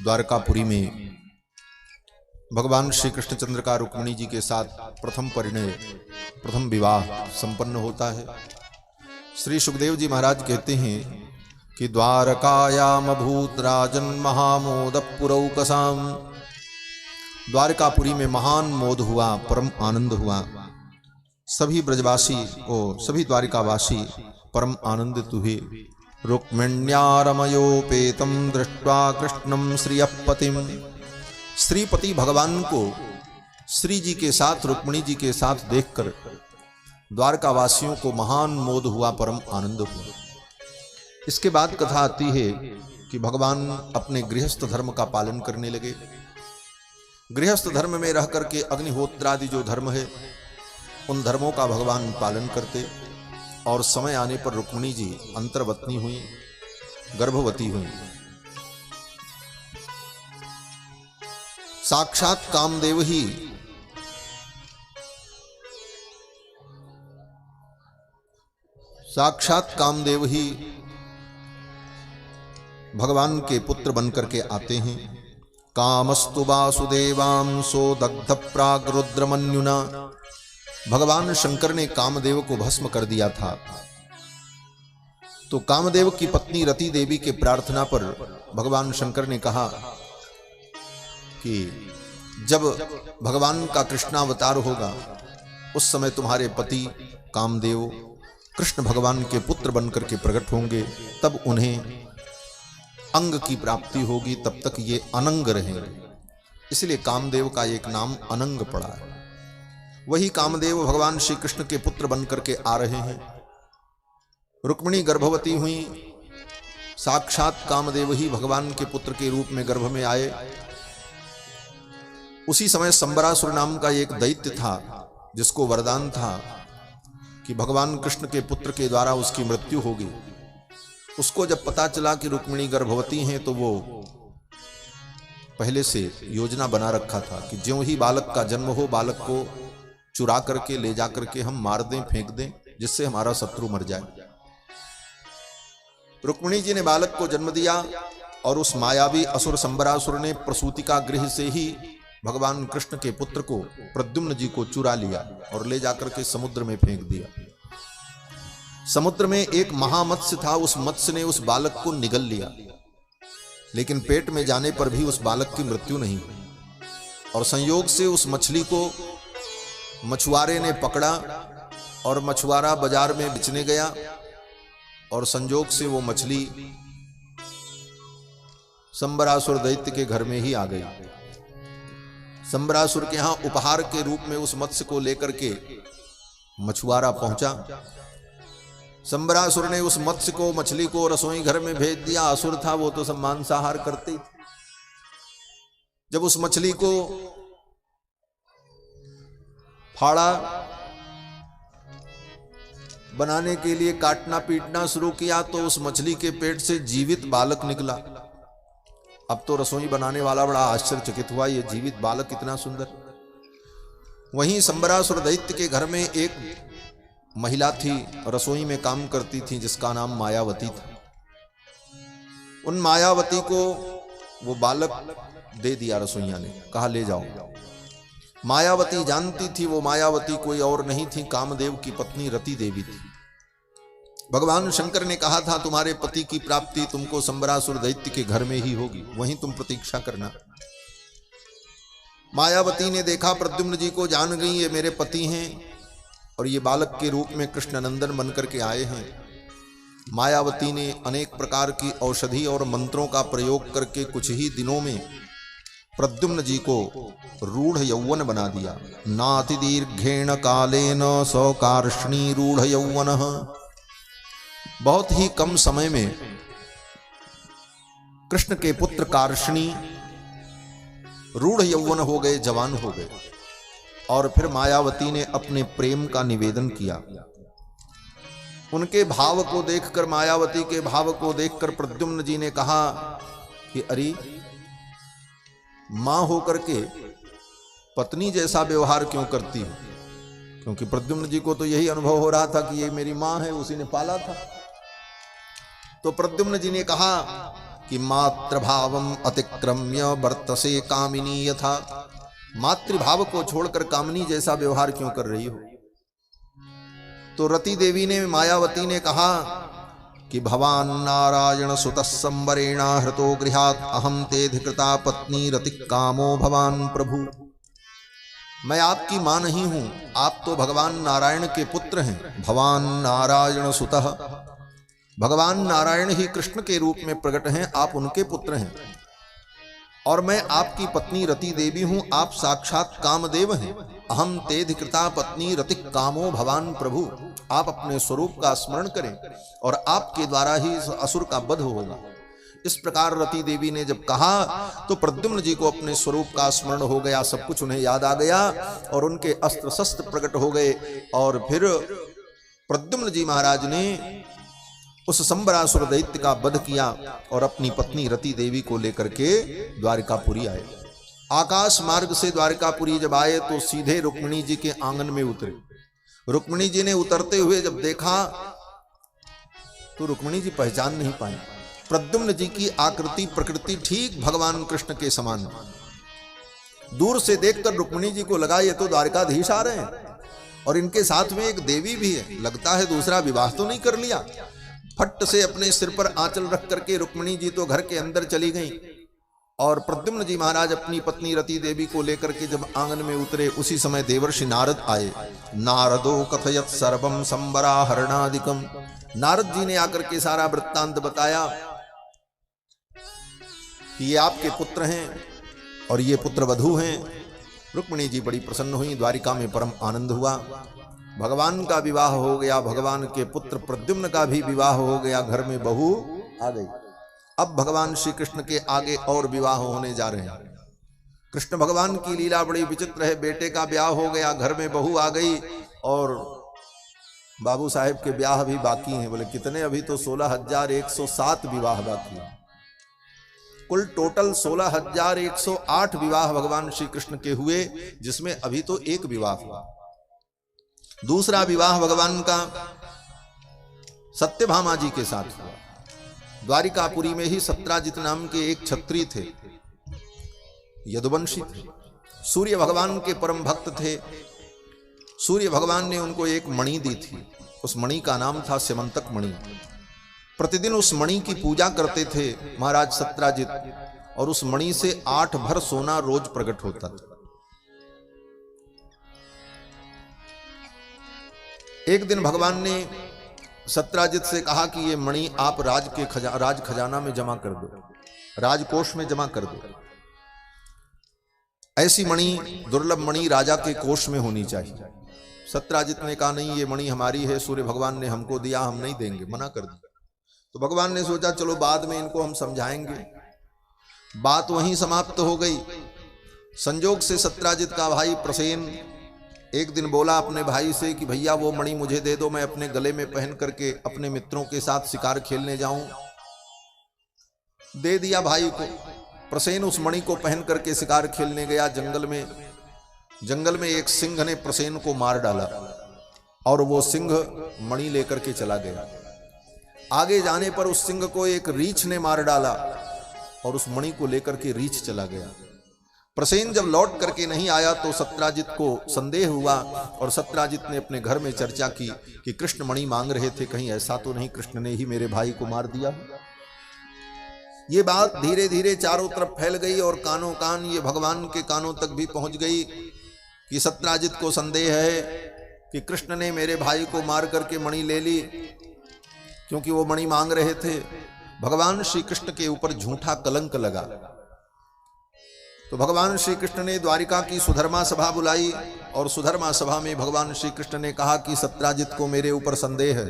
द्वारकापुरी में भगवान श्री कृष्णचंद्र का रुक्मिणी जी के साथ प्रथम परिणय, प्रथम विवाह संपन्न होता है। श्री सुखदेव जी महाराज कहते हैं कि द्वारकायाम भूत राजन महामोद पुरौकसाम, द्वारकापुरी में महान मोद हुआ, परम आनंद हुआ। सभी ब्रजवासी और सभी द्वारिकावासी परम आनंदित हुए। रुक्मिण्यारमयोपेतम दृष्ट्वा कृष्णम श्रियपतिम, श्रीपति भगवान को श्री जी के साथ, रुक्मिणी जी के साथ देखकर द्वारकावासियों को महान मोद हुआ, परम आनंद हुआ। इसके बाद कथा आती है कि भगवान अपने गृहस्थ धर्म का पालन करने लगे। गृहस्थ धर्म में रह करके अग्निहोत्रादि जो धर्म है उन धर्मों का भगवान पालन करते, और समय आने पर रुक्मिणी जी अंतर्वतनी हुई, गर्भवती हुई। साक्षात कामदेव ही भगवान के पुत्र बनकर के आते हैं। कामस्तु वासुदेवांसो दग्ध प्राग रुद्रमन्युना, भगवान शंकर ने कामदेव को भस्म कर दिया था। तो कामदेव की पत्नी रति देवी के प्रार्थना पर भगवान शंकर ने कहा कि जब भगवान का कृष्णावतार होगा उस समय तुम्हारे पति कामदेव कृष्ण भगवान के पुत्र बनकर के प्रकट होंगे, तब उन्हें अंग की प्राप्ति होगी, तब तक ये अनंग रहेंगे। इसलिए कामदेव का एक नाम अनंग पड़ा है। वही कामदेव भगवान श्री कृष्ण के पुत्र बनकर के आ रहे हैं। रुक्मिणी गर्भवती हुई, साक्षात कामदेव ही भगवान के पुत्र के रूप में गर्भ में आए। उसी समय संबरासुर नाम का एक दैत्य था जिसको वरदान था कि भगवान कृष्ण के पुत्र के द्वारा उसकी मृत्यु होगी। उसको जब पता चला कि रुक्मिणी गर्भवती हैं तो वो पहले से योजना बना रखा था कि ज्यों ही बालक का जन्म हो, बालक को चुरा करके ले जा करके हम मार दें, फेंक दें, जिससे हमारा शत्रु मर जाए। रुक्मिणी जी ने बालक को जन्म दिया और उस मायावी असुर संबरासुर ने प्रसूतिका गृह से ही भगवान कृष्ण के पुत्र को, प्रद्युम्न जी को चुरा लिया और ले जाकर के समुद्र में फेंक दिया। समुद्र में एक महामत्स्य था, उस मत्स्य ने उस बालक को निगल लिया, लेकिन पेट में जाने पर भी उस बालक की मृत्यु नहीं हुई। और संयोग से उस मछली को मछुआरे ने पकड़ा और मछुआरा बाजार में बेचने गया, और संयोग से वो मछली संबरासुर दैत्य के घर में ही आ गई। संबरासुर के यहां उपहार के रूप में उस मत्स्य को लेकर के मछुआरा पहुंचा। संबरासुर ने उस मत्स्य को, मछली को रसोई घर में भेज दिया। असुर था वो, तो सब मांसाहार करते थे। जब उस मछली को फाड़ा, बनाने के लिए काटना पीटना शुरू किया तो उस मछली के पेट से जीवित बालक निकला। अब तो रसोई बनाने वाला बड़ा आश्चर्यचकित हुआ, ये जीवित बालक कितना सुंदर। वहीं संबरासुर दैत्य के घर में एक महिला थी, रसोई में काम करती थी, जिसका नाम मायावती था। उन मायावती को वो बालक दे दिया रसोइया ने, कहा ले जाओ। मायावती जानती थी वो मायावती कोई और नहीं थी, कामदेव की पत्नी रति देवी थी। भगवान शंकर ने कहा था तुम्हारे पति की प्राप्ति तुमको संबरासुर दैत्य के घर में ही होगी, वहीं तुम प्रतीक्षा करना। मायावती ने देखा प्रद्युम्न जी को, जान गई ये मेरे पति हैं और ये बालक के रूप में कृष्ण नंदन बनकर के आए हैं। मायावती ने अनेक प्रकार की औषधि और मंत्रों का प्रयोग करके कुछ ही दिनों में प्रद्युम्न जी को रूढ़ यौवन बना दिया। नाति दीर्घेण कालेन सौकार्ष्णी रूढ़ यौवन, बहुत ही कम समय में कृष्ण के पुत्र कार्ष्णी रूढ़ यौवन हो गए, जवान हो गए। और फिर मायावती ने अपने प्रेम का निवेदन किया। उनके भाव को देखकर, मायावती के भाव को देखकर प्रद्युम्न जी ने कहा कि अरे मां होकर के पत्नी जैसा व्यवहार क्यों करती हो? क्योंकि प्रद्युम्न जी को तो यही अनुभव हो रहा था कि ये मेरी मां है, उसी ने पाला था। तो प्रद्युम्न जी ने कहा कि मातृभावम अतिक्रम्य वर्तसे कामिनी यथा, मातृभाव को छोड़कर कामिनी जैसा व्यवहार क्यों कर रही हो। तो रति देवी ने, मायावती ने कहा कि भवान नारायण सुतः संवरेण हृतो गृहात् अहम तेधिकृता पत्नी रति कामो भवान प्रभु। मैं आपकी मां नहीं हूं, आप तो भगवान नारायण के पुत्र हैं। भवान नारायण सुतः, भगवान नारायण ही कृष्ण के रूप में प्रकट हैं, आप उनके पुत्र हैं। और मैं आपकी पत्नी रति देवी हूं, आप साक्षात कामदेव हैं। अहम तेधिकृता पत्नी रति कामो भवान प्रभु। आप अपने स्वरूप का स्मरण करें और आपके द्वारा ही असुर का वध होगा। इस प्रकार रति देवी ने जब कहा तो प्रद्युम्न जी को अपने स्वरूप का स्मरण हो गया, सब कुछ उन्हें याद आ गया और उनके अस्त्र शस्त्र प्रकट हो गए। और फिर प्रद्युम्न जी महाराज ने उस संबरासुर दैत्य का वध किया और अपनी पत्नी रति देवी को लेकर के द्वारिकापुरी आए। आकाश मार्ग से द्वारिकापुरी जब आए तो सीधे रुक्मिणी जी के आंगन में उतरे। रुक्मिणी जी ने उतरते हुए जब देखा तो रुक्मिणी जी पहचान नहीं पाई। प्रद्युम्न जी की आकृति प्रकृति ठीक भगवान कृष्ण के समान। दूर से देखकर रुक्मिणी जी को लगा ये तो द्वारिकाधीश आ रहे हैं और इनके साथ में एक देवी भी है, लगता है दूसरा विवाह तो नहीं कर लिया। फट से अपने सिर पर आंचल रख करके रुक्मिणी जी तो घर के अंदर चली गईं और प्रद्युम्न जी महाराज अपनी पत्नी रति देवी को लेकर के जब आंगन में उतरे, उसी समय देवर्षि नारद आए। नारदो कथयत सर्वम संबराहरणादिकम। नारद जी ने आकर के सारा वृत्तांत बताया कि ये आपके पुत्र हैं और ये पुत्र वधू हैं। रुक्मिणी जी बड़ी प्रसन्न हुई, द्वारिका में परम आनंद हुआ। भगवान का विवाह हो गया, भगवान के पुत्र प्रद्युम्न का भी विवाह हो गया, घर में बहू आ गई। अब भगवान श्री कृष्ण के आगे और विवाह होने जा रहे हैं। कृष्ण भगवान की लीला बड़ी विचित्र है। बेटे का ब्याह हो गया, घर में बहू आ गई और बाबू साहेब के ब्याह भी बाकी हैं। बोले कितने? अभी तो 16,107 विवाह बाकी है। कुल टोटल 16,108 विवाह भगवान श्री कृष्ण के हुए, जिसमें अभी तो एक विवाह हुआ। दूसरा विवाह भगवान का सत्यभामा जी के साथ हुआ। द्वारिकापुरी में ही सत्राजित नाम के एक क्षत्रिय थे, यदुवंशी थे, सूर्य भगवान के परम भक्त थे। सूर्य भगवान ने उनको एक मणि दी थी, उस मणि का नाम था स्यमंतक मणि। प्रतिदिन उस मणि की पूजा करते थे महाराज सत्राजित और उस मणि से 8 भर सोना रोज प्रकट होता था। एक दिन भगवान ने सत्राजित से कहा कि ये मणि आप राज खजाना में जमा कर दो, राजकोष में जमा कर दो। ऐसी मणि, दुर्लभ मणि राजा के कोष में होनी चाहिए। सत्राजित ने कहा नहीं, ये मणि हमारी है, सूर्य भगवान ने हमको दिया, हम नहीं देंगे, मना कर दिया। तो भगवान ने सोचा चलो बाद में इनको हम समझाएंगे। बात वहीं समाप्त हो गई। संजोग से सत्राजित का भाई प्रसेन एक दिन बोला अपने भाई से कि भैया वो मणि मुझे दे दो, मैं अपने गले में पहन करके अपने मित्रों के साथ शिकार खेलने जाऊं। दे दिया भाई को। प्रसेन उस मणि को पहन करके शिकार खेलने गया जंगल में। जंगल में एक सिंह ने प्रसेन को मार डाला और वो सिंह मणि लेकर के चला गया। आगे जाने पर उस सिंह को एक रीछ ने मार डाला और उस मणि को लेकर के रीछ चला गया। प्रसेन जब लौट करके नहीं आया तो सत्राजित को संदेह हुआ और सत्राजित ने अपने घर में चर्चा की कि कृष्ण मणि मांग रहे थे, कहीं ऐसा तो नहीं कृष्ण ने ही मेरे भाई को मार दिया। ये बात धीरे धीरे चारों तरफ फैल गई और कानों कान ये भगवान के कानों तक भी पहुंच गई कि सत्राजित को संदेह है कि कृष्ण ने मेरे भाई को मार करके मणि ले ली, क्योंकि वो मणि मांग रहे थे। भगवान श्री कृष्ण के ऊपर झूठा कलंक लगा। तो भगवान श्री कृष्ण ने द्वारिका की सुधर्मा सभा बुलाई और सुधर्मा सभा में भगवान श्री कृष्ण ने कहा कि सत्राजित को मेरे ऊपर संदेह है,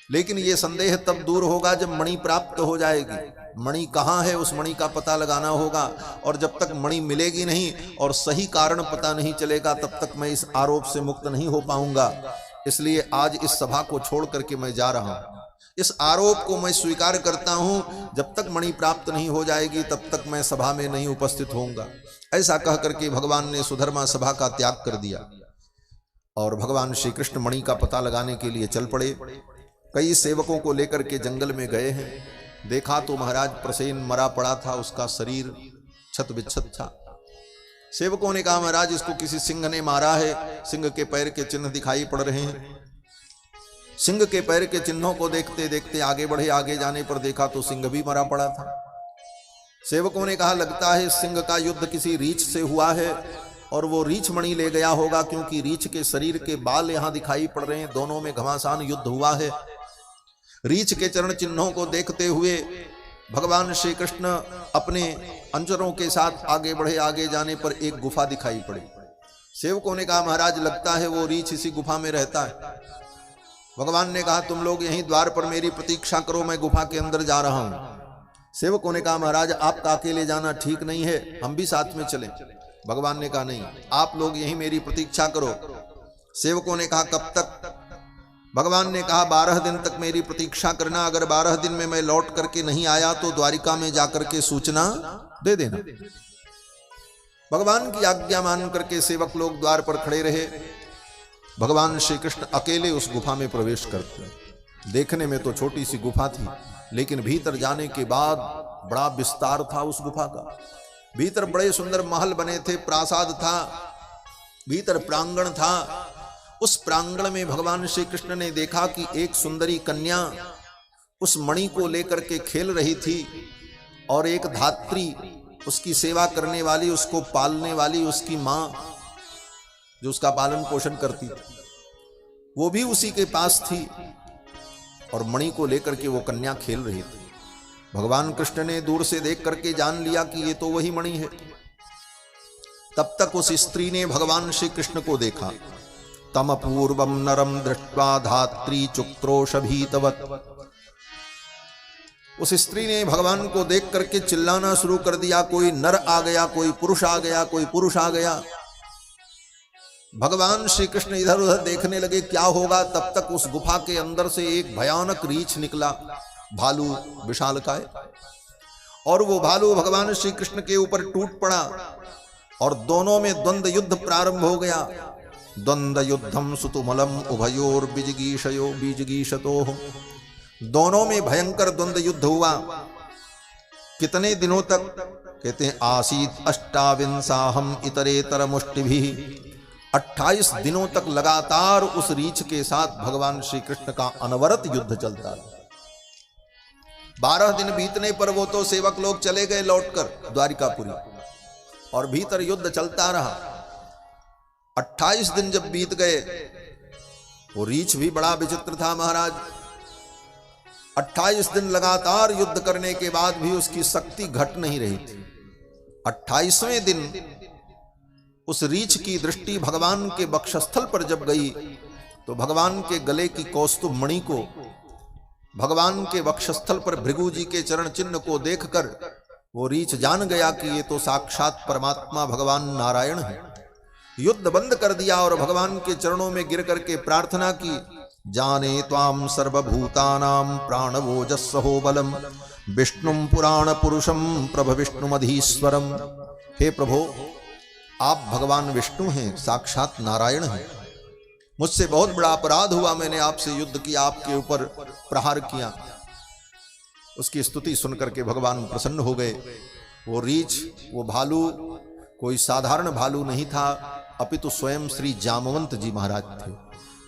लेकिन ये संदेह तब दूर होगा जब मणि प्राप्त हो जाएगी। मणि कहाँ है उस मणि का पता लगाना होगा, और जब तक मणि मिलेगी नहीं और सही कारण पता नहीं चलेगा तब तक मैं इस आरोप से मुक्त नहीं हो पाऊंगा। इसलिए आज इस सभा को छोड़ करके मैं जा रहा हूं। इस आरोप को मैं स्वीकार करता हूं, जब तक मणि प्राप्त नहीं हो जाएगी तब तक मैं सभा में नहीं उपस्थित होऊंगा। ऐसा कह करके भगवान ने सुधर्मा सभा का त्याग कर दिया और भगवान श्री कृष्ण मणि का पता लगाने के लिए चल पड़े। कई सेवकों को लेकर के जंगल में गए हैं। देखा तो महाराज प्रसेन मरा पड़ा था, उसका शरीर छत बिच्छत था। सेवकों ने कहा महाराज इसको किसी सिंह ने मारा है, सिंह के पैर के चिन्ह दिखाई पड़ रहे हैं। सिंह के पैर के चिन्हों को देखते देखते आगे बढ़े, आगे जाने पर देखा तो सिंह भी मरा पड़ा था। सेवकों ने कहा लगता है सिंह का युद्ध किसी रीछ से हुआ है और वो रीछ मणि ले गया होगा, क्योंकि रीछ के शरीर के बाल यहां दिखाई पड़ रहे हैं, दोनों में घमासान युद्ध हुआ है। रीछ के चरण चिन्हों को देखते हुए भगवान श्री कृष्ण अपने अंजरों के साथ आगे बढ़े, आगे जाने पर एक गुफा दिखाई पड़ी। सेवकों ने कहा महाराज लगता है वो रीछ इसी गुफा में रहता है। भगवान ने कहा तुम लोग यहीं द्वार पर मेरी प्रतीक्षा करो, मैं गुफा के अंदर जा रहा हूं। सेवकों ने कहा महाराज आपका अकेले जाना ठीक नहीं है, हम भी साथ में चलें। भगवान ने कहा नहीं, आप लोग यहीं मेरी प्रतीक्षा करो। सेवकों ने कहा कब तक? भगवान ने कहा 12 दिन तक मेरी प्रतीक्षा करना, अगर 12 दिन में मैं लौट करके नहीं आया तो द्वारिका में जाकर के सूचना दे देना। भगवान की आज्ञा मान करके सेवक लोग द्वार पर खड़े रहे। भगवान श्री कृष्ण अकेले उस गुफा में प्रवेश करते। देखने में तो छोटी सी गुफा थी, लेकिन भीतर जाने के बाद बड़ा विस्तार था उस गुफा का। भीतर बड़े सुंदर महल बने थे, प्रासाद था, भीतर प्रांगण था। उस प्रांगण में भगवान श्री कृष्ण ने देखा कि एक सुंदरी कन्या उस मणि को लेकर के खेल रही थी और एक धात्री उसकी सेवा करने वाली, उसको पालने वाली उसकी मां जो उसका पालन पोषण करती वो भी उसी के पास थी और मणि को लेकर के वो कन्या खेल रही थी। भगवान कृष्ण ने दूर से देख करके जान लिया कि ये तो वही मणि है। तब तक उस स्त्री ने भगवान श्री कृष्ण को देखा। तम पूर्वम नरम दृष्ट्वा धात्री चुक्रोशभीतवत। उस स्त्री ने भगवान को देख करके चिल्लाना शुरू कर दिया, कोई नर आ गया, कोई पुरुष आ गया, कोई पुरुष आ गया। भगवान श्री कृष्ण इधर उधर देखने लगे क्या होगा। तब तक उस गुफा के अंदर से एक भयानक रीछ निकला, भालू विशालकाय, और वो भालू भगवान श्री कृष्ण के ऊपर टूट पड़ा और दोनों में द्वंद्व युद्ध प्रारंभ हो गया। द्वंद्व युद्धम सुतुमलम उभयोर बीजगीषयो बीजगीषतो। दोनों में भयंकर द्वंद्व युद्ध हुआ। कितने दिनों तक? कहते हैं आसीत अष्टाविंसाहम इतरेतर मुष्टिभिः। 28 दिनों तक लगातार उस रीछ के साथ भगवान श्री कृष्ण का अनवरत युद्ध चलता रहा। 12 दिन बीतने पर वो तो सेवक लोग चले गए लौटकर द्वारिकापुरी और भीतर युद्ध चलता रहा। 28 दिन जब बीत गए, वो रीछ भी बड़ा विचित्र था महाराज। 28 दिन लगातार युद्ध करने के बाद भी उसकी शक्ति घट नहीं रही थी। 28वें दिन उस रीछ की दृष्टि भगवान के वक्षस्थल पर जब गई तो भगवान के गले की कौस्तुभ मणि को, भगवान के वक्षस्थल पर भृगु जी के चरण चिन्ह को देखकर वो रीछ जान गया कि ये तो साक्षात परमात्मा भगवान नारायण है। युद्ध बंद कर दिया और भगवान के चरणों में गिर करके प्रार्थना की, जाने त्वाम सर्वभूतानां प्राणवोजस्सहो बलम विष्णुम पुराण पुरुषम प्रभ विष्णुमधीश्वरम। हे प्रभु, आप भगवान विष्णु हैं, साक्षात नारायण हैं। मुझसे बहुत बड़ा अपराध हुआ, मैंने आपसे युद्ध किया, आपके ऊपर प्रहार किया। उसकी स्तुति सुनकर के भगवान प्रसन्न हो गए। वो रीछ, वो भालू कोई साधारण भालू नहीं था, अपितु स्वयं श्री जामवंत जी महाराज थे।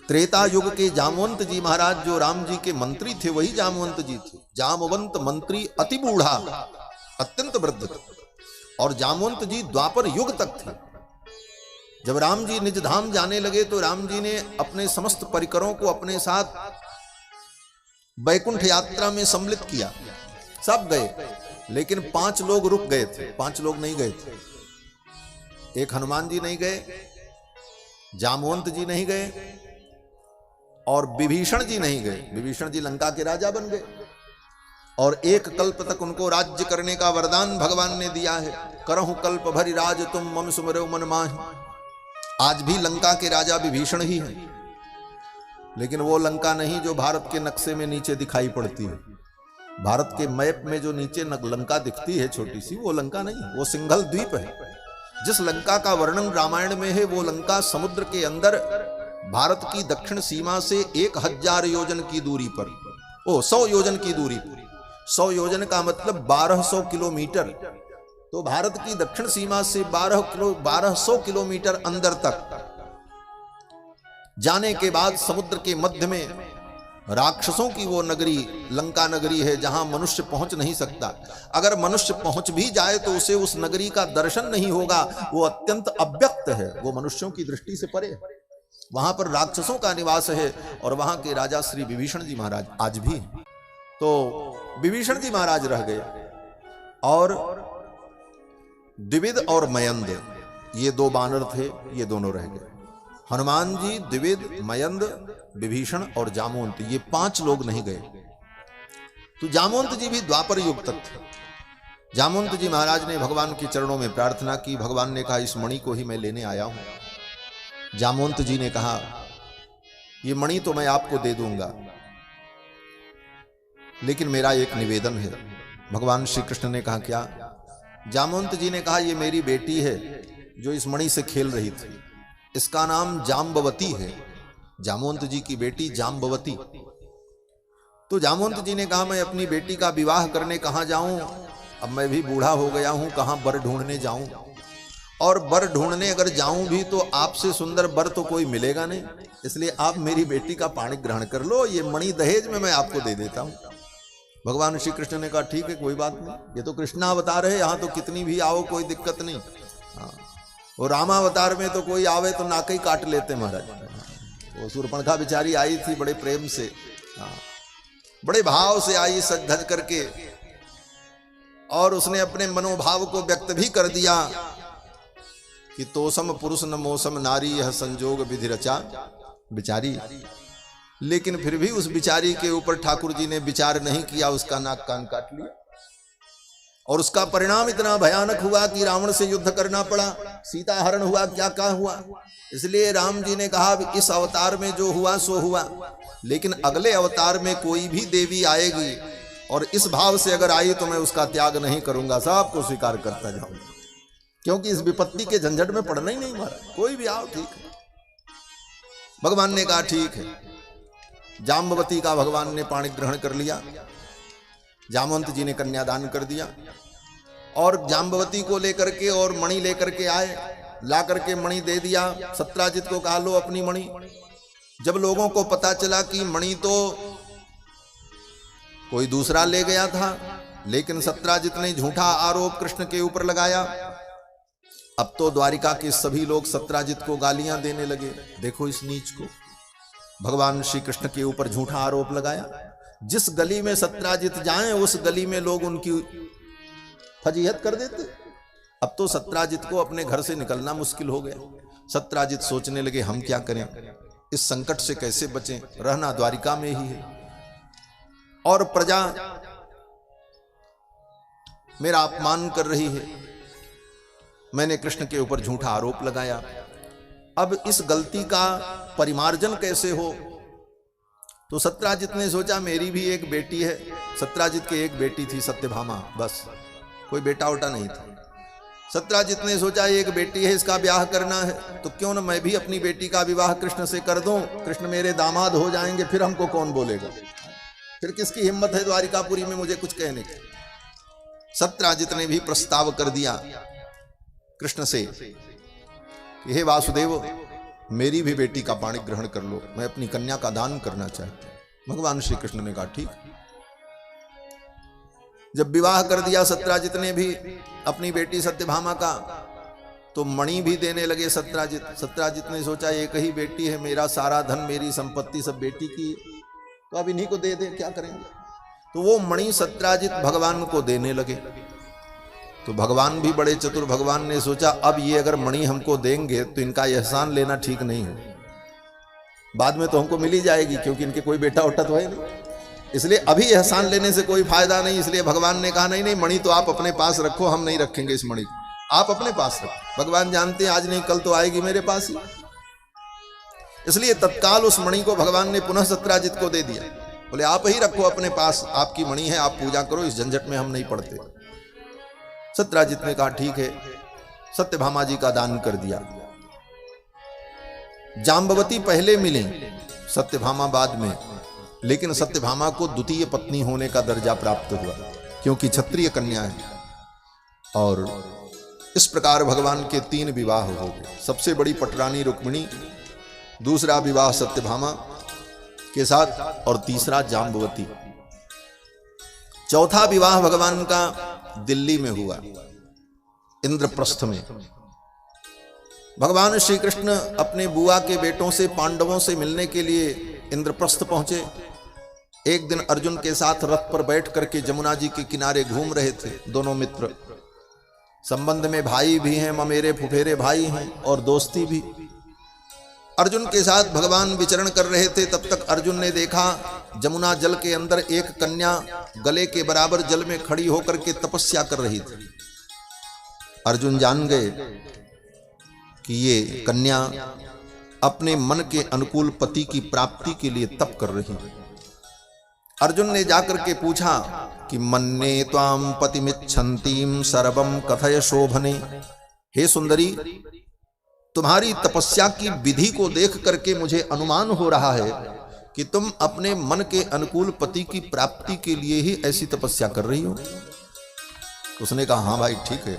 त्रेता युग के जामवंत जी महाराज जो राम जी के मंत्री थे, वही जामवंत जी थे। जामवंत मंत्री अति बूढ़ा, अत्यंत वृद्ध थे, और जामवंत जी द्वापर युग तक थे। जब राम जी निज धाम जाने लगे तो राम जी ने अपने समस्त परिकरों को अपने साथ वैकुंठ यात्रा में सम्मिलित किया। सब गए, लेकिन 5 लोग रुक गए थे, 5 लोग नहीं गए थे। एक हनुमान जी नहीं गए, जामवंत जी नहीं गए और विभीषण जी नहीं गए। विभीषण जी लंका के राजा बन गए और 1 कल्प तक उनको राज्य करने का वरदान भगवान ने दिया है। करहु कल्प भरि राज तुम मम सुमरो मन माहि। आज भी लंका के राजा विभीषण ही हैं, लेकिन वो लंका नहीं जो भारत के नक्शे में नीचे दिखाई पड़ती है। भारत के मैप में जो नीचे लंका दिखती है छोटी सी, वो लंका नहीं, वो सिंघल द्वीप है। जिस लंका का वर्णन रामायण में है, वो लंका समुद्र के अंदर भारत की दक्षिण सीमा से 1000 योजन की दूरी पर, 100 योजन की दूरी पर 100 योजन का मतलब 1200 किलोमीटर। तो भारत की दक्षिण सीमा से 1200 किलोमीटर अंदर तक जाने के बाद समुद्र के मध्य में राक्षसों की वो नगरी लंका नगरी है, जहां मनुष्य पहुंच नहीं सकता। अगर मनुष्य पहुंच भी जाए तो उसे उस नगरी का दर्शन नहीं होगा, वो अत्यंत अव्यक्त है, वो मनुष्यों की दृष्टि से परे है। वहां पर राक्षसों का निवास है और वहां के राजा श्री विभीषण जी महाराज आज भी। तो विभीषण जी महाराज रह गए और द्विविद और मयंद, ये 2 बानर थे, ये दोनों रह गए। हनुमान जी, द्विविद, मयंद, विभीषण और जामवंत, ये 5 लोग नहीं गए। तो जामवंत जी भी द्वापर युग तक थे। जामवंत जी महाराज ने भगवान के चरणों में प्रार्थना की। भगवान ने कहा इस मणि को ही मैं लेने आया हूं। जामवंत जी ने कहा ये मणि तो मैं आपको दे दूंगा, लेकिन मेरा एक निवेदन है। भगवान श्री कृष्ण ने कहा क्या? जामवंत जी ने कहा ये मेरी बेटी है जो इस मणि से खेल रही थी, इसका नाम जाम्बवती है। जामवंत जी की बेटी जाम्बवती। तो जामवंत जी ने कहा मैं अपनी बेटी का विवाह करने कहां जाऊं? अब मैं भी बूढ़ा हो गया हूं, कहां वर ढूंढने जाऊं? और वर ढूंढने अगर जाऊं भी तो आपसे सुंदर वर तो कोई मिलेगा नहीं, इसलिए आप मेरी बेटी का पाणी ग्रहण कर लो, ये मणि दहेज में मैं आपको दे देता हूं। भगवान श्री कृष्ण ने कहा ठीक है, कोई बात नहीं, ये तो कृष्णावतार है, यहां तो कितनी भी आओ कोई दिक्कत नहीं। हाँ, वो रामावतार में तो कोई आवे तो नाक ही काट लेते महाराज। वो शूर्पणखा बेचारी आई थी बड़े प्रेम से, बड़े भाव से आई सज धज करके, और उसने अपने मनोभाव को व्यक्त भी कर दिया कि तोसम पुरुष न मोसम नारी यह संजोग विधि रचा। बिचारी, लेकिन फिर भी उस बिचारी के ऊपर ठाकुर जी ने विचार नहीं किया, उसका नाक कान काट लिया। और उसका परिणाम इतना भयानक हुआ कि रावण से युद्ध करना पड़ा, सीता हरण हुआ, क्या क्या हुआ। इसलिए राम जी ने कहा इस अवतार में जो हुआ सो हुआ, लेकिन अगले अवतार में कोई भी देवी आएगी और इस भाव से अगर आई तो मैं उसका त्याग नहीं करूंगा, सबको स्वीकार करता जाऊंगा, क्योंकि इस विपत्ति के झंझट में पड़ना ही नहीं महाराज, कोई भी आओ ठीक है। भगवान ने कहा ठीक है। जाम्बवती का भगवान ने पाणी ग्रहण कर लिया, जामवंत जी ने कन्यादान कर दिया, और जाम्बवती को लेकर के और मणि लेकर के आए, ला करके मणि दे दिया। सत्राजित को कहा लो अपनी मणि। जब लोगों को पता चला कि मणि तो कोई दूसरा ले गया था, लेकिन सत्राजित ने झूठा आरोप कृष्ण के ऊपर लगाया। अब तो द्वारिका के सभी लोग सत्राजित को गालियां देने लगे, देखो इस नीच को, भगवान श्री कृष्ण के ऊपर झूठा आरोप लगाया। जिस गली में सत्राजित जाएं उस गली में लोग उनकी फजीहत कर देते। अब तो सत्राजित को अपने घर से निकलना मुश्किल हो गया। सत्राजित सोचने लगे हम क्या करें, इस संकट से कैसे बचें, रहना द्वारिका में ही है और प्रजा मेरा अपमान कर रही है, मैंने कृष्ण के ऊपर झूठा आरोप लगाया, अब इस गलती का परिमार्जन कैसे हो। तो सत्राजित ने सोचा मेरी भी एक बेटी है। सत्राजित की एक बेटी थी सत्यभामा, बस, कोई बेटा उटा नहीं था। सत्राजित ने सोचा एक बेटी है, इसका ब्याह करना है, तो क्यों न मैं भी अपनी बेटी का विवाह कृष्ण से कर दूं, कृष्ण मेरे दामाद हो जाएंगे, फिर हमको कौन बोलेगा, फिर किसकी हिम्मत है द्वारिकापुरी में मुझे कुछ कहने की। सत्राजित ने भी प्रस्ताव कर दिया कृष्ण से कि हे वासुदेव, मेरी भी बेटी का पाणी ग्रहण कर लो, मैं अपनी कन्या का दान करना चाहता हूं। भगवान श्री कृष्ण ने कहा ठीक। जब विवाह कर दिया सत्राजित ने भी अपनी बेटी सत्यभामा का, तो मणि भी देने लगे सत्राजित। सत्राजित ने सोचा एक ही बेटी है, मेरा सारा धन मेरी संपत्ति सब बेटी की, तो अब इन्हीं को दे दे, क्या करेंगे। तो वो मणि सत्राजित भगवान को देने लगे। तो भगवान भी बड़े चतुर, भगवान ने सोचा अब ये अगर मणि हमको देंगे तो इनका एहसान लेना ठीक नहीं है, बाद में तो हमको मिल ही जाएगी, क्योंकि इनके कोई बेटा उठा तो है नहीं, इसलिए अभी एहसान लेने से कोई फायदा नहीं। इसलिए भगवान ने कहा नहीं नहीं, मणि तो आप अपने पास रखो, हम नहीं रखेंगे इस मणि को, आप अपने पास रखो। भगवान जानते हैं आज नहीं कल तो आएगी मेरे पास ही, इसलिए तत्काल उस मणि को भगवान ने पुनः सत्राजित को दे दिया। बोले आप ही रखो अपने पास, आपकी मणि है, आप पूजा करो, इस झंझट में हम नहीं पड़ते। सत्राजित ने कहा ठीक है, सत्यभामा जी का दान कर दिया। जाम्बवती पहले मिली, सत्यभामा बाद में। लेकिन सत्यभामा को द्वितीय पत्नी होने का दर्जा प्राप्त हुआ, क्योंकि क्षत्रिय कन्या है। और इस प्रकार भगवान के 3 विवाह हो गए। सबसे बड़ी पटरानी रुक्मिणी, दूसरा विवाह सत्यभामा के साथ, और तीसरा जाम्बवती। चौथा विवाह भगवान का दिल्ली में हुआ, इंद्रप्रस्थ में। भगवान श्री कृष्ण अपने बुआ के बेटों से, पांडवों से मिलने के लिए इंद्रप्रस्थ पहुंचे। एक दिन अर्जुन के साथ रथ पर बैठ करके जमुना जी के किनारे घूम रहे थे दोनों मित्र। संबंध में भाई भी हैं, ममेरे फुफेरे भाई हैं, और दोस्ती भी। अर्जुन के साथ भगवान विचरण कर रहे थे। तब तक अर्जुन ने देखा जमुना जल के अंदर एक कन्या गले के बराबर जल में खड़ी होकर के तपस्या कर रही थी। अर्जुन जान गए कि ये कन्या अपने मन के अनुकूल पति की प्राप्ति के लिए तप कर रही है। अर्जुन ने जाकर के पूछा कि मन्ने त्वाम पतिमिच्छन्तीम सर्वम कथय शोभने। हे सुंदरी, तुम्हारी तपस्या की विधि को देख करके मुझे अनुमान हो रहा है कि तुम अपने मन के अनुकूल पति की प्राप्ति के लिए ही ऐसी तपस्या कर रही हो। उसने कहा हाँ भाई ठीक है,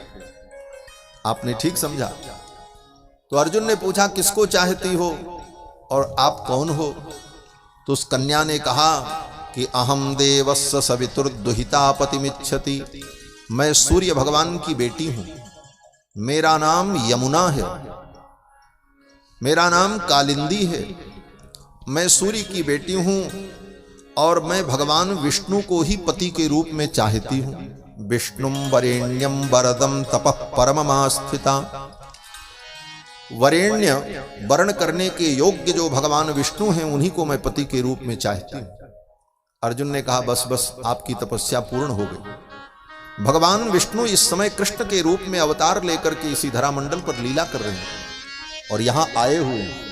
आपने ठीक समझा। तो अर्जुन ने पूछा किसको चाहती हो और आप कौन हो? तो उस कन्या ने कहा कि अहम देवस्य सवितुर्दुहिता पतिमिच्छति। मैं सूर्य भगवान की बेटी हूं, मेरा नाम यमुना है, मेरा नाम कालिंदी है, मैं सूर्य की बेटी हूं और मैं भगवान विष्णु को ही पति के रूप में चाहती हूं। विष्णुम वरेण्यम वरदम तपः परममास्थिता। वरेण्य वर्ण करने के योग्य जो भगवान विष्णु हैं उन्हीं को मैं पति के रूप में चाहती हूं। अर्जुन ने कहा बस बस, आपकी तपस्या पूर्ण हो गई। भगवान विष्णु इस समय कृष्ण के रूप में अवतार लेकर के इसी धरामंडल पर लीला कर रहे हैं और यहां आए हुए हैं।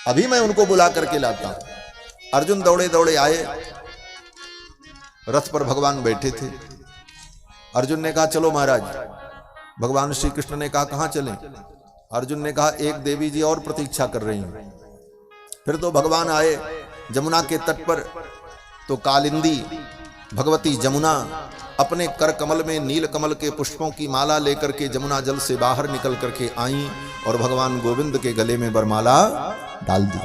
अभी मैं उनको बुला करके लाता हूं। अर्जुन दौड़े दौड़े आए, रथ पर भगवान बैठे थे। अर्जुन ने कहा चलो महाराज। भगवान श्री कृष्ण ने कहा कहां चलें? अर्जुन ने कहा एक देवी जी और प्रतीक्षा कर रही हैं। फिर तो भगवान आए जमुना के तट पर। तो कालिंदी भगवती जमुना अपने कर कमल में नील कमल के पुष्पों की माला लेकर के जमुना जल से बाहर निकल करके आई और भगवान गोविंद के गले में वरमाला डाल दी।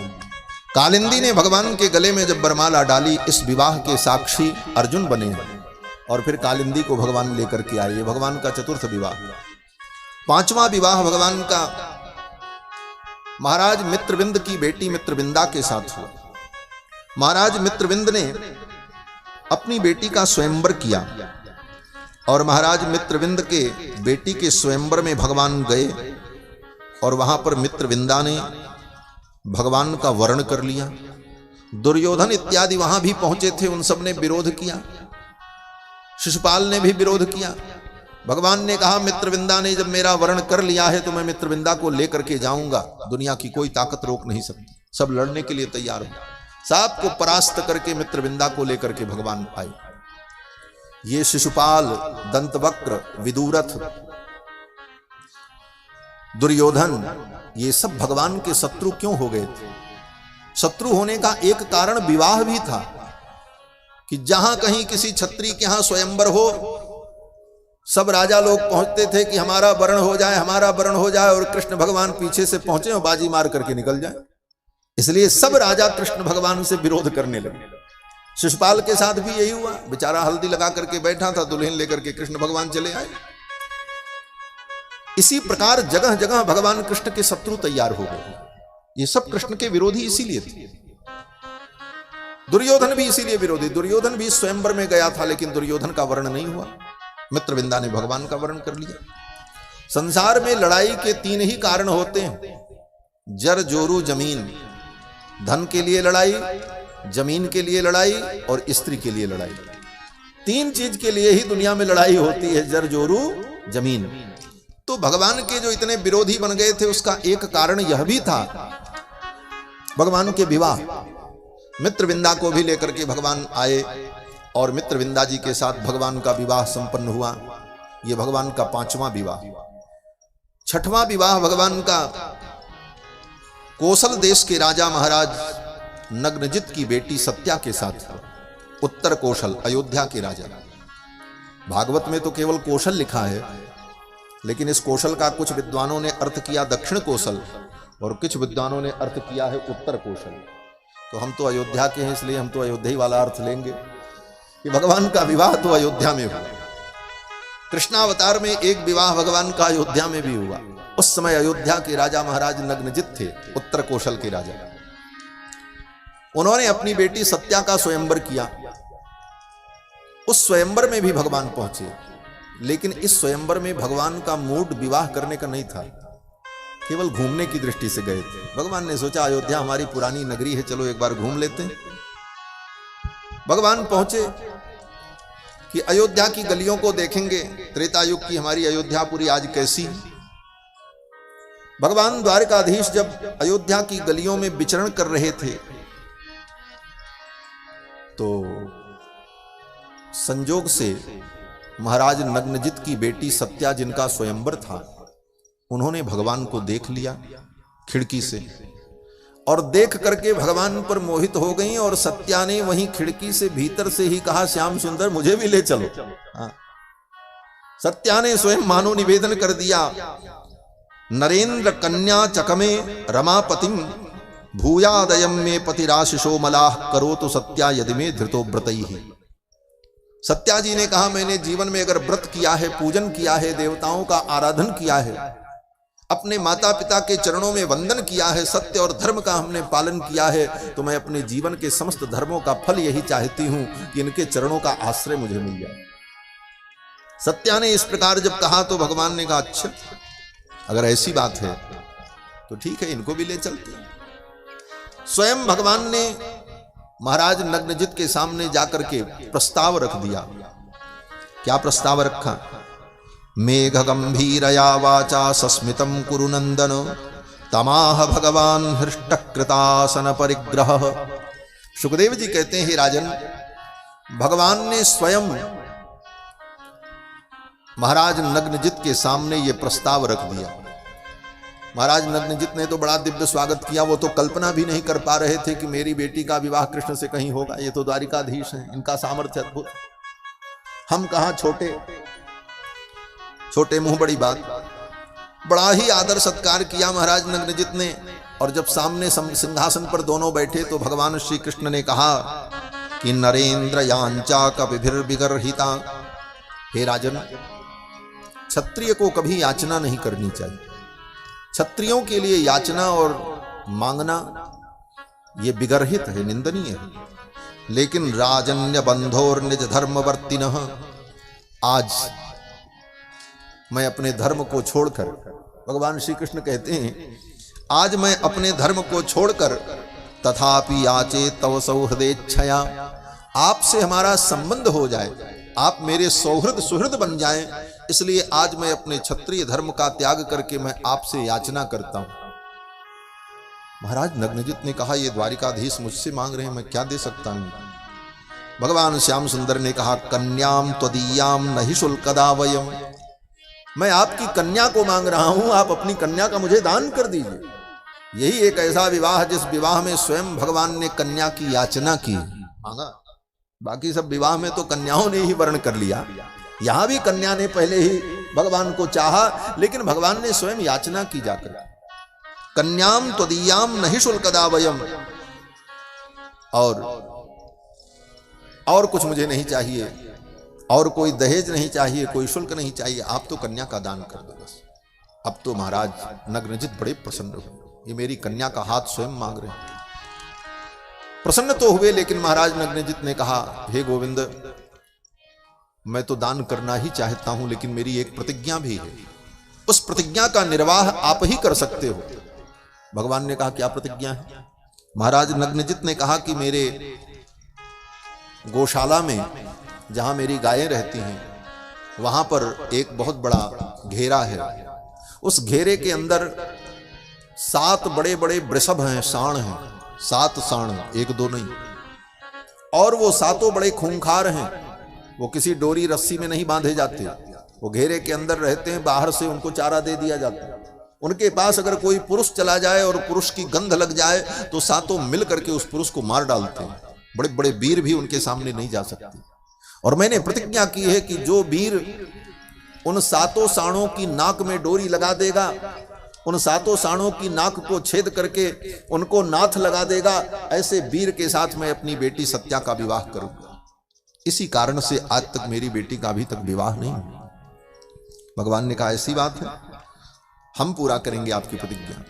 कालिंदी ने भगवान के गले में जब वरमाला डाली, इस विवाह के साक्षी अर्जुन बने और फिर कालिंदी को भगवान लेकर के आए। भगवान का चतुर्थ विवाह। पांचवा विवाह भगवान का महाराज मित्रविंद की बेटी मित्रविंदा के साथ हुआ। महाराज मित्रविंद ने अपनी बेटी का स्वयंवर किया और महाराज मित्रविंद के बेटी के स्वयंवर में भगवान गए और वहां पर मित्रविंदा ने भगवान का वर्ण कर लिया। दुर्योधन इत्यादि वहां भी पहुंचे थे, उन सब ने विरोध किया। शिशुपाल ने भी विरोध किया। भगवान ने कहा मित्रविंदा ने जब मेरा वर्ण कर लिया है तो मैं मित्रविंदा को लेकर के जाऊंगा, दुनिया की कोई ताकत रोक नहीं सकती। सब लड़ने के लिए तैयार हो। सांप को परास्त करके मित्रविंदा को लेकर के भगवान आए। ये शिशुपाल, दंतवक्र, विदुरथ, दुर्योधन, ये सब भगवान के शत्रु क्यों हो गए थे? शत्रु होने का एक कारण विवाह भी था कि जहां कहीं किसी क्षत्रिय के यहां स्वयंवर हो, सब राजा लोग पहुंचते थे कि हमारा वर्ण हो जाए, हमारा वर्ण हो जाए, और कृष्ण भगवान पीछे से पहुंचे और बाजी मार करके निकल जाए। इसलिए सब राजा कृष्ण भगवान से विरोध करने लगे। शिशुपाल के साथ भी यही हुआ। बेचारा हल्दी लगा करके बैठा था, दुल्हन लेकर के कृष्ण भगवान चले आए। इसी प्रकार जगह जगह भगवान कृष्ण के शत्रु तैयार हो गए। ये सब कृष्ण के विरोधी इसीलिए थे। दुर्योधन भी इसीलिए विरोधी। दुर्योधन भी स्वयंवर में गया था, लेकिन दुर्योधन का वर्ण नहीं हुआ। मित्रविंदा ने भगवान का वर्ण कर लिया। संसार में लड़ाई के 3 ही कारण होते हैं: जर जोरू जमीन। धन के लिए लड़ाई, जमीन के लिए लड़ाई और स्त्री के लिए लड़ाई। 3 चीज के लिए ही दुनिया में लड़ाई होती है, जर जोरू जमीन। तो भगवान के जो इतने विरोधी बन गए थे उसका एक कारण यह भी था भगवान के विवाह। मित्रविंदा को भी लेकर के भगवान आए और मित्रविंदा जी के साथ भगवान का विवाह संपन्न हुआ। यह भगवान का 5वां विवाह। 6वां विवाह भगवान का कोसल देश के राजा महाराज नग्नजित की बेटी सत्या के साथ उत्तर कौशल अयोध्या के राजा। भागवत में तो केवल कौशल लिखा है, लेकिन इस कौशल का कुछ विद्वानों ने अर्थ किया दक्षिण कौशल और कुछ विद्वानों ने अर्थ किया है उत्तर कौशल। तो हम तो अयोध्या के हैं, इसलिए हम तो अयोध्या ही वाला अर्थ लेंगे कि भगवान का विवाह तो अयोध्या में हुआ। कृष्णावतार में एक विवाह भगवान का अयोध्या में भी हुआ। उस समय अयोध्या के राजा महाराज नग्नजित थे, उत्तर कौशल के राजा। उन्होंने अपनी बेटी सत्या का स्वयंवर किया। उस स्वयंवर में भी भगवान पहुंचे, लेकिन इस स्वयंवर में भगवान का मूड विवाह करने का नहीं था, केवल घूमने की दृष्टि से गए थे। भगवान ने सोचा अयोध्या हमारी पुरानी नगरी है, चलो एक बार घूम लेते हैं। भगवान पहुंचे कि अयोध्या की गलियों को देखेंगे, त्रेता युग की हमारी अयोध्यापुरी आज कैसी। भगवान द्वारकाधीश जब अयोध्या की गलियों में विचरण कर रहे थे तो संजोग से महाराज नग्नजित की बेटी सत्या, जिनका स्वयंवर था, उन्होंने भगवान को देख लिया खिड़की से और देख करके भगवान पर मोहित हो गई। और सत्या ने वहीं खिड़की से भीतर से ही कहा, श्याम सुंदर मुझे भी ले चलो। हाँ। सत्या ने स्वयं मानो निवेदन कर दिया, नरेंद्र कन्या चकमे रमापतिम भूयादयम में पतिराशिषो मलाह करो तो सत्या यदि में धृतो व्रतैहि। सत्या जी ने कहा, मैंने जीवन में अगर व्रत किया है, पूजन किया है, देवताओं का आराधन किया है, अपने माता पिता के चरणों में वंदन किया है, सत्य और धर्म का हमने पालन किया है, तो मैं अपने जीवन के समस्त धर्मों का फल यही चाहती हूं कि इनके चरणों का आश्रय मुझे मिल जाए। सत्या ने इस प्रकार जब कहा तो भगवान ने कहा, अच्छा अगर ऐसी बात है तो ठीक है, इनको भी ले चलते हैं। स्वयं भगवान ने महाराज नग्नजित के सामने जाकर के प्रस्ताव रख दिया। क्या प्रस्ताव रखा? मेघ गंभीरया वाचा सस्मितम कुरु नंदन तमाह भगवान हृष्टकृतासन परिग्रह। सुखदेव जी कहते हैं, हे राजन, भगवान ने स्वयं महाराज नग्नजित के सामने ये प्रस्ताव रख दिया। महाराज नग्नजित ने तो बड़ा दिव्य स्वागत किया। वो तो कल्पना भी नहीं कर पा रहे थे कि मेरी बेटी का विवाह कृष्ण से कहीं होगा। ये तो द्वारिकाधीश हैं, इनका सामर्थ्य अद्भुत। हम कहां छोटे छोटे मुंह बड़ी बात। बड़ा ही आदर सत्कार किया महाराज नग्नजित ने। और जब सामने सिंहासन पर दोनों बैठे तो भगवान श्री कृष्ण ने कहा कि नरेंद्र यांचा कविभिर्विगर्हिता। हे राजन, क्षत्रिय को कभी याचना नहीं करनी चाहिए। क्षत्रियों के लिए याचना और मांगना ये विगर्हित है, निंदनीय है। लेकिन राजन्य बंधोर निज धर्मवर्तिनः, आज मैं अपने धर्म को छोड़कर, भगवान श्री कृष्ण कहते हैं, आज मैं अपने धर्म को छोड़कर तथापि याचे तव सौहृदेच्छया, आपसे हमारा संबंध हो जाए, आप मेरे सौहृद सुहृद बन जाएं, इसलिए आज मैं अपने क्षत्रिय धर्म का त्याग करके मैं आपसे याचना करता हूं। महाराज नग्नजित ने कहा, ये द्वारिकाधीश मुझसे मांग रहे हैं, मैं क्या दे सकता हूं? भगवान श्याम सुंदर ने कहा, कन्याम त्वदीयाम नहि शुल्कदा वयम। मैं आपकी कन्या को मांग रहा हूं, आप अपनी कन्या का मुझे दान कर दीजिए। यही एक ऐसा विवाह जिस विवाह में स्वयं भगवान ने कन्या की याचना की, मांगा। बाकी सब विवाह में तो कन्याओं ने ही वर्ण कर लिया, यहां भी कन्या ने पहले ही भगवान को चाहा, लेकिन भगवान ने स्वयं याचना की जाकर, कन्याम त्वदीयाम नहि शुल्कदा वयम। और कुछ मुझे नहीं चाहिए, और कोई दहेज नहीं चाहिए, कोई शुल्क नहीं चाहिए, आप तो कन्या का दान कर दो बस। अब तो महाराज नग्नजित बड़े प्रसन्न हुए, ये मेरी कन्या का हाथ स्वयं मांग रहे हैं। प्रसन्न तो हुए, लेकिन महाराज नग्नजित ने कहा, हे गोविंद, मैं तो दान करना ही चाहता हूं, लेकिन मेरी एक प्रतिज्ञा भी है, उस प्रतिज्ञा का निर्वाह आप ही कर सकते हो। भगवान ने कहा, क्या प्रतिज्ञा है? महाराज नग्नजित ने कहा कि मेरे गौशाला में जहां मेरी गायें रहती हैं, वहां पर एक बहुत बड़ा घेरा है। उस घेरे के अंदर 7 बड़े बड़े वृषभ हैं, साण हैं, 7 साण, 1-2 नहीं। और वो 7 बड़े खूंखार हैं, वो किसी डोरी रस्सी में नहीं बांधे जाते, वो घेरे के अंदर रहते हैं, बाहर से उनको चारा दे दिया जाता है। उनके पास अगर कोई पुरुष चला जाए और पुरुष की गंध लग जाए तो सातों मिल करके उस पुरुष को मार डालते हैं। बड़े बड़े वीर भी उनके सामने नहीं जा सकते। और मैंने प्रतिज्ञा की है कि जो वीर उन सातों साणों की नाक में डोरी लगा देगा, उन सातों साणों की नाक को छेद करके उनको नाथ लगा देगा, ऐसे वीर के साथ मैं अपनी बेटी सत्या का विवाह करूंगा। इसी कारण से आज तक मेरी बेटी का अभी तक विवाह नहीं हुआ। भगवान ने कहा ऐसी बात है, हम पूरा करेंगे आपकी प्रतिज्ञा।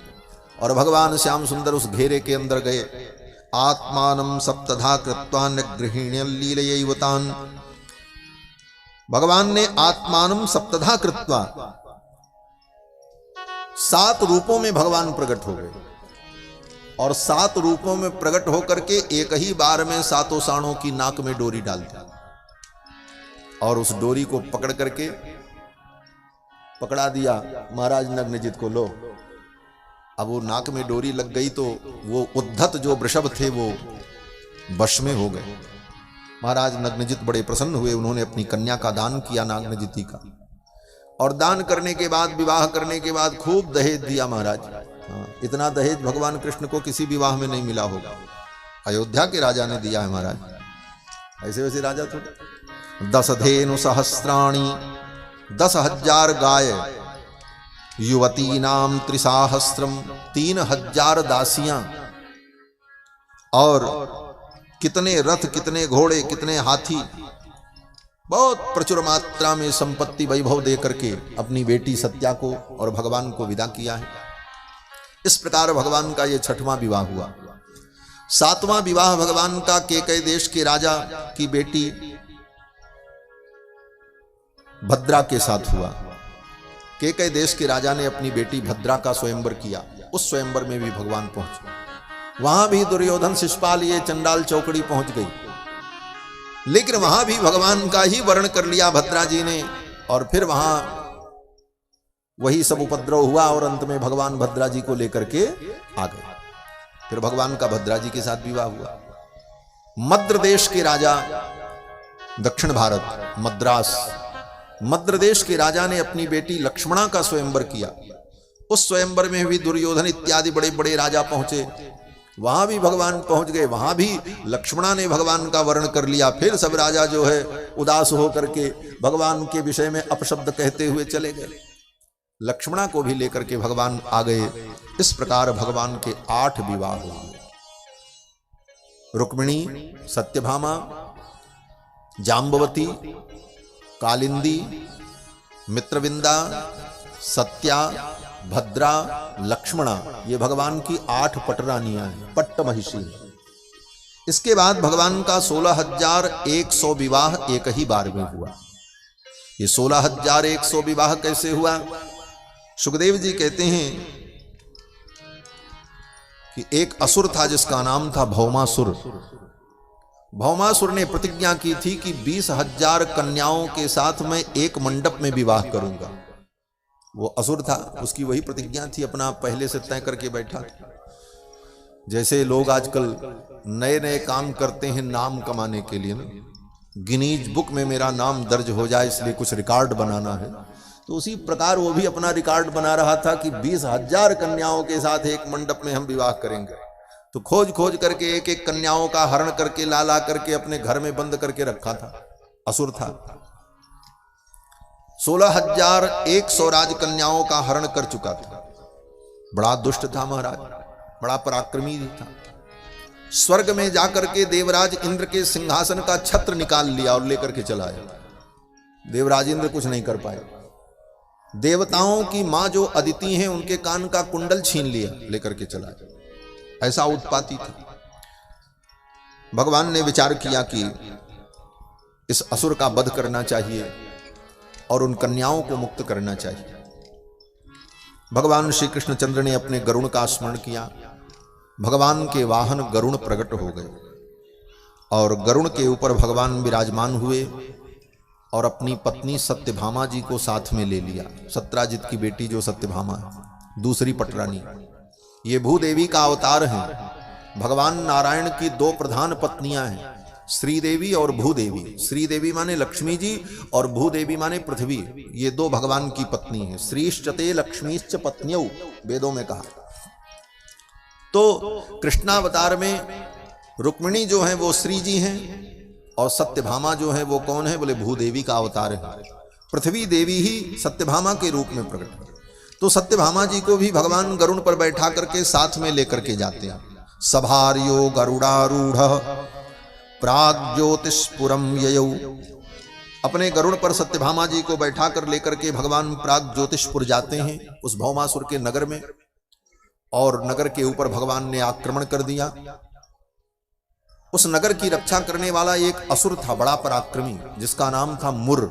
और भगवान श्याम सुंदर उस घेरे के अंदर गए। आत्मानं सप्तधा कृत्वा गृहिण्य लीलयैवतान्। भगवान ने आत्मानं सप्तधा कृत्वा, 7 रूपों में भगवान प्रकट हो गए और 7 रूपों में प्रकट होकर के एक ही बार में सातों साणों की नाक में डोरी डाल दी और उस डोरी को पकड़ करके पकड़ा दिया महाराज नग्नजित को। लो, अब वो नाक में डोरी लग गई तो वो उद्धत जो वृषभ थे वो वश में हो गए। महाराज नग्नजित बड़े प्रसन्न हुए। उन्होंने अपनी कन्या का दान किया नागनजिती का, और दान करने के बाद, विवाह करने के बाद खूब दहेज दिया महाराज। इतना दहेज भगवान कृष्ण को किसी विवाह में नहीं मिला होगा। अयोध्या के राजा ने दिया है महाराज, ऐसे वैसे राजा थोड़े। 10 धेनु सहस्राणी, 10,000 गाय, युवती नाम 3,000, 3,000 दासियां, और कितने रथ, कितने घोड़े, कितने हाथी, बहुत प्रचुर मात्रा में संपत्ति वैभव दे करके अपनी बेटी सत्या को और भगवान को विदा किया है। इस प्रकार भगवान का ये 6वां विवाह हुआ। 7वां विवाह भगवान का केकई देश के राजा की बेटी भद्रा के साथ हुआ। केकई देश के राजा ने अपनी बेटी भद्रा का स्वयंवर किया। उस स्वयंवर में भी भगवान पहुंचे। वहां भी दुर्योधन, शिशुपाल, ये चंडाल चौकड़ी पहुंच गई, लेकिन वहां भी भगवान का ही वर्ण कर लिया भद्रा जी ने, और फिर वहां वही सब उपद्रव हुआ और अंत में भगवान भद्रा जी को लेकर के आ गए। फिर भगवान का भद्रा जी के साथ विवाह हुआ। मद्र देश के राजा, दक्षिण भारत, मद्रास, मद्र देश के राजा ने अपनी बेटी लक्ष्मणा का स्वयंवर किया। उस स्वयंवर में भी दुर्योधन इत्यादि बड़े बड़े राजा पहुंचे। वहां भी भगवान पहुंच गए। वहां भी लक्ष्मणा ने भगवान का वर्ण कर लिया। फिर सब राजा जो है उदास होकर के भगवान के विषय में अपशब्द कहते हुए चले गए। लक्ष्मणा को भी लेकर के भगवान आ गए। इस प्रकार भगवान के 8 विवाह हुए। रुक्मिणी, सत्यभामा, जाम्बवती, कालिंदी, मित्रविंदा, सत्या, भद्रा, लक्ष्मणा, ये भगवान की 8 पटरानियां हैं, पट्ट महिषी। इसके बाद भगवान का 16,100 विवाह एक ही बार में हुआ। ये 16,100 विवाह कैसे हुआ? सुखदेव जी कहते हैं कि एक असुर था जिसका नाम था भौमासुर। भौमासुर ने प्रतिज्ञा की थी कि 20,000 कन्याओं के साथ मैं एक मंडप में विवाह करूंगा। वो असुर था, उसकी वही प्रतिज्ञा थी, अपना पहले से तय करके बैठा। जैसे लोग आजकल नए नए काम करते हैं नाम कमाने के लिए ना, गिनीज बुक में मेरा नाम दर्ज हो जाए इसलिए कुछ रिकॉर्ड बनाना है, तो उसी प्रकार वो भी अपना रिकॉर्ड बना रहा था कि 20,000 कन्याओं के साथ एक मंडप में हम विवाह करेंगे। तो खोज खोज करके एक एक कन्याओं का हरण करके ला ला करके अपने घर में बंद करके रखा था। असुर था। 16,100 राजकन्याओं का हरण कर चुका था। बड़ा दुष्ट था महाराज, बड़ा पराक्रमी था। स्वर्ग में जाकर के देवराज इंद्र के सिंहासन का छत्र निकाल लिया और लेकर के चला आया। देवराज इंद्र कुछ नहीं कर पाए। देवताओं की मां जो अदिति हैं उनके कान का कुंडल छीन लिया, लेकर के चला आया। ऐसा उत्पाती था। भगवान ने विचार किया कि इस असुर का वध करना चाहिए और उन कन्याओं को मुक्त करना चाहिए। भगवान श्री कृष्णचंद्र ने अपने गरुण का स्मरण किया। भगवान के वाहन गरुण प्रकट हो गए और गरुण के ऊपर भगवान विराजमान हुए और अपनी पत्नी सत्यभामा जी को साथ में ले लिया। सत्राजित की बेटी जो सत्यभामा है, दूसरी पटरानी, ये भूदेवी का अवतार है। भगवान नारायण की 2 प्रधान पत्नियां हैं, श्रीदेवी और भूदेवी। श्रीदेवी माने लक्ष्मी जी और भूदेवी माने पृथ्वी। ये दो भगवान की पत्नी हैं। श्रीश्चते लक्ष्मीश्च पत्न्यौ, वेदों में कहा। तो कृष्णावतार में रुक्मिणी जो है वो श्री जी हैं और सत्यभामा जो है वो कौन है? बोले भूदेवी का अवतार है। पृथ्वी देवी ही सत्यभामा के रूप में प्रकट है। तो सत्यभामा जी को भी भगवान गरुड़ पर बैठा करके साथ में लेकर के जाते हैं। सभार्यो गरुडारूढ़ प्राग्ज्योतिष्पुरम ययौ। अपने गरुड़ पर सत्यभामा जी को बैठा कर लेकर के भगवान प्राग्ज्योतिषपुर जाते हैं, उस भौमासुर के नगर में। और नगर के ऊपर भगवान ने आक्रमण कर दिया। उस नगर की रक्षा करने वाला एक असुर था, बड़ा पराक्रमी, जिसका नाम था मुर।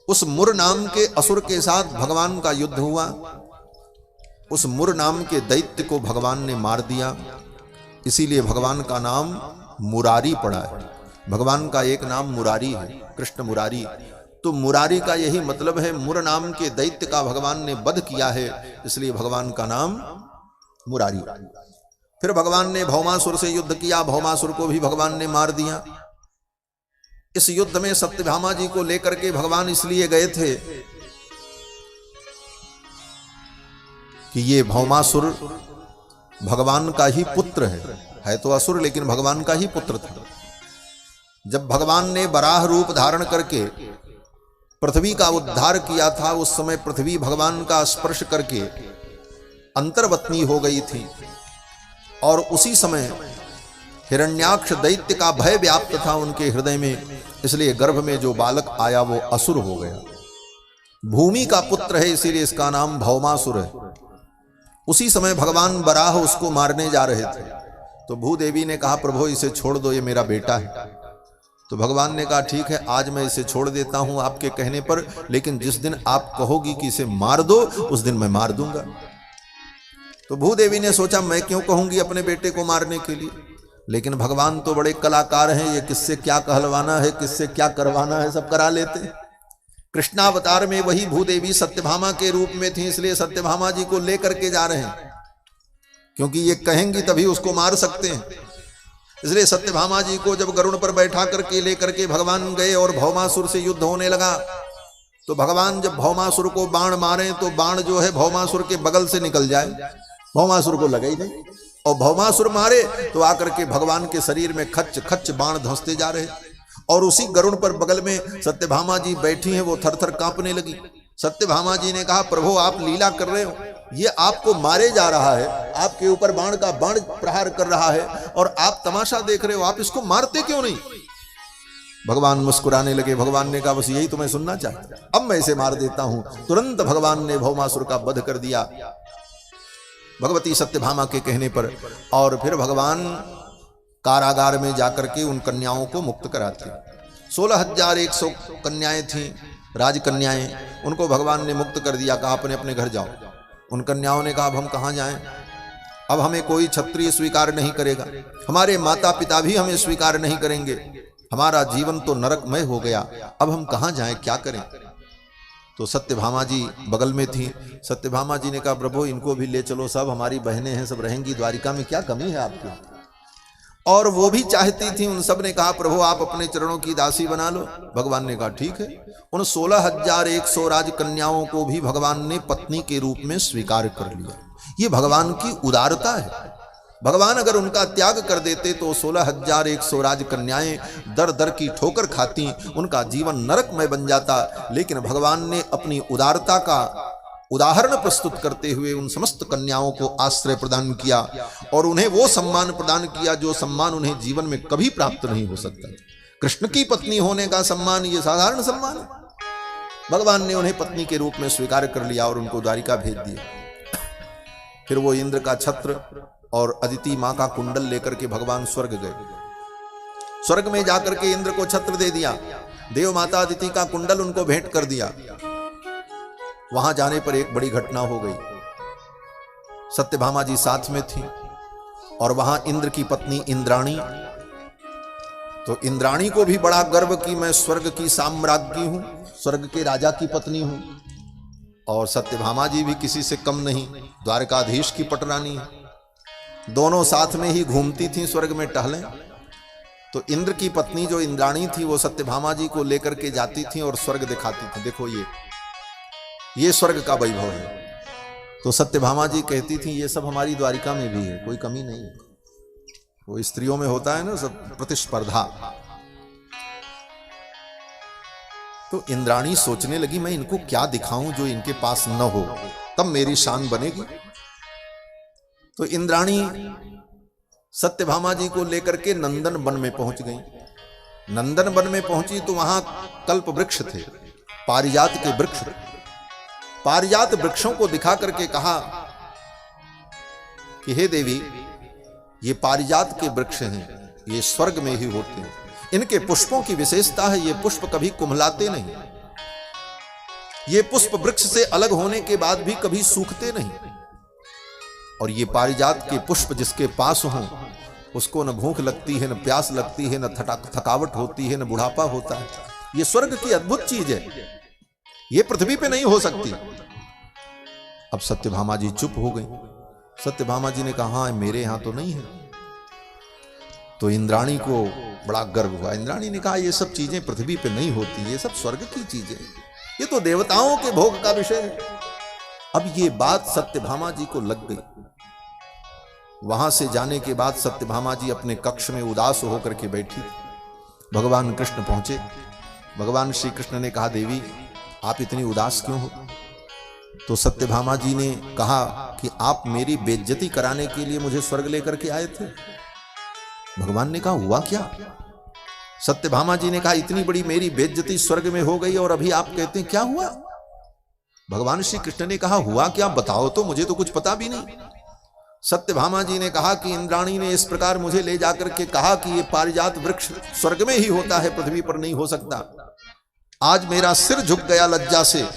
उस मुर नाम के असुर के साथ भगवान का युद्ध हुआ। उस मुर नाम के दैत्य को भगवान ने मार दिया। इसीलिए भगवान का नाम मुरारी पड़ा है। भगवान का एक नाम मुरारी है, कृष्ण मुरारी। तो मुरारी का यही मतलब है, मुर नाम के दैत्य का भगवान ने वध किया है, इसलिए भगवान का नाम मुरारी। फिर भगवान ने भौमासुर से युद्ध किया, भौमासुर को भी भगवान ने मार दिया। इस युद्ध में सत्यभामा जी को लेकर के भगवान इसलिए गए थे कि ये भौमासुर भगवान का ही पुत्र है तो असुर, लेकिन भगवान का ही पुत्र था। जब भगवान ने वराह रूप धारण करके पृथ्वी का उद्धार किया था, उस समय पृथ्वी भगवान का स्पर्श करके अंतर्वतनी हो गई थी। और उसी समय हिरण्याक्ष दैत्य का भय व्याप्त था उनके हृदय में, इसलिए गर्भ में जो बालक आया वो असुर हो गया। भूमि का पुत्र है, इसीलिए इसका नाम भौमासुर है। उसी समय भगवान वराह उसको मारने जा रहे थे, तो भूदेवी ने कहा प्रभु इसे छोड़ दो, ये मेरा बेटा है। तो भगवान ने कहा ठीक है, आज मैं इसे छोड़ देता हूं आपके कहने पर, लेकिन जिस दिन आप कहोगी कि इसे मार दो, उस दिन मैं मार दूंगा। तो भूदेवी ने सोचा मैं क्यों कहूंगी अपने बेटे को मारने के लिए, लेकिन भगवान तो बड़े कलाकार हैं, ये किससे क्या कहलवाना है, किससे क्या करवाना है, सब करा लेते हैं। कृष्णावतार में वही भूदेवी सत्यभामा के रूप में थी, इसलिए सत्यभामा जी को लेकर के जा रहे हैं, क्योंकि ये कहेंगी तभी उसको मार सकते हैं। इसलिए सत्यभामा जी को जब गरुड़ पर बैठा करके लेकर के भगवान गए और भौमासुर से युद्ध होने लगा, तो भगवान जब भौमासुर को बाण मारे तो बाण जो है भौमासुर के बगल से निकल जाए, भौमासुर को लगे ही नहीं। और भौमासुर मारे तो आकर के भगवान के शरीर में खच्च खच्च बाण धंसते जा रहे। और उसी गरुड़ पर बगल में सत्यभामा जी बैठी हैं, वो थर थर कांपने लगी। सत्यभामा जी ने कहा प्रभु आप लीला कर रहे हो, ये आपको मारे जा रहा है, आपके ऊपर बाण का बाण प्रहार कर रहा है और आप तमाशा देख रहे हो, आप इसको मारते क्यों नहीं? भगवान मुस्कुराने लगे। भगवान ने कहा बस यही तुम्हें सुनना चाहता, अब मैं इसे मार देता हूं। तुरंत भगवान ने भौमासुर का वध कर दिया भगवती सत्यभामा के कहने पर। और फिर भगवान कारागार में जाकर के उन कन्याओं को मुक्त कराते। 16,100 कन्याएं थीं, राजकन्याएं, उनको भगवान ने मुक्त कर दिया। कहा अपने अपने घर जाओ। उन कन्याओं ने कहा अब हम कहाँ जाएं, अब हमें कोई क्षत्रिय स्वीकार नहीं करेगा, हमारे माता पिता भी हमें स्वीकार नहीं करेंगे, हमारा जीवन तो नरकमय हो गया, अब हम कहाँ जाएं, क्या करें? तो सत्यभामा जी बगल में थी। सत्यभामा जी ने कहा प्रभु इनको भी ले चलो, सब हमारी बहनें हैं, सब रहेंगी द्वारिका में, क्या कमी है आपकी? और वो भी चाहती थी। उन सब ने कहा प्रभु आप अपने चरणों की दासी बना लो। भगवान ने कहा ठीक है। उन 16,100 राजकन्याओं को भी भगवान ने पत्नी के रूप में स्वीकार कर लिया। ये भगवान की उदारता है। भगवान अगर उनका त्याग कर देते तो 16,100 राजकन्याएं दर दर की ठोकर खाती, उनका जीवन नरकमय बन जाता। लेकिन भगवान ने अपनी उदारता का उदाहरण प्रस्तुत करते हुए उन समस्त कन्याओं को आश्रय प्रदान किया और उन्हें वो सम्मान प्रदान किया जो सम्मान उन्हें जीवन में कभी प्राप्त नहीं हो सकता। कृष्ण की पत्नी होने का सम्मान ये साधारण सम्मान है। भगवान ने उन्हें पत्नी के रूप में स्वीकार कर लिया और उनको द्वारिका भेज दिया। फिर वो इंद्र का छत्र और अदिति माँ का कुंडल लेकर के भगवान स्वर्ग गए। स्वर्ग में जाकर के इंद्र को छत्र दे दिया, देव माता अदिति का कुंडल उनको भेंट कर दिया। वहां जाने पर एक बड़ी घटना हो गई। सत्यभामा जी साथ में थी और वहां इंद्र की पत्नी इंद्राणी, तो इंद्राणी को भी बड़ा गर्व कि मैं स्वर्ग की साम्राज्ञी हूं, स्वर्ग के राजा की पत्नी हूं। और सत्यभामा जी भी किसी से कम नहीं, द्वारकाधीश की पटरानी है। दोनों साथ में ही घूमती थी स्वर्ग में टहलें। तो इंद्र की पत्नी जो इंद्राणी थी वो सत्यभामा जी को लेकर के जाती थी और स्वर्ग दिखाती थी। देखो ये स्वर्ग का वैभव है। तो सत्यभामा जी कहती थी ये सब हमारी द्वारिका में भी है, कोई कमी नहीं है। वो स्त्रियों में होता है ना सब प्रतिस्पर्धा। तो इंद्राणी सोचने लगी मैं इनको क्या दिखाऊं जो इनके पास न हो, तब मेरी शान बनेगी। तो इंद्राणी सत्यभामा जी को लेकर के नंदन वन में पहुंच गई। नंदन वन में पहुंची तो वहां कल्प वृक्ष थे, पारिजात के वृक्ष। पारिजात वृक्षों को दिखा करके कहा कि हे देवी, ये पारिजात के वृक्ष हैं, ये स्वर्ग में ही होते हैं। इनके पुष्पों की विशेषता है ये पुष्प कभी कुम्हलाते नहीं, ये पुष्प वृक्ष से अलग होने के बाद भी कभी सूखते नहीं। और ये पारिजात के पुष्प जिसके पास हों उसको न भूख लगती है, न प्यास लगती है, न थकावट होती है, न बुढ़ापा होता है। ये स्वर्ग की अद्भुत चीज है, ये पृथ्वी पे नहीं हो सकती। अब सत्यभामा जी चुप हो गई। सत्यभामा जी ने कहा हाँ मेरे यहां तो नहीं है। तो इंद्राणी को बड़ा गर्व हुआ। इंद्राणी ने कहा ये सब चीजें पृथ्वी पे नहीं होती, ये सब स्वर्ग की चीजें, ये तो देवताओं के भोग का विषय है। अब ये बात सत्यभामा जी को लग गई। वहां से जाने के बाद सत्यभामा जी अपने कक्ष में उदास होकर के बैठी। भगवान कृष्ण पहुंचे। भगवान श्री कृष्ण ने कहा देवी आप इतनी उदास क्यों हो? तो सत्यभामा जी ने कहा कि आप मेरी बेइज्जती कराने के लिए मुझे स्वर्ग लेकर के आए थे। भगवान ने कहा हुआ क्या? सत्यभामा जी ने कहा इतनी बड़ी मेरी बेइज्जती स्वर्ग में हो गई और अभी आप कहते हैं क्या हुआ? भगवान श्री कृष्ण ने कहा हुआ क्या बताओ तो, मुझे तो कुछ पता भी नहीं। सत्यभामा जी ने कहा कि इंद्राणी ने इस प्रकार मुझे ले जाकर के कहा कि ये पारिजात वृक्ष स्वर्ग में ही होता है, पृथ्वी पर नहीं हो सकता। आज मेरा सिर झुक गया लज्जा से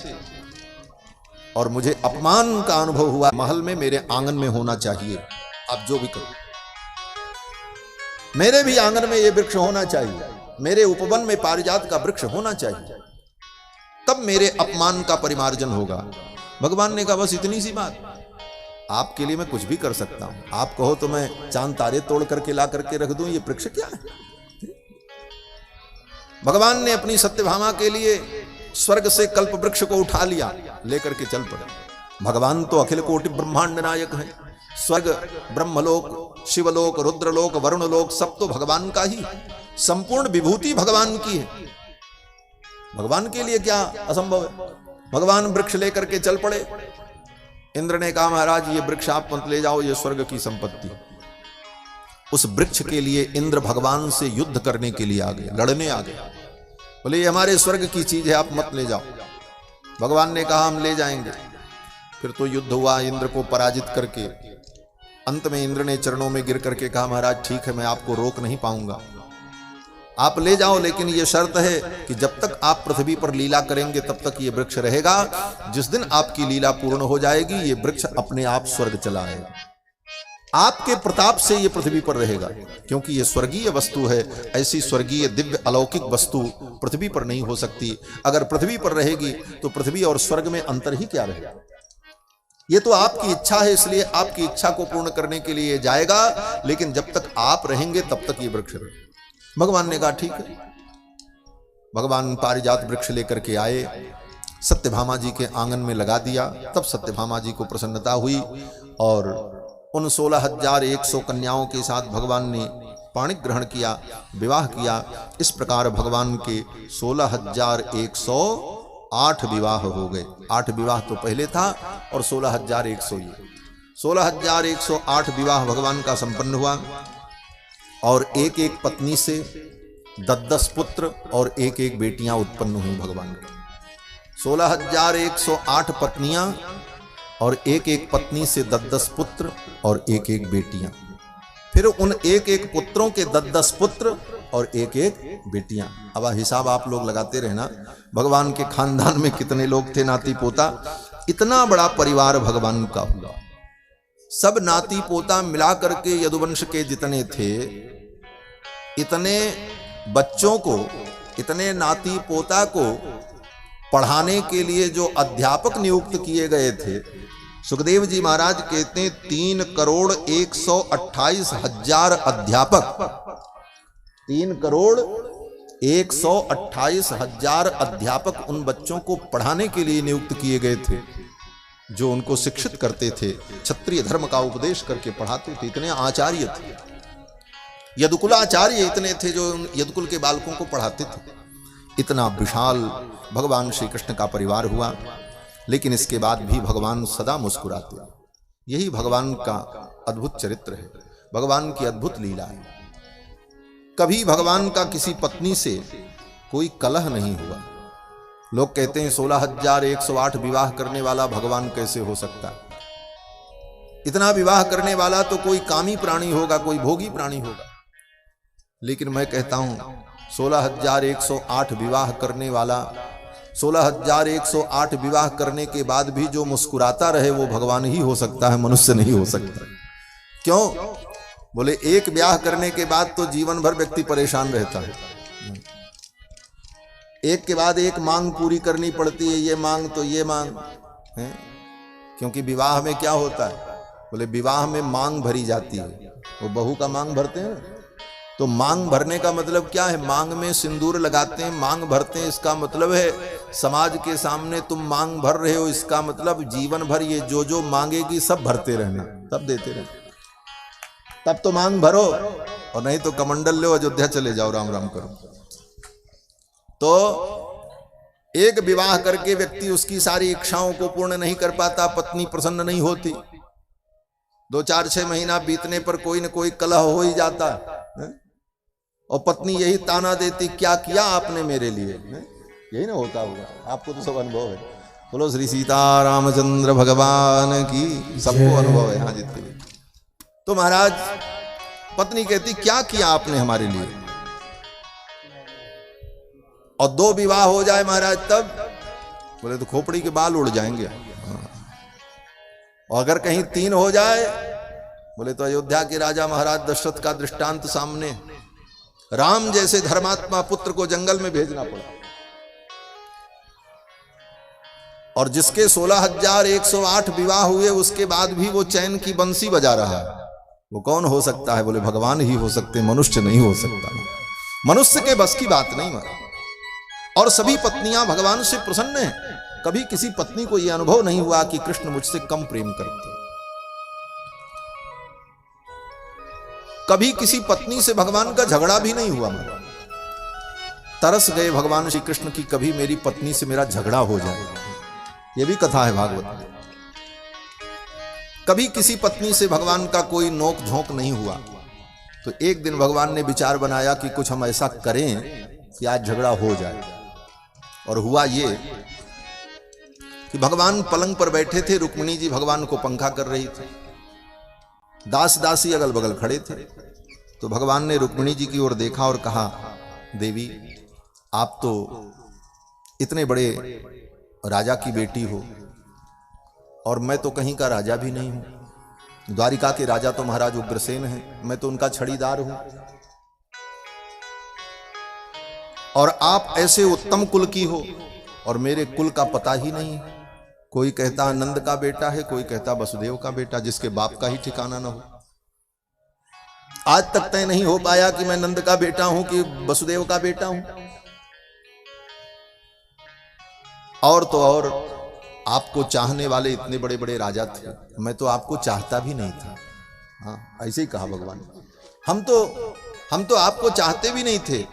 और मुझे अपमान का अनुभव हुआ। महल में मेरे आंगन में होना चाहिए, आप जो भी करो, मेरे भी आंगन में ये वृक्ष होना चाहिए, मेरे उपवन में पारिजात का वृक्ष होना चाहिए, तब मेरे अपमान का परिमार्जन होगा। भगवान ने कहा बस इतनी सी बात, आपके लिए मैं कुछ भी कर सकता हूं। आप कहो तो मैं चांद तारे तोड़ करके ला करके रख दूं, ये वृक्ष क्या है? भगवान ने अपनी सत्यभामा के लिए स्वर्ग से कल्प वृक्ष को उठा लिया, लेकर के चल पड़े। भगवान तो अखिल कोटि ब्रह्मांड नायक है। स्वर्ग, ब्रह्मलोक, शिवलोक, रुद्रलोक, वरुणलोक सब तो भगवान का ही, संपूर्ण विभूति भगवान की है। भगवान के लिए क्या असंभव है? भगवान वृक्ष लेकर के चल पड़े। इंद्र ने कहा महाराज ये वृक्ष आप मत ले जाओ, ये स्वर्ग की संपत्ति। उस वृक्ष के लिए इंद्र भगवान से युद्ध करने के लिए आ गए, लड़ने आ गए। बोले ये हमारे स्वर्ग की चीज है, आप मत ले जाओ। भगवान ने कहा हम ले जाएंगे। फिर तो युद्ध हुआ इंद्र को पराजित करके। अंत में इंद्र ने चरणों में गिर करके कहा महाराज ठीक है, मैं आपको रोक नहीं पाऊंगा, आप ले जाओ, लेकिन ये शर्त है कि जब तक आप पृथ्वी पर लीला करेंगे तब तक ये वृक्ष रहेगा। जिस दिन आपकी लीला पूर्ण हो जाएगी ये वृक्ष अपने आप स्वर्ग चला आएगा, आपके प्रताप से ये पृथ्वी पर रहेगा, क्योंकि ये स्वर्गीय वस्तु है। ऐसी स्वर्गीय दिव्य अलौकिक वस्तु पृथ्वी पर नहीं हो सकती। अगर पृथ्वी पर रहेगी तो पृथ्वी और स्वर्ग में अंतर ही क्या रहेगा? ये तो आपकी इच्छा है, इसलिए आपकी इच्छा को पूर्ण करने के लिए जाएगा, लेकिन जब तक आप रहेंगे तब तक ये वृक्ष रहेगा। भगवान ने कहा ठीक है। भगवान पारिजात वृक्ष लेकर के आए, सत्यभामा जी के आंगन में लगा दिया। तब सत्यभामा जी को प्रसन्नता हुई और उन 16,100 कन्याओं के साथ भगवान ने पाणिक ग्रहण किया, विवाह किया। इस प्रकार भगवान के 16,108 विवाह हो गए। 8 विवाह तो पहले था और 16,100 ये 16,108 विवाह भगवान का संपन्न हुआ। और एक एक पत्नी से 10-10 पुत्र और एक एक बेटियां उत्पन्न हुई भगवान की। 16,108 पत्नियां और एक एक पत्नी से 10-10 पुत्र और एक एक बेटियां। फिर उन एक एक पुत्रों के 10-10 पुत्र और एक एक बेटियां। अब हिसाब आप लोग लगाते रहना, भगवान के खानदान में कितने लोग थे, नाती पोता। इतना बड़ा परिवार भगवान का हुआ। सब नाती पोता मिला करके यदुवंश के जितने थे, इतने बच्चों को, इतने नाती पोता को पढ़ाने के लिए जो अध्यापक नियुक्त किए गए थे, सुखदेव जी महाराज कहते हैं 3,128,000 अध्यापक 3,128,000 अध्यापक उन बच्चों को पढ़ाने के लिए नियुक्त किए गए थे जो उनको शिक्षित करते थे, क्षत्रिय धर्म का उपदेश करके पढ़ाते थे। इतने आचार्य थे, यदुकुलाचार्य इतने थे जो यदुकुल के बालकों को पढ़ाते थे। इतना विशाल भगवान श्री कृष्ण का परिवार हुआ, लेकिन इसके बाद भी भगवान सदा मुस्कुराते। यही भगवान का अद्भुत चरित्र है, भगवान की अद्भुत लीला है। कभी भगवान का किसी पत्नी से कोई कलह नहीं हुआ। लोग कहते हैं 16,108 विवाह करने वाला भगवान कैसे हो सकता है? इतना विवाह करने वाला तो कोई कामी प्राणी होगा, कोई भोगी प्राणी होगा। लेकिन मैं कहता हूं 16,108 विवाह करने वाला, 16,108 विवाह करने के बाद भी जो मुस्कुराता रहे वो भगवान ही हो सकता है, मनुष्य नहीं हो सकता। क्यों? बोले एक ब्याह करने के बाद तो जीवन भर व्यक्ति परेशान रहता है। एक के बाद एक मांग पूरी करनी पड़ती है, ये मांग तो ये मांग है। क्योंकि विवाह में क्या होता है? बोले विवाह में मांग भरी जाती है। वो बहू का मांग भरते हैं, तो मांग भरने का मतलब क्या है? मांग में सिंदूर लगाते हैं, मांग भरते हैं। इसका मतलब है समाज के सामने तुम मांग भर रहे हो, इसका मतलब जीवन भर ये जो जो मांगेगी सब भरते रहना, सब देते रहना। तब तो मांग भरो, और नहीं तो कमंडल लो, अयोध्या चले जाओ, राम राम करो। तो एक विवाह करके व्यक्ति उसकी सारी इच्छाओं को पूर्ण नहीं कर पाता, पत्नी प्रसन्न नहीं होती। 2, 4, 6 महीना बीतने पर कोई न कोई कलह हो ही जाता है, और पत्नी यही ताना देती, क्या किया आपने मेरे लिए? यही ना होता होगा, आपको तो सब अनुभव है। बोलो श्री सीता रामचंद्र भगवान की, सबको अनुभव है यहाँ जितने भी। तो महाराज पत्नी कहती, क्या किया आपने हमारे लिए? और 2 विवाह हो जाए महाराज तब, बोले तो खोपड़ी के बाल उड़ जाएंगे। और अगर कहीं 3 हो जाए, बोले तो अयोध्या के राजा महाराज दशरथ का दृष्टांत सामने, राम जैसे धर्मात्मा पुत्र को जंगल में भेजना पड़ा। और जिसके 16,108 विवाह हुए उसके बाद भी वो चैन की बंसी बजा रहा है, वो कौन हो सकता है? बोले भगवान ही हो सकते, मनुष्य नहीं हो सकता। मनुष्य के बस की बात नहीं मारा। और सभी पत्नियां भगवान से प्रसन्न हैं। कभी किसी पत्नी को यह अनुभव नहीं हुआ कि कृष्ण मुझसे कम प्रेम करते। कभी किसी पत्नी से भगवान का झगड़ा भी नहीं हुआ। तरस गए भगवान श्री कृष्ण की कभी मेरी पत्नी से मेरा झगड़ा हो जाए। यह भी कथा है भागवत में। कभी किसी पत्नी से भगवान का कोई नोक झोंक नहीं हुआ। तो एक दिन भगवान ने विचार बनाया कि कुछ हम ऐसा करें कि आज झगड़ा हो जाए। और हुआ ये कि भगवान पलंग पर बैठे थे, रुक्मिणी जी भगवान को पंखा कर रही थी, दास दासी अगल बगल खड़े थे। तो भगवान ने रुक्मिणी जी की ओर देखा और कहा, देवी आप तो इतने बड़े राजा की बेटी हो, और मैं तो कहीं का राजा भी नहीं हूं। द्वारिका के राजा तो महाराज उग्रसेन हैं, मैं तो उनका छड़ीदार हूं। और आप ऐसे उत्तम कुल की हो, और मेरे कुल का पता ही नहीं। कोई कहता नंद का बेटा है, कोई कहता वसुदेव का बेटा, जिसके बाप का ही ठिकाना ना हो। आज तक तय नहीं हो पाया कि मैं नंद का बेटा हूं कि वसुदेव का बेटा हूं। और तो और आपको चाहने वाले इतने बड़े बड़े राजा थे, मैं तो आपको चाहता भी नहीं था। हाँ, ऐसे ही कहा भगवान। हम तो आपको चाहते भी नहीं थे,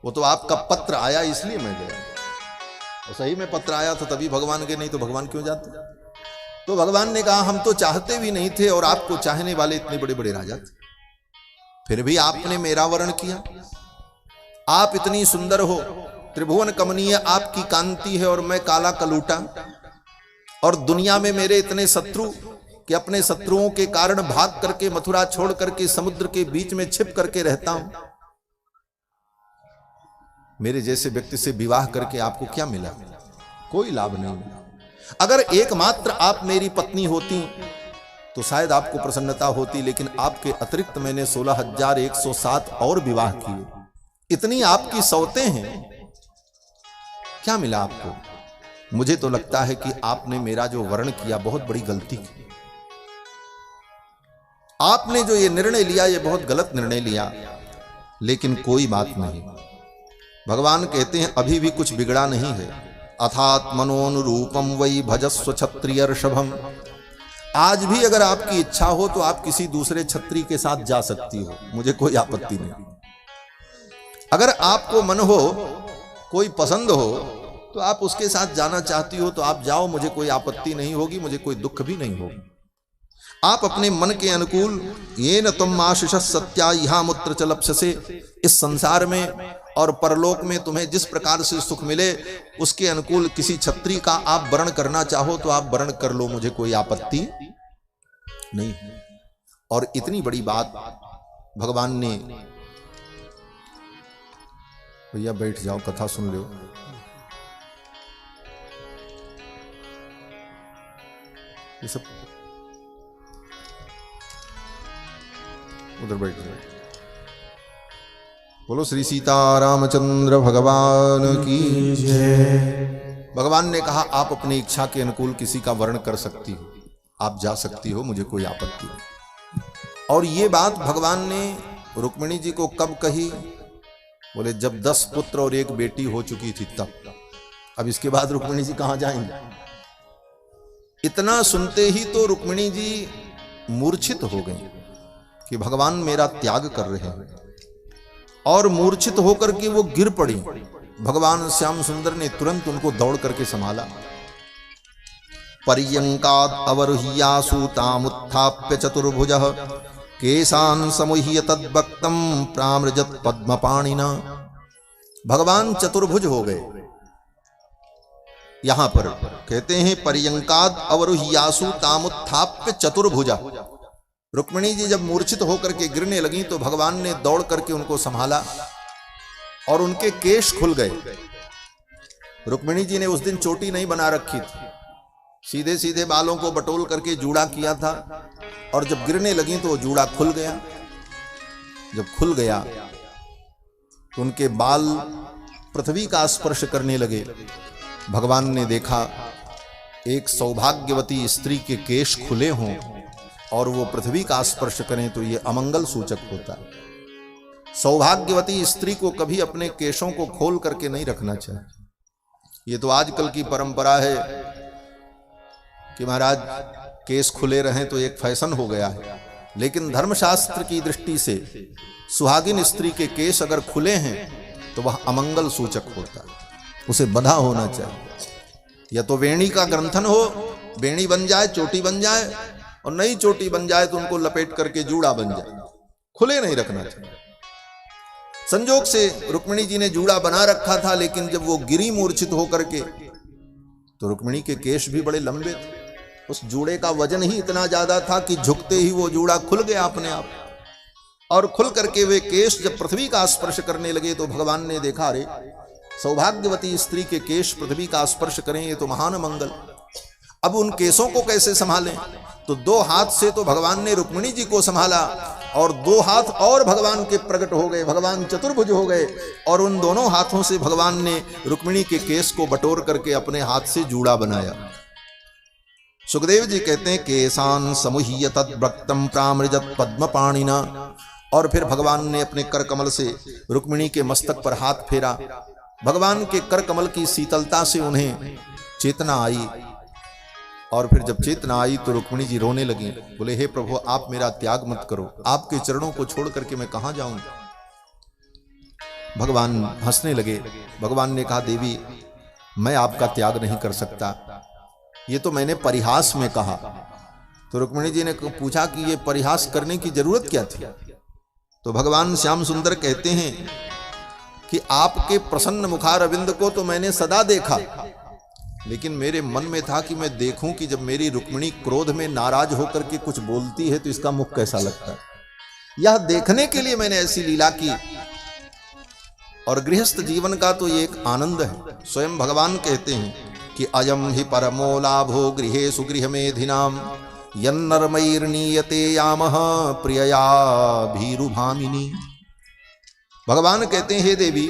वो तो आपका पत्र आया इसलिए मैं गया। और सही में पत्र आया था तभी भगवान के, नहीं तो भगवान क्यों जाते? तो भगवान ने कहा हम तो चाहते भी नहीं थे, और आपको चाहने वाले इतने बड़े बड़े राजा थे, फिर भी आपने मेरा वर्ण किया। आप इतनी सुंदर हो, त्रिभुवन कमनीय आपकी कांति है, और मैं काला कलूटा। और दुनिया में मेरे इतने शत्रु कि अपने शत्रुओं के कारण भाग करके मथुरा छोड़ करके समुद्र के बीच में छिप करके रहता हूं। मेरे जैसे व्यक्ति से विवाह करके आपको क्या मिला? कोई लाभ नहीं मिला। अगर एकमात्र आप मेरी पत्नी होती तो शायद आपको प्रसन्नता होती, लेकिन आपके अतिरिक्त मैंने 16,107 और विवाह किए। इतनी आपकी सौतें हैं, क्या मिला आपको? मुझे तो लगता है कि आपने मेरा जो वर्ण किया बहुत बड़ी गलती की। आपने जो ये निर्णय लिया ये बहुत गलत निर्णय लिया। लेकिन कोई बात नहीं। भगवान कहते हैं अभी भी कुछ बिगड़ा नहीं है। अथात्मनोनुरूपम वै भजस्व क्षत्रियर्षभम। आज भी अगर आपकी इच्छा हो तो आप किसी दूसरे क्षत्रिय के साथ जा सकती हो, मुझे कोई आपत्ति नहीं। अगर आपको मन हो, कोई पसंद हो, तो आप उसके साथ जाना चाहती हो तो आप जाओ, मुझे कोई आपत्ति नहीं होगी, मुझे कोई दुख भी नहीं होगी। आप अपने मन के अनुकूल ये न तुम आशिष सत्या यहाँ मूत्र च लप्स्यसे, इस संसार में और परलोक में तुम्हें जिस प्रकार से सुख मिले उसके अनुकूल किसी क्षत्रिय का आप वर्ण करना चाहो तो आप वर्ण कर लो, मुझे कोई आपत्ति नहीं। और इतनी बड़ी बात भगवान ने, भैया बैठ जाओ, कथा सुन लो। ये सब उधर बैठ जाओ। बोलो श्री सीतारामचंद्र भगवान की जय। भगवान ने कहा आप अपनी इच्छा के अनुकूल किसी का वर्ण कर सकती हो, आप जा सकती हो, मुझे कोई आपत्ति नहीं। और ये बात भगवान ने रुक्मिणी जी को कब कही? बोले जब 10 पुत्र और 1 बेटी हो चुकी थी तब। अब इसके बाद रुक्मिणी जी कहां जाएंगे? इतना सुनते ही तो रुक्मिणी जी मूर्छित हो गई कि भगवान मेरा त्याग कर रहे हैं, और मूर्छित होकर के वो गिर पड़ी। भगवान श्याम सुंदर ने तुरंत उनको दौड़ करके संभाला। पर्यंकाद अवरुह्यासु तामुत्थाप्य चतुर्भुजः केशान समुह्य तद्वक्तम प्रामृजत पद्मपाणिना। भगवान चतुर्भुज हो गए। यहां पर कहते हैं पर्यंकाद अवरुह्यासु तामुत्थाप्य चतुर्भुजा। रुक्मिणी जी जब मूर्छित होकर के गिरने लगी तो भगवान ने दौड़ करके उनको संभाला और उनके केश खुल गए। रुक्मिणी जी ने उस दिन चोटी नहीं बना रखी थी, सीधे सीधे बालों को बटोल करके जूड़ा किया था, और जब गिरने लगी तो वो जूड़ा खुल गया। जब खुल गया तो उनके बाल पृथ्वी का स्पर्श करने लगे। भगवान ने देखा एक सौभाग्यवती स्त्री के केश खुले हों और वो पृथ्वी का स्पर्श करें तो ये अमंगल सूचक होता है। सौभाग्यवती स्त्री को कभी अपने केशों को खोल करके नहीं रखना चाहिए। ये तो आजकल की परंपरा है कि महाराज केस खुले रहें तो एक फैशन हो गया है, लेकिन धर्मशास्त्र की दृष्टि से सुहागिन स्त्री के केस अगर खुले हैं तो वह अमंगल सूचक होता है, उसे बंधा होना चाहिए। या तो वेणी का ग्रंथन हो, वेणी बन जाए, चोटी बन जाए, और नई चोटी बन जाए तो उनको लपेट करके जूड़ा बन जाए, खुले नहीं रखना चाहिए। संजोग से रुक्मिणी जी ने जूड़ा बना रखा था, लेकिन जब वो गिरी मूर्छित होकर के तो रुक्मिणी के केश भी बड़े लंबे थे। उस जूड़े का वजन ही इतना ज्यादा था कि झुकते ही वो जूड़ा खुल गया अपने आप, और खुल करके वे केश जब पृथ्वी का स्पर्श करने लगे तो भगवान ने देखा, अरे सौभाग्यवती स्त्री के केश पृथ्वी का स्पर्श करें, ये तो महान मंगल। अब उन केशों को कैसे संभालें? तो 2 हाथ से तो भगवान ने रुक्मिणी जी को संभाला, और 2 हाथ और भगवान के प्रकट हो गए, भगवान चतुर्भुज हो गए, और उन दोनों हाथों से भगवान ने रुक्मिणी के केश को बटोर करके अपने हाथ से जूड़ा बनाया। सुखदेव जी कहते हैं केशान समुह्य तद्वक्तम प्रामृजत पद्मपाणिना। और फिर भगवान ने अपने कर कमल से रुक्मिणी के मस्तक पर हाथ फेरा। भगवान के कर कमल की शीतलता से उन्हें चेतना आई, और फिर जब चेतना आई तो रुक्मिणी जी रोने लगी। बोले हे प्रभु आप मेरा त्याग मत करो, आपके चरणों को छोड़ करके मैं कहां जाऊं। भगवान हंसने लगे। भगवान ने कहा देवी मैं आपका त्याग नहीं कर सकता, ये तो मैंने परिहास में कहा। तो रुक्मिणी जी ने पूछा कि ये परिहास करने की जरूरत क्या थी? तो भगवान श्याम सुंदर कहते हैं कि आपके प्रसन्न मुखारविंद को तो मैंने सदा देखा, लेकिन मेरे मन में था कि मैं देखूं कि जब मेरी रुक्मिणी क्रोध में नाराज होकर के कुछ बोलती है तो इसका मुख कैसा लगता है। यह देखने के लिए मैंने ऐसी लीला की। और गृहस्थ जीवन का तो ये एक आनंद है। स्वयं भगवान कहते हैं कि अयम ही परमो लाभो गृहेषु गृहमेधिनाम यन्नरमैर्नीयते यामः प्रियया भीरुभामिनी। भगवान कहते हैं हे देवी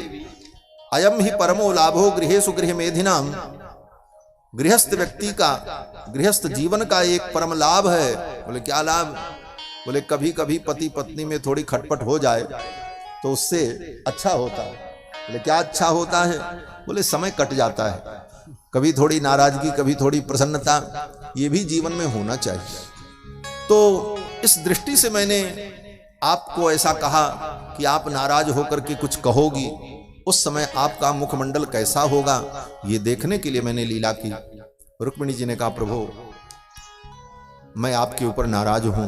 अयम ही परमो लाभो गृहेषु गृहमेधिनाम, गृहस्थ व्यक्ति का, गृहस्थ जीवन का एक परम लाभ है। बोले क्या लाभ? बोले कभी कभी पति पत्नी में थोड़ी खटपट हो जाए तो उससे अच्छा होता है। बोले क्या अच्छा होता है? बोले समय कट जाता है, कभी थोड़ी नाराजगी, कभी थोड़ी प्रसन्नता, ये भी जीवन में होना चाहिए। तो इस दृष्टि से मैंने आपको ऐसा कहा कि आप नाराज होकर के कुछ कहोगी, उस समय आपका मुखमंडल कैसा होगा, ये देखने के लिए मैंने लीला की। रुक्मिणी जी ने कहा प्रभु मैं आपके ऊपर नाराज हूं,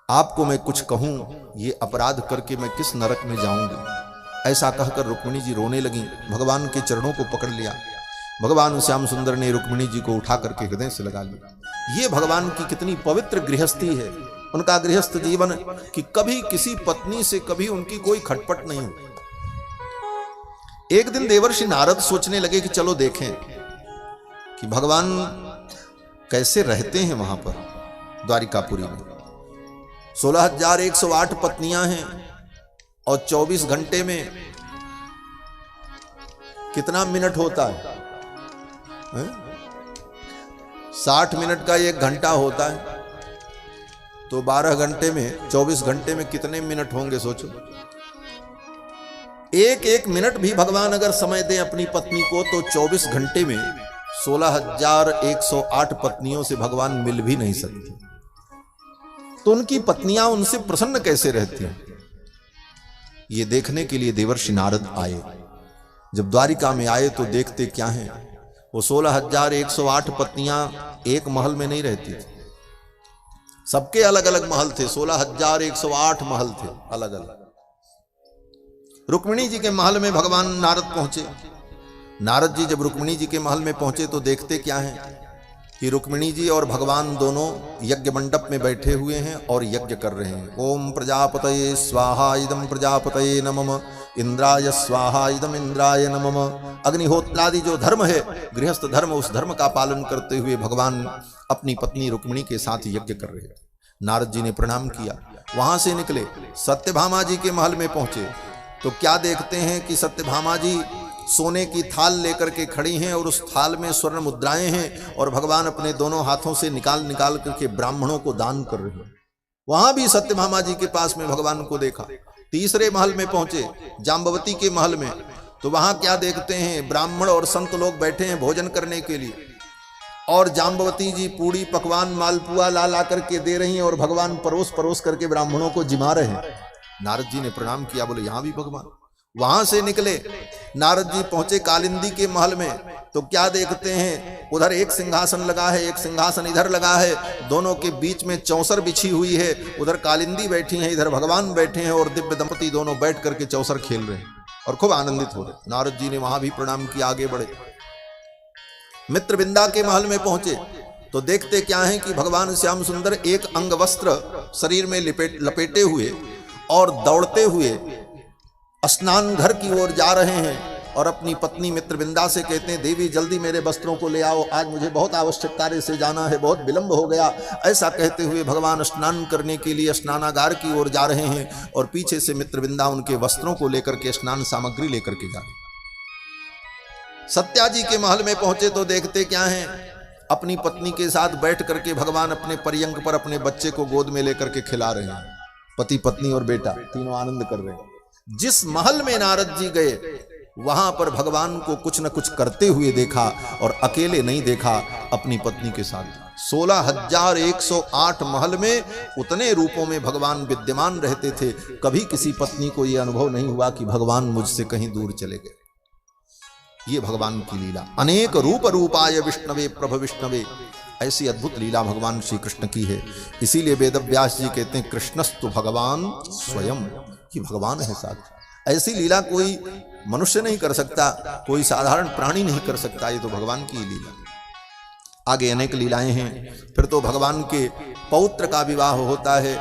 आपको मैं कुछ कहूं ये अपराध करके मैं किस नरक में जाऊंगी। ऐसा कहकर रुक्मिणी जी रोने लगी, भगवान के चरणों को पकड़ लिया। भगवान श्याम सुंदर ने रुक्मिणी जी को उठा करके हृदय से लगा लिया। ये भगवान की कितनी पवित्र गृहस्थी है, उनका गृहस्थ जीवन कि कभी किसी पत्नी से कभी उनकी कोई खटपट नहीं हुई। एक दिन देवर्षि नारद सोचने लगे कि चलो देखें कि भगवान कैसे रहते हैं वहां पर द्वारिकापुरी में। 16,108 पत्नियां हैं और 24 घंटे में कितना मिनट होता है? 60 मिनट का 1 घंटा होता है, तो 12 घंटे में 24 घंटे में कितने मिनट होंगे सोचो। एक एक मिनट भी भगवान अगर समय दें अपनी पत्नी को तो 24 घंटे में 16,108 पत्नियों से भगवान मिल भी नहीं सकते। तो उनकी पत्नियां उनसे प्रसन्न कैसे रहती हैं, ये देखने के लिए देवर्षि नारद आए। जब द्वारिका में आए तो देखते क्या हैं, वो 16,108 पत्नियां एक महल में नहीं रहती थी, सबके अलग अलग महल थे। 16,108 महल थे अलग अलग। रुक्मिणी जी के महल में भगवान नारद पहुंचे। नारद जी जब रुक्मिणी जी के महल में पहुंचे तो देखते क्या हैं कि रुक्मिणी जी और भगवान दोनों यज्ञ मंडप में बैठे हुए हैं और यज्ञ कर रहे हैं। ओम प्रजापतये स्वाहा इदम प्रजापतये नमः, इंद्राय स्वाहा इदम इंद्राय नमः। अग्निहोत्रादि जो धर्म है, गृहस्थ धर्म, उस धर्म का पालन करते हुए भगवान अपनी पत्नी रुक्मिणी के साथ यज्ञ कर रहे थे। नारद जी ने प्रणाम किया, वहां से निकले सत्यभामा जी के महल में पहुंचे तो क्या देखते हैं कि सत्यभामा जी सोने की थाल लेकर के खड़ी हैं और उस थाल में स्वर्ण मुद्राएं हैं और भगवान अपने दोनों हाथों से निकाल निकाल करके ब्राह्मणों को दान कर रहे हैं। वहां भी सत्यभामा जी के पास में भगवान को देखा। तीसरे महल में पहुंचे जाम्बवती के महल में, तो वहां क्या देखते हैं, ब्राह्मण और संत लोग बैठे हैं भोजन करने के लिए और जाम्बवती जी पूड़ी पकवान मालपुआ ला ला करके दे रही हैं और भगवान परोस परोस करके ब्राह्मणों को जिमा रहे हैं। नारद जी ने प्रणाम किया, बोले यहां भी भगवान। वहां से निकले नारद जी पहुंचे कालिंदी के महल में तो क्या देखते हैं, उधर एक सिंहासन लगा है, एक सिंहासन इधर लगा है, दोनों के बीच में चौसर बिछी हुई है। उधर कालिंदी बैठी है, इधर भगवान बैठे हैं और दिव्य दंपति दोनों बैठ करके चौसर खेल रहे हैं और खूब आनंदित हो रहे। नारद जी ने वहां भी प्रणाम किया, आगे बढ़े। मित्रविंदा के महल में पहुंचे तो देखते क्या है कि भगवान श्याम सुंदर एक अंग वस्त्र शरीर में लपेटे हुए और दौड़ते हुए स्नान घर की ओर जा रहे हैं और अपनी पत्नी मित्रविंदा से कहते हैं देवी जल्दी मेरे वस्त्रों को ले आओ, आज मुझे बहुत आवश्यक कार्य से जाना है, बहुत विलंब हो गया। ऐसा कहते हुए भगवान स्नान करने के लिए स्नानागार की ओर जा रहे हैं और पीछे से मित्रविंदा उनके वस्त्रों को लेकर के स्नान सामग्री लेकर के जा रहे हैं। सत्या जी के महल में पहुंचे तो देखते क्या हैं, अपनी पत्नी के साथ बैठ करके भगवान अपने पर्यंक पर अपने बच्चे को गोद में लेकर के खिला रहे हैं। पति पत्नी और बेटा तीनों आनंद कर रहे हैं। जिस महल में नारद जी गए वहां पर भगवान को कुछ न कुछ करते हुए देखा और अकेले नहीं देखा, अपनी पत्नी के साथ। 16,108 महल में उतने रूपों में भगवान विद्यमान रहते थे, कभी किसी पत्नी को यह अनुभव नहीं हुआ कि भगवान मुझसे कहीं दूर चले गए। ये भगवान की लीला। अनेक रूप रूपाय विष्णवे प्रभ विष्णवे, ऐसी अद्भुत लीला भगवान श्री कृष्ण की है। इसीलिए वेदव्यास जी कहते हैं कृष्णस्तु भगवान स्वयं, कि भगवान है साथ। ऐसी लीला कोई मनुष्य नहीं कर सकता, कोई साधारण प्राणी नहीं कर सकता, ये तो भगवान की लीला। आगे अनेक लीलाएं हैं। फिर तो भगवान के पौत्र का विवाह होता है।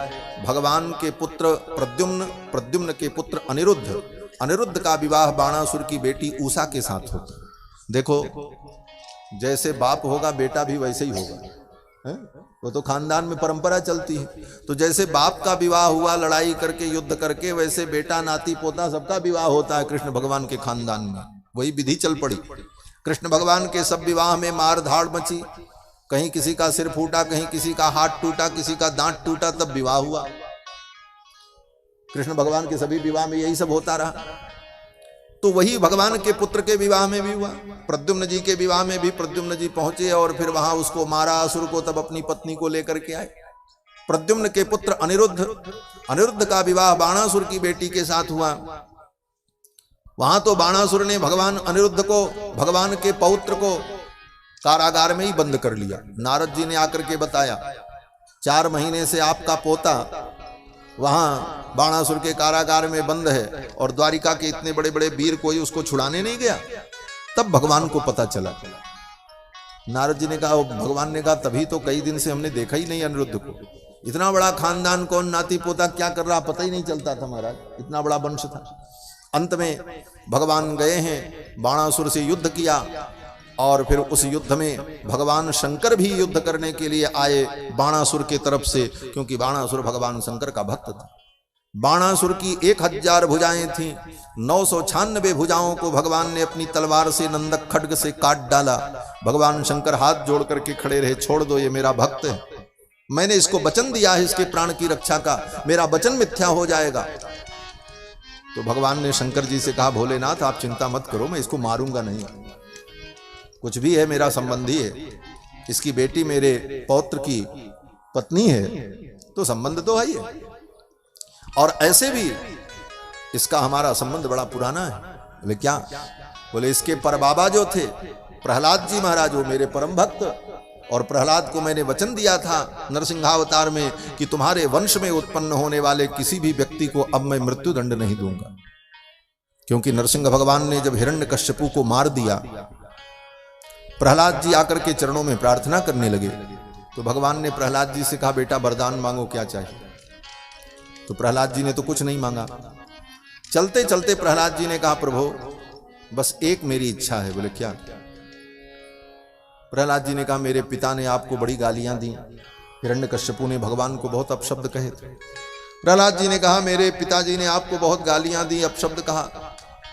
भगवान के पुत्र प्रद्युम्न, प्रद्युम्न के पुत्र अनिरुद्ध, अनिरुद्ध का विवाह बाणासुर की बेटी उषा के साथ होता है। देखो जैसे बाप होगा बेटा भी वैसे ही होगा, है? वो तो खानदान में परंपरा चलती है। तो जैसे बाप का विवाह हुआ लड़ाई करके युद्ध करके, वैसे बेटा नाती पोता सबका विवाह होता है कृष्ण भगवान के खानदान में। वही विधि चल पड़ी। कृष्ण भगवान के सब विवाह में मार धाड़ मची, कहीं किसी का सिर फूटा, कहीं किसी का हाथ टूटा, किसी का दांत टूटा, तब विवाह हुआ। कृष्ण भगवान के सभी विवाह में यही सब होता रहा। तो वही भगवान के पुत्र के विवाह में भी हुआ। प्रद्युम्न जी के विवाह में भी प्रद्युम्न जी पहुंचे और फिर वहां उसको मारा असुर को, तब अपनी पत्नी को लेकर के आए। प्रद्युम्न के पुत्र अनिरुद्ध का विवाह बाणासुर की बेटी के साथ हुआ। वहां तो बाणासुर ने भगवान अनिरुद्ध को, भगवान के पौत्र को कारागार में ही बंद कर लिया। नारद जी ने आकर के बताया 4 महीने से आपका पोता वहां बाणासुर के कारागार में बंद है और द्वारिका के इतने बड़े बड़े वीर कोई उसको छुड़ाने नहीं गया। तब भगवान को पता चला। नारद जी ने कहा, भगवान ने कहा तभी तो कई दिन से हमने देखा ही नहीं अनिरुद्ध को। इतना बड़ा खानदान, कौन नाती पोता क्या कर रहा पता ही नहीं चलता था महाराज, इतना बड़ा वंश था। अंत में भगवान गए हैं, बाणासुर से युद्ध किया और फिर उस युद्ध में भगवान शंकर भी युद्ध करने के लिए आए बाणासुर के तरफ से, क्योंकि बाणासुर भगवान शंकर का भक्त था। बाणासुर की 1000 भुजाएं थीं, 996 भुजाओं को भगवान ने अपनी तलवार से नंदक खड्ग से काट डाला। भगवान शंकर हाथ जोड़ करके खड़े रहे, छोड़ दो, ये मेरा भक्त है, मैंने इसको वचन दिया है इसके प्राण की रक्षा का, मेरा वचन मिथ्या हो जाएगा। तो भगवान ने शंकर जी से कहा, भोलेनाथ आप चिंता मत करो, मैं इसको मारूंगा नहीं, कुछ भी है मेरा संबंधी है, इसकी बेटी मेरे पौत्र की पत्नी है, तो संबंध तो है ही है। और ऐसे भी इसका हमारा संबंध बड़ा पुराना है। बोले क्या? बोले इसके परबाबा जो थे प्रहलाद जी महाराज, वो मेरे परम भक्त, और प्रहलाद को मैंने वचन दिया था नरसिंहावतार में कि तुम्हारे वंश में उत्पन्न होने वाले किसी भी व्यक्ति को अब मैं मृत्यु दंड नहीं दूंगा। क्योंकि नरसिंह भगवान ने जब हिरण्यकश्यपु को मार दिया, प्रहलाद जी आकर के चरणों में प्रार्थना करने लगे। तो भगवान ने प्रहलाद जी से कहा, बेटा वरदान मांगो, क्या चाहिए? तो प्रहलाद जी ने तो कुछ नहीं मांगा। चलते चलते प्रहलाद जी ने कहा, प्रभु बस एक मेरी इच्छा है। बोले क्या? प्रहलाद जी ने कहा, मेरे पिता ने आपको बड़ी गालियां दी, हिरण्यकश्यपु ने भगवान को बहुत अपशब्द कहे थे। प्रहलाद जी ने कहा, मेरे पिताजी ने आपको बहुत गालियां दी, अपशब्द कहा,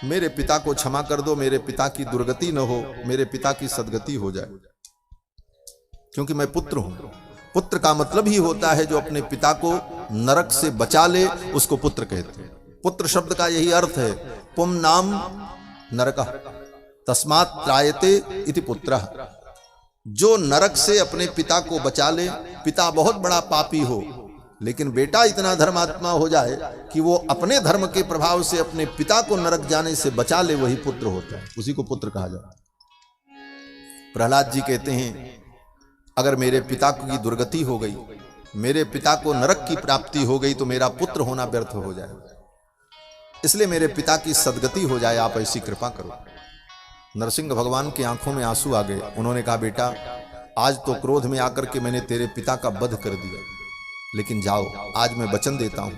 मेरे पिता को क्षमा कर दो, मेरे पिता की दुर्गति न हो, मेरे पिता की सदगति हो जाए, क्योंकि मैं पुत्र हूं। पुत्र का मतलब ही होता है जो अपने पिता को नरक से बचा ले, उसको पुत्र कहते हैं। पुत्र शब्द का यही अर्थ है, पुम नाम नरक तस्मात् त्रायते इति पुत्रः। जो नरक से अपने पिता को बचा ले, पिता बहुत बड़ा पापी हो लेकिन बेटा इतना धर्मात्मा हो जाए कि वो अपने धर्म के प्रभाव से अपने पिता को नरक जाने से बचा ले, वही पुत्र होता है, उसी को पुत्र कहा जाता है। प्रहलाद जी कहते हैं, अगर मेरे पिता की दुर्गति हो गई, मेरे पिता को नरक की प्राप्ति हो गई, तो मेरा पुत्र होना व्यर्थ हो जाएगा, इसलिए मेरे पिता की सदगति हो जाए, आप ऐसी कृपा करो। नरसिंह भगवान की आंखों में आंसू आ गए। उन्होंने कहा, बेटा आज तो क्रोध में आकर के मैंने तेरे पिता का वध कर दिया, लेकिन जाओ, आज मैं वचन देता हूं,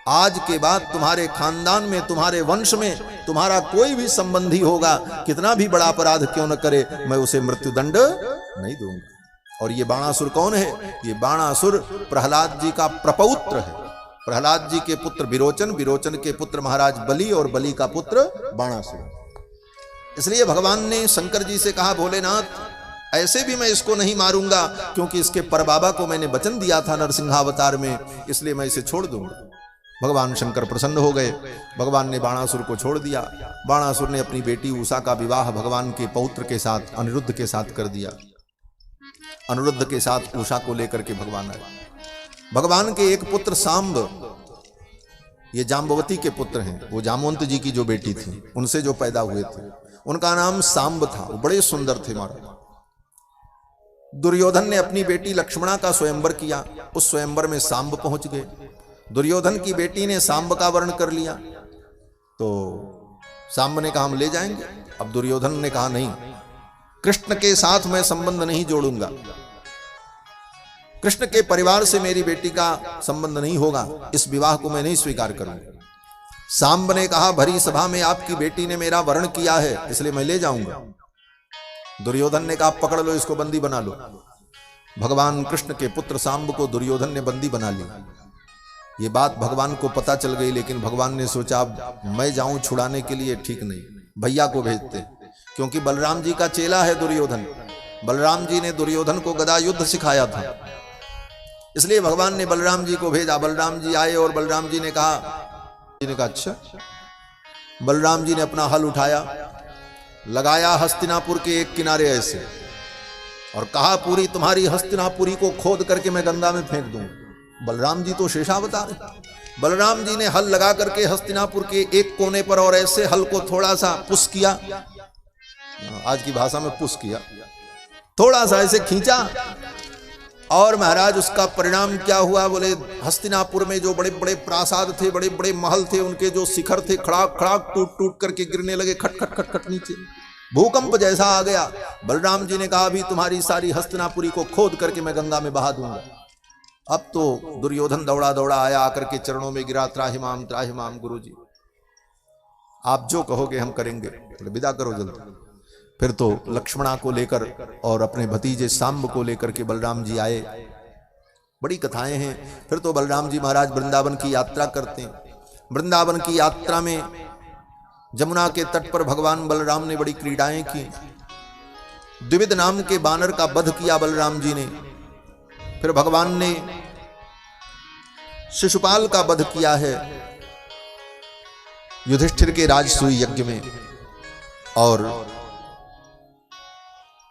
आज के बाद तुम्हारे खानदान में, तुम्हारे वंश में तुम्हारा कोई भी संबंधी होगा, कितना भी बड़ा अपराध क्यों न करे, मैं उसे मृत्युदंड नहीं दूंगा। और ये बाणासुर कौन है? ये बाणासुर प्रहलाद जी का प्रपौत्र है। प्रहलाद जी के पुत्र विरोचन, विरोचन के पुत्र महाराज बलि, और बलि का पुत्र बाणासुर। इसलिए भगवान ने शंकर जी से कहा, भोलेनाथ ऐसे भी मैं इसको नहीं मारूंगा, क्योंकि इसके परबाबा को मैंने वचन दिया था नरसिंहावतार में, इसलिए मैं इसे छोड़ दूंगा। भगवान शंकर प्रसन्न हो गए। भगवान ने बाणासुर को छोड़ दिया। बाणासुर ने अपनी बेटी उषा का विवाह भगवान के पौत्र के साथ, अनिरुद्ध के साथ कर दिया। अनिरुद्ध के साथ उषा को लेकर के भगवान आए। भगवान के एक पुत्र सांब, ये जाम्बवती के पुत्र हैं, वो जामवंत जी की जो बेटी थी, उनसे जो पैदा हुए थे, उनका नाम सांब था। वो बड़े सुंदर थे महाराज। दुर्योधन ने अपनी बेटी लक्ष्मणा का स्वयंवर किया, उस स्वयंवर में सांब पहुंच गए। दुर्योधन की बेटी ने सांब का वर्ण कर लिया, तो सांब ने कहा हम ले जाएंगे। अब दुर्योधन ने कहा नहीं, कृष्ण के साथ मैं संबंध नहीं जोड़ूंगा, कृष्ण के परिवार से मेरी बेटी का संबंध नहीं होगा, इस विवाह को मैं नहीं स्वीकार करूंगा। सांब ने कहा, भरी सभा में आपकी बेटी ने मेरा वर्ण किया है, इसलिए मैं ले जाऊंगा। दुर्योधन ने कहा, पकड़ लो इसको, बंदी बना लो। भगवान कृष्ण के पुत्र सांब को दुर्योधन ने बंदी बना लिया। ये बात भगवान को पता चल गई, लेकिन भगवान ने सोचा अब मैं जाऊं छुड़ाने के लिए ठीक नहीं, भैया को भेजते, क्योंकि बलराम जी का चेला है दुर्योधन। बलराम जी ने दुर्योधन को गदा युद्ध सिखाया था, इसलिए भगवान ने बलराम जी को भेजा। बलराम जी आए और बलराम जी ने कहा, जी ने कहा अच्छा। बलराम जी ने अपना हल उठाया, लगाया हस्तिनापुर के एक किनारे ऐसे और कहा पूरी तुम्हारी हस्तिनापुरी को खोद करके मैं गंगा में फेंक दूं। बलराम जी तो शेषावतार। बलराम जी ने हल लगा करके हस्तिनापुर के एक कोने पर और ऐसे हल को थोड़ा सा पुश किया, आज की भाषा में पुश किया, थोड़ा सा ऐसे खींचा और महाराज उसका परिणाम क्या हुआ बोले, हस्तिनापुर में जो बड़े बड़े प्रासाद थे, बड़े बड़े महल थे, उनके जो शिखर थे खड़ाक खड़ाक टूट टूट करके गिरने लगे, खट खट खट खट नीचे, भूकंप जैसा आ गया। बलराम जी ने कहा अभी तुम्हारी सारी हस्तिनापुरी को खोद करके मैं गंगा में बहा दूंगा। अब तो दुर्योधन दौड़ा दौड़ा आया, आकर के चरणों में गिरा, त्राहिमाम गुरुजी आप जो कहोगे हम करेंगे, विदा करो जल्दी। फिर तो लक्ष्मणा को लेकर और अपने भतीजे सांब को लेकर के बलराम जी आए। बड़ी कथाएं हैं। फिर तो बलराम जी महाराज वृंदावन की यात्रा करते हैं। वृंदावन की यात्रा में जमुना के तट पर भगवान बलराम ने बड़ी क्रीड़ाएं की। द्विविध नाम के बानर का वध किया बलराम जी ने। फिर भगवान ने शिशुपाल का वध किया है युधिष्ठिर के राजसूय यज्ञ में, और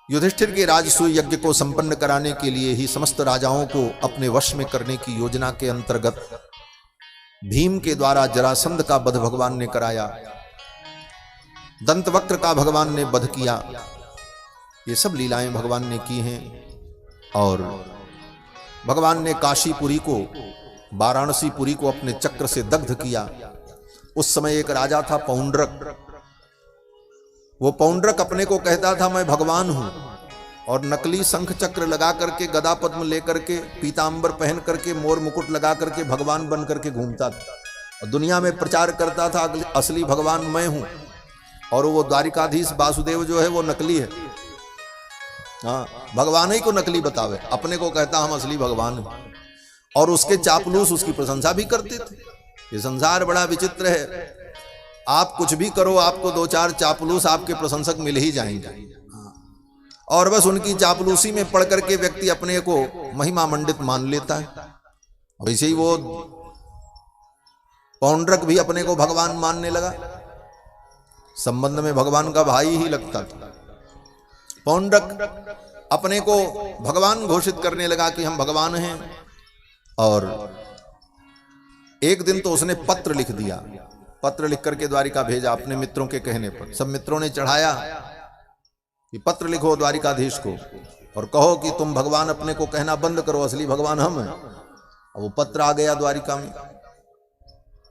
युधिष्ठिर के राजसूय यज्ञ को संपन्न कराने के लिए ही समस्त राजाओं को अपने वश में करने की योजना के अंतर्गत भीम के द्वारा जरासंध का वध भगवान ने कराया, दंतवक्र का भगवान ने वध किया। ये सब लीलाएं भगवान ने की हैं। और भगवान ने काशीपुरी को, वाराणसीपुरी को अपने चक्र से दग्ध किया। उस समय एक राजा था पौंड्रक। वो पौंड्रक अपने को कहता था मैं भगवान हूं, और नकली शंख चक्र लगा करके, गदा पद्म लेकर के, पीतांबर पहन करके, मोर मुकुट लगा करके भगवान बन करके घूमता था और दुनिया में प्रचार करता था असली भगवान मैं हूं। और वो द्वारिकाधीश वासुदेव जो है वो नकली है। हाँ, भगवान ही को नकली बतावे, अपने को कहता हम असली भगवान हैं। और उसके चापलूस उसकी प्रशंसा भी करते थे। ये संसार बड़ा विचित्र है। आप कुछ भी करो, आपको दो चार चापलूस आपके प्रशंसक मिल ही जाएंगे, और बस उनकी चापलूसी में पढ़ करके व्यक्ति अपने को महिमा मंडित मान लेता है। वैसे ही वो पौंड्रक भी अपने को भगवान मानने लगा। संबंध में भगवान का भाई ही लगता था। पौंड्रक अपने को भगवान घोषित करने लगा कि हम भगवान हैं। और एक दिन तो उसने पत्र लिख दिया। पत्र लिख करके द्वारिका भेजा अपने मित्रों के कहने पर। सब मित्रों ने चढ़ाया कि पत्र लिखो द्वारिकाधीश को और कहो कि तुम भगवान अपने को कहना बंद करो, असली भगवान हम हैं। अब वो पत्र आ गया द्वारिका में।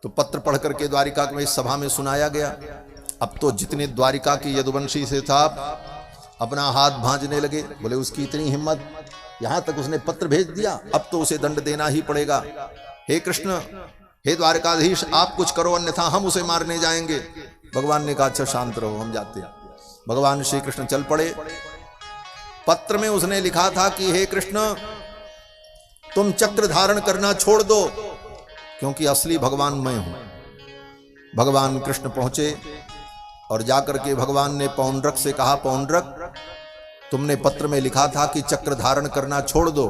तो पत्र पढ़ करके द्वारिका में इस सभा में सुनाया गया। अब तो जितने द्वारिका की यदुवंशी से था अपना हाथ भांजने लगे, बोले उसकी इतनी हिम्मत, यहां तक उसने पत्र भेज दिया, अब तो उसे दंड देना ही पड़ेगा। हे कृष्ण, हे द्वारकाधीश, आप कुछ करो अन्यथा हम उसे मारने जाएंगे। भगवान ने कहा अच्छा शांत रहो, हम जाते हैं। भगवान श्री कृष्ण चल पड़े। पत्र में उसने लिखा था कि हे कृष्ण, तुम चक्र धारण करना छोड़ दो, क्योंकि असली भगवान मैं हूं। भगवान कृष्ण पहुंचे और जाकर के भगवान ने पौंड्रक से कहा, पौंड्रक, तुमने पत्र में लिखा था कि चक्र धारण करना छोड़ दो,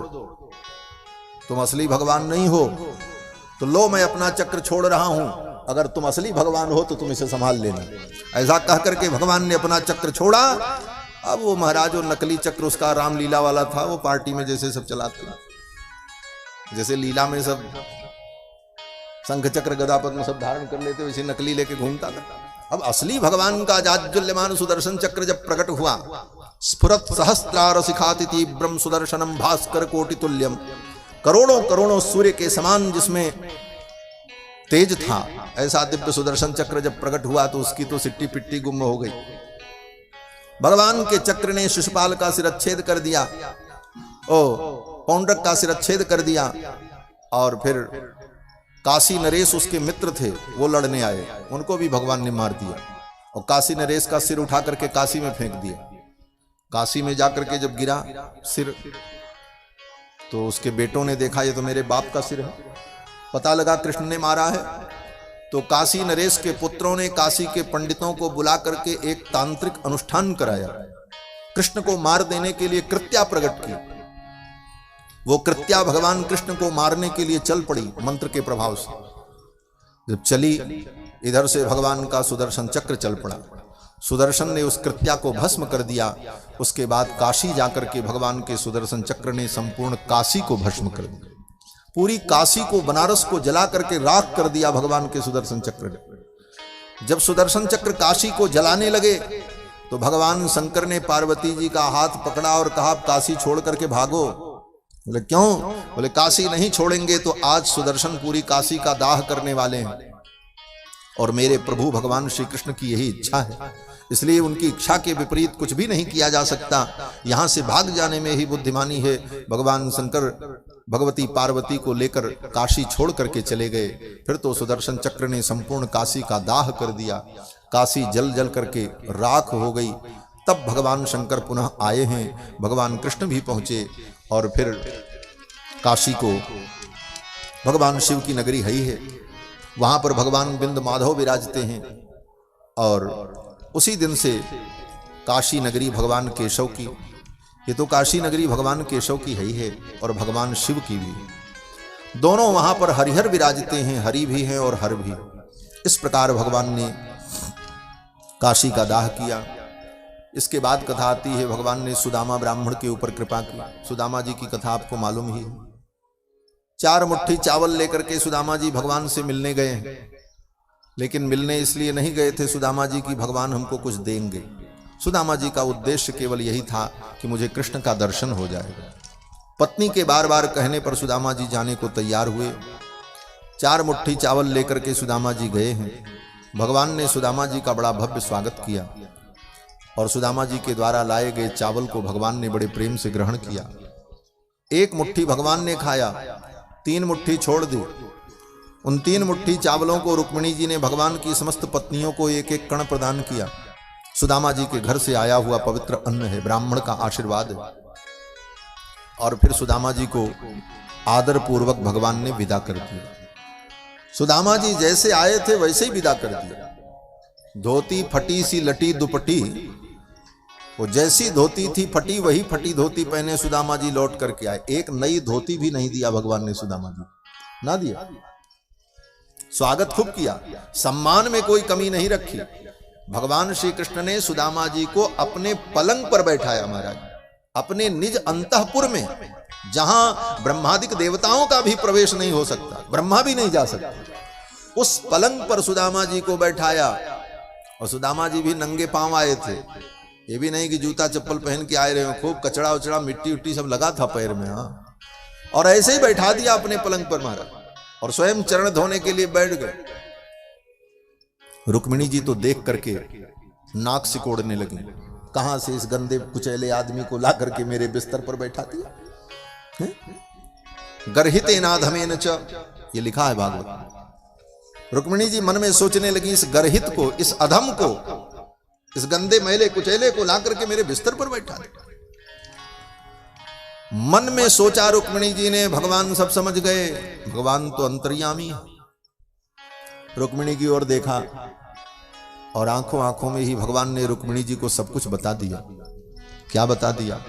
तुम असली भगवान नहीं हो, तो लो मैं अपना चक्र छोड़ रहा हूं। अगर तुम असली भगवान हो तो तुम इसे संभाल लेना। ऐसा कह करके भगवान ने अपना चक्र छोड़ा। अब वो महाराज वो नकली चक्र उसका रामलीला वाला था, वो पार्टी में जैसे सब चलाते, जैसे लीला में सब शंख चक्र गदा पद्म सब धारण कर लेते, वैसे नकली लेके घूमता था। अब असली भगवान का जाज्वल्यमान सुदर्शन चक्र जब प्रकट हुआ, स्फुरत सहस्त्रार शिखाति तीव्रम सुदर्शनम भास्कर कोटि तुल्यम, करोड़ों करोड़ों सूर्य के समान जिसमें तेज था, ऐसा दिव्य सुदर्शन चक्र जब प्रकट हुआ तो उसकी तो सिट्टी पिट्टी गुम हो गई। भगवान के चक्र ने शिशुपाल का सिरच्छेद कर दिया, पौंड्रक का सिरच्छेद कर दिया। और फिर काशी नरेश उसके मित्र थे, वो लड़ने आए, उनको भी भगवान ने मार दिया। और काशी नरेश का सिर उठा करके काशी में फेंक दिया। काशी में जाकर के जब गिरा सिर, तो उसके बेटों ने देखा ये तो मेरे बाप का सिर है। पता लगा कृष्ण ने मारा है। तो काशी नरेश के पुत्रों ने काशी के पंडितों को बुला करके एक तांत्रिक अनुष्ठान कराया। कृष्ण को मार देने के लिए कृत्या प्रकट की। वो कृत्या भगवान कृष्ण को मारने के लिए चल पड़ी मंत्र के प्रभाव से। जब चली, इधर से भगवान का सुदर्शन चक्र चल पड़ा। सुदर्शन ने उस कृत्या को भस्म कर दिया। उसके बाद काशी जाकर के भगवान के सुदर्शन चक्र ने संपूर्ण काशी को भस्म कर दिया। पूरी काशी को, बनारस को जला करके राख कर दिया भगवान के सुदर्शन चक्र ने। जब सुदर्शन चक्र काशी को जलाने लगे तो भगवान शंकर ने पार्वती जी का हाथ पकड़ा और कहा, काशी छोड़ करके भागो। बोले क्यों? बोले काशी नहीं छोड़ेंगे तो आज सुदर्शन पूरी काशी का दाह करने वाले हैं और मेरे प्रभु भगवान श्री कृष्ण की यही इच्छा है, इसलिए उनकी इच्छा के विपरीत कुछ भी नहीं किया जा सकता। यहां से भाग जाने में ही बुद्धिमानी है। भगवान शंकर भगवती पार्वती को लेकर काशी छोड़ करके चले गए। फिर तो सुदर्शन चक्र ने संपूर्ण काशी का दाह कर दिया। काशी जल जल करके राख हो गई। तब भगवान शंकर पुनः आए हैं, भगवान कृष्ण भी पहुंचे और फिर काशी को भगवान शिव की नगरी है ही है। वहां पर भगवान बिंद माधव विराजते हैं और उसी दिन से काशी नगरी भगवान केशव की, ये तो काशी नगरी भगवान केशव की है ही है और भगवान शिव की भी। दोनों वहां पर हरिहर विराजते हैं, हरि भी हैं और हर भी। इस प्रकार भगवान ने काशी का दाह किया। इसके बाद कथा आती है, भगवान ने सुदामा ब्राह्मण के ऊपर कृपा की। सुदामा जी की कथा आपको मालूम ही है। 4 मुट्ठी चावल लेकर के सुदामा जी भगवान से मिलने गए हैं, लेकिन मिलने इसलिए नहीं गए थे सुदामा जी की भगवान हमको कुछ देंगे। सुदामा जी का उद्देश्य केवल यही था कि मुझे कृष्ण का दर्शन हो जाएगा। पत्नी के बार बार कहने पर सुदामा जी जाने को तैयार हुए। 4 मुट्ठी चावल लेकर के सुदामा जी गए हैं। भगवान ने सुदामा जी का बड़ा भव्य स्वागत किया और सुदामा जी के द्वारा लाए गए चावल को भगवान ने बड़े प्रेम से ग्रहण किया। 1 मुट्ठी भगवान ने खाया, 3 मुट्ठी छोड़ दी। उन 3 मुट्ठी चावलों को रुक्मिणी जी ने भगवान की समस्त पत्नियों को एक एक कण प्रदान किया। सुदामा जी के घर से आया हुआ पवित्र अन्न है, ब्राह्मण का आशीर्वाद है। और फिर सुदामा जी को आदर पूर्वक भगवान ने विदा कर दिया। सुदामा जी जैसे आए थे वैसे ही विदा कर दिया। धोती फटी सी लटी दुपटी, वो जैसी धोती थी फटी वही फटी धोती पहने सुदामा जी लौट करके आए। एक नई धोती भी नहीं दिया भगवान ने सुदामा जी, ना दिया। स्वागत खूब किया, सम्मान में कोई कमी नहीं रखी। भगवान श्री कृष्ण ने सुदामा जी को अपने पलंग पर बैठाया महाराज, अपने निज अंतःपुर में, जहां ब्रह्मादिक देवताओं का भी प्रवेश नहीं हो सकता, ब्रह्मा भी नहीं जा सकता। उस पलंग पर सुदामा जी को बैठाया और सुदामा जी भी नंगे पांव आए थे। ये भी नहीं कि जूता चप्पल पहन के आए रहे हो, खूब कचड़ा उचड़ा मिट्टी उट्टी सब लगा था पैर में। हाँ, और ऐसे ही बैठा दिया अपने पलंग पर महाराज और स्वयं चरण धोने के लिए बैठ गए। रुक्मिणी जी तो देख करके नाक सिकोड़ने लगी, कहां से इस गंदे कुचैले आदमी को ला करके मेरे बिस्तर पर बैठा दिया। गर्हिते नाधमेन च, ये लिखा है भागवत में। रुक्मिणी जी मन में सोचने लगी, इस गर्हित को, इस अधम को, इस गंदे मैले कुचैले को ला करके मेरे बिस्तर पर बैठा दिया। मन में सोचा रुक्मिणी जी ने, भगवान सब समझ गए, भगवान तो अंतर्यामी है। रुक्मिणी की ओर देखा और आंखों आंखों में ही भगवान ने रुक्मिणी जी को सब कुछ बता दिया। क्या बता दिया?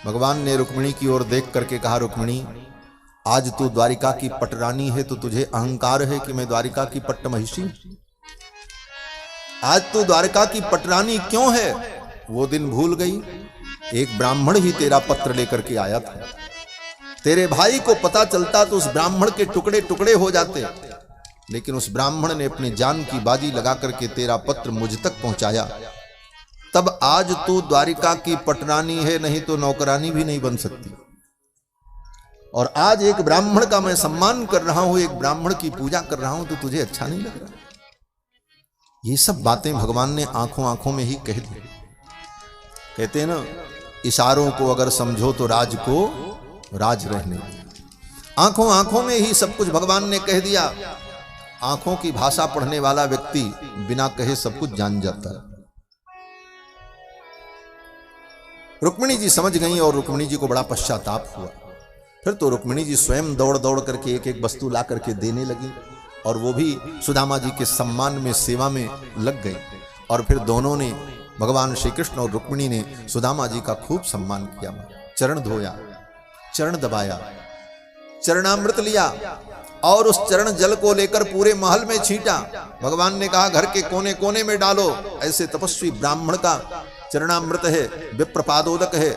भगवान ने रुक्मिणी की ओर देख करके कहा, रुक्मिणी आज तू द्वारिका की पटरानी है तो तुझे अहंकार है कि मैं द्वारिका की पट्ट महिषी हूं। आज तू द्वारिका की पटरानी क्यों है? वो दिन भूल गई, एक ब्राह्मण ही तेरा पत्र लेकर के आया था। तेरे भाई को पता चलता तो उस ब्राह्मण के टुकड़े टुकड़े हो जाते, लेकिन उस ब्राह्मण ने अपनी जान की बाजी लगा करके तेरा पत्र मुझ तक पहुंचाया। तब आज तू द्वारिका की पटरानी है, नहीं तो नौकरानी भी नहीं बन सकती। और आज एक ब्राह्मण का मैं सम्मान कर रहा हूं, एक ब्राह्मण की पूजा कर रहा हूं, तो तुझे अच्छा नहीं लग रहा? ये सब बातें भगवान ने आंखों आंखों में ही कह दी। कहते हैं ना, इशारों को अगर समझो तो राज को राज रहने दो। आंखों आंखों में ही सब कुछ भगवान ने कह दिया। आंखों की भाषा पढ़ने वाला व्यक्ति बिना कहे सब कुछ जान जाता है। रुक्मिणी जी समझ गई और रुक्मिणी जी को बड़ा पश्चाताप हुआ। फिर तो रुक्मिणी जी स्वयं दौड़ दौड़ करके एक एक वस्तु ला करके देने लगी और वो भी सुदामा जी के सम्मान में, सेवा में लग गई। और फिर दोनों ने, भगवान श्री कृष्ण और रुक्मिणी ने सुदामा जी का खूब सम्मान किया। चरण धोया, चरण दबाया, चरणामृत लिया और उस चरण जल को लेकर पूरे महल में छींटा। भगवान ने कहा घर के कोने कोने में डालो, ऐसे तपस्वी ब्राह्मण का चरणामृत है, विप्रपादोदक है,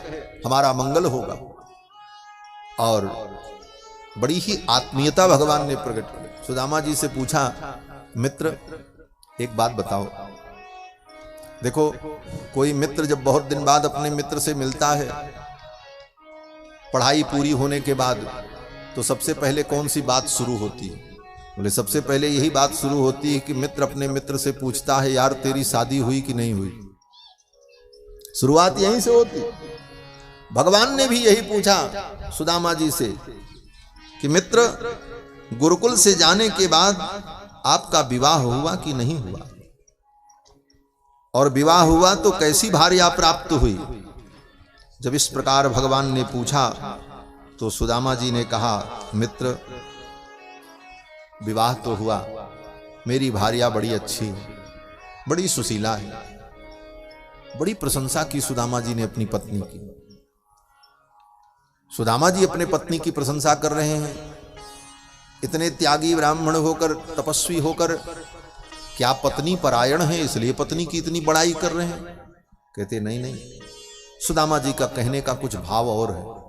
हमारा मंगल होगा। और बड़ी ही आत्मीयता भगवान ने प्रकट की। सुदामा जी से पूछा, मित्र एक बात बताओ। देखो, कोई मित्र जब बहुत दिन बाद अपने मित्र से मिलता है, पढ़ाई पूरी होने के बाद, तो सबसे पहले कौन सी बात शुरू होती है? बोले सबसे पहले यही बात शुरू होती है कि मित्र अपने मित्र से पूछता है, यार तेरी शादी हुई कि नहीं हुई। शुरुआत यहीं से होती। भगवान ने भी यही पूछा सुदामा जी से कि मित्र, गुरुकुल से जाने के बाद आपका विवाह हुआ कि नहीं हुआ, और विवाह हुआ तो कैसी भार्या प्राप्त हुई। जब इस प्रकार भगवान ने पूछा तो सुदामा जी ने कहा, मित्र विवाह तो हुआ, मेरी भार्या बड़ी अच्छी है, बड़ी सुशीला है। बड़ी प्रशंसा की सुदामा जी ने अपनी पत्नी की। सुदामा जी अपने पत्नी की प्रशंसा कर रहे हैं, इतने त्यागी ब्राह्मण होकर, तपस्वी होकर, क्या पत्नी परायण है इसलिए पत्नी की इतनी बड़ाई कर रहे हैं? कहते नहीं नहीं, सुदामा जी का कहने का कुछ भाव और है।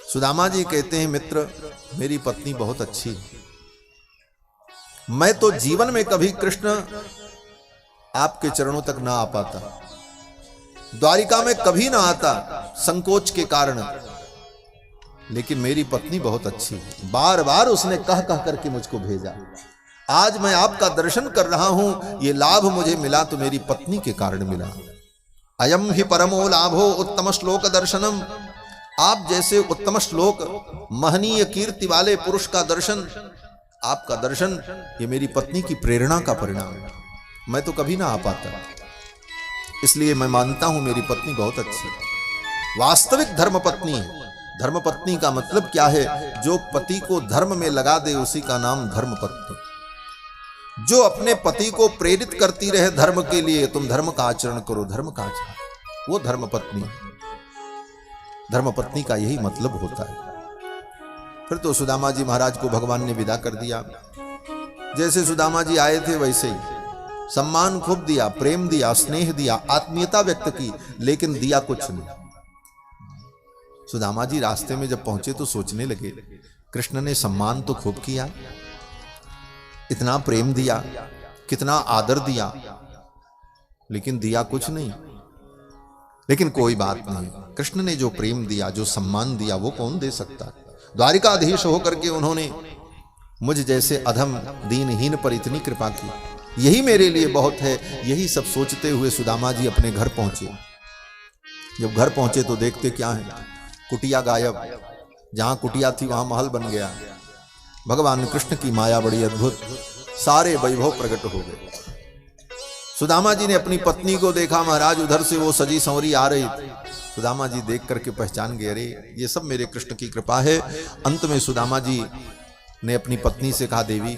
सुदामा जी कहते हैं, मित्र मेरी पत्नी बहुत अच्छी है, मैं तो जीवन में कभी कृष्ण आपके चरणों तक ना आ पाता, द्वारिका में कभी ना आता संकोच के कारण, लेकिन मेरी पत्नी बहुत अच्छी है। बार बार उसने कह कह करके मुझको भेजा। आज मैं आपका दर्शन कर रहा हूं, ये लाभ मुझे मिला तो मेरी पत्नी के कारण मिला। अयम ही परमो लाभो उत्तम श्लोक दर्शनम। आप जैसे उत्तम श्लोक, महनीय कीर्ति वाले पुरुष का दर्शन, आपका दर्शन, ये मेरी पत्नी की प्रेरणा का परिणाम है। मैं तो कभी ना आ पाता, इसलिए मैं मानता हूं मेरी पत्नी बहुत अच्छी है, वास्तविक धर्म पत्नी है। धर्म पत्नी का मतलब क्या है? जो पति को धर्म में लगा दे उसी का नाम धर्म पत्नी। जो अपने पति को प्रेरित करती रहे धर्म के लिए, तुम धर्म का आचरण करो, धर्म का आचरण, वो धर्म पत्नी। धर्म पत्नी का यही मतलब होता है। फिर तो सुदामा जी महाराज को भगवान ने विदा कर दिया। जैसे सुदामा जी आए थे वैसे ही सम्मान खूब दिया, प्रेम दिया, स्नेह दिया, आत्मीयता व्यक्त की, लेकिन दिया कुछ नहीं। सुदामा जी रास्ते में जब पहुंचे तो सोचने लगे, कृष्ण ने सम्मान तो खूब किया, इतना प्रेम दिया, कितना आदर दिया, लेकिन दिया कुछ नहीं। लेकिन कोई बात नहीं, कृष्ण ने जो प्रेम दिया, जो सम्मान दिया, वो कौन दे सकता? द्वारिकाधीश होकर के उन्होंने मुझ जैसे अधम दीनहीन पर इतनी कृपा की, यही मेरे लिए बहुत है। यही सब सोचते हुए सुदामा जी अपने घर पहुंचे। जब घर पहुंचे तो देखते क्या है, कुटिया गायब। जहां कुटिया थी वहां महल बन गया। भगवान कृष्ण की माया बड़ी अद्भुत, सारे वैभव प्रकट हो गए। सुदामा जी ने अपनी पत्नी को देखा, महाराज उधर से वो सजी संवरी आ रही थी। सुदामा जी देख करके पहचान गए, अरे ये सब मेरे कृष्ण की कृपा है। अंत में सुदामा जी ने अपनी पत्नी से कहा, देवी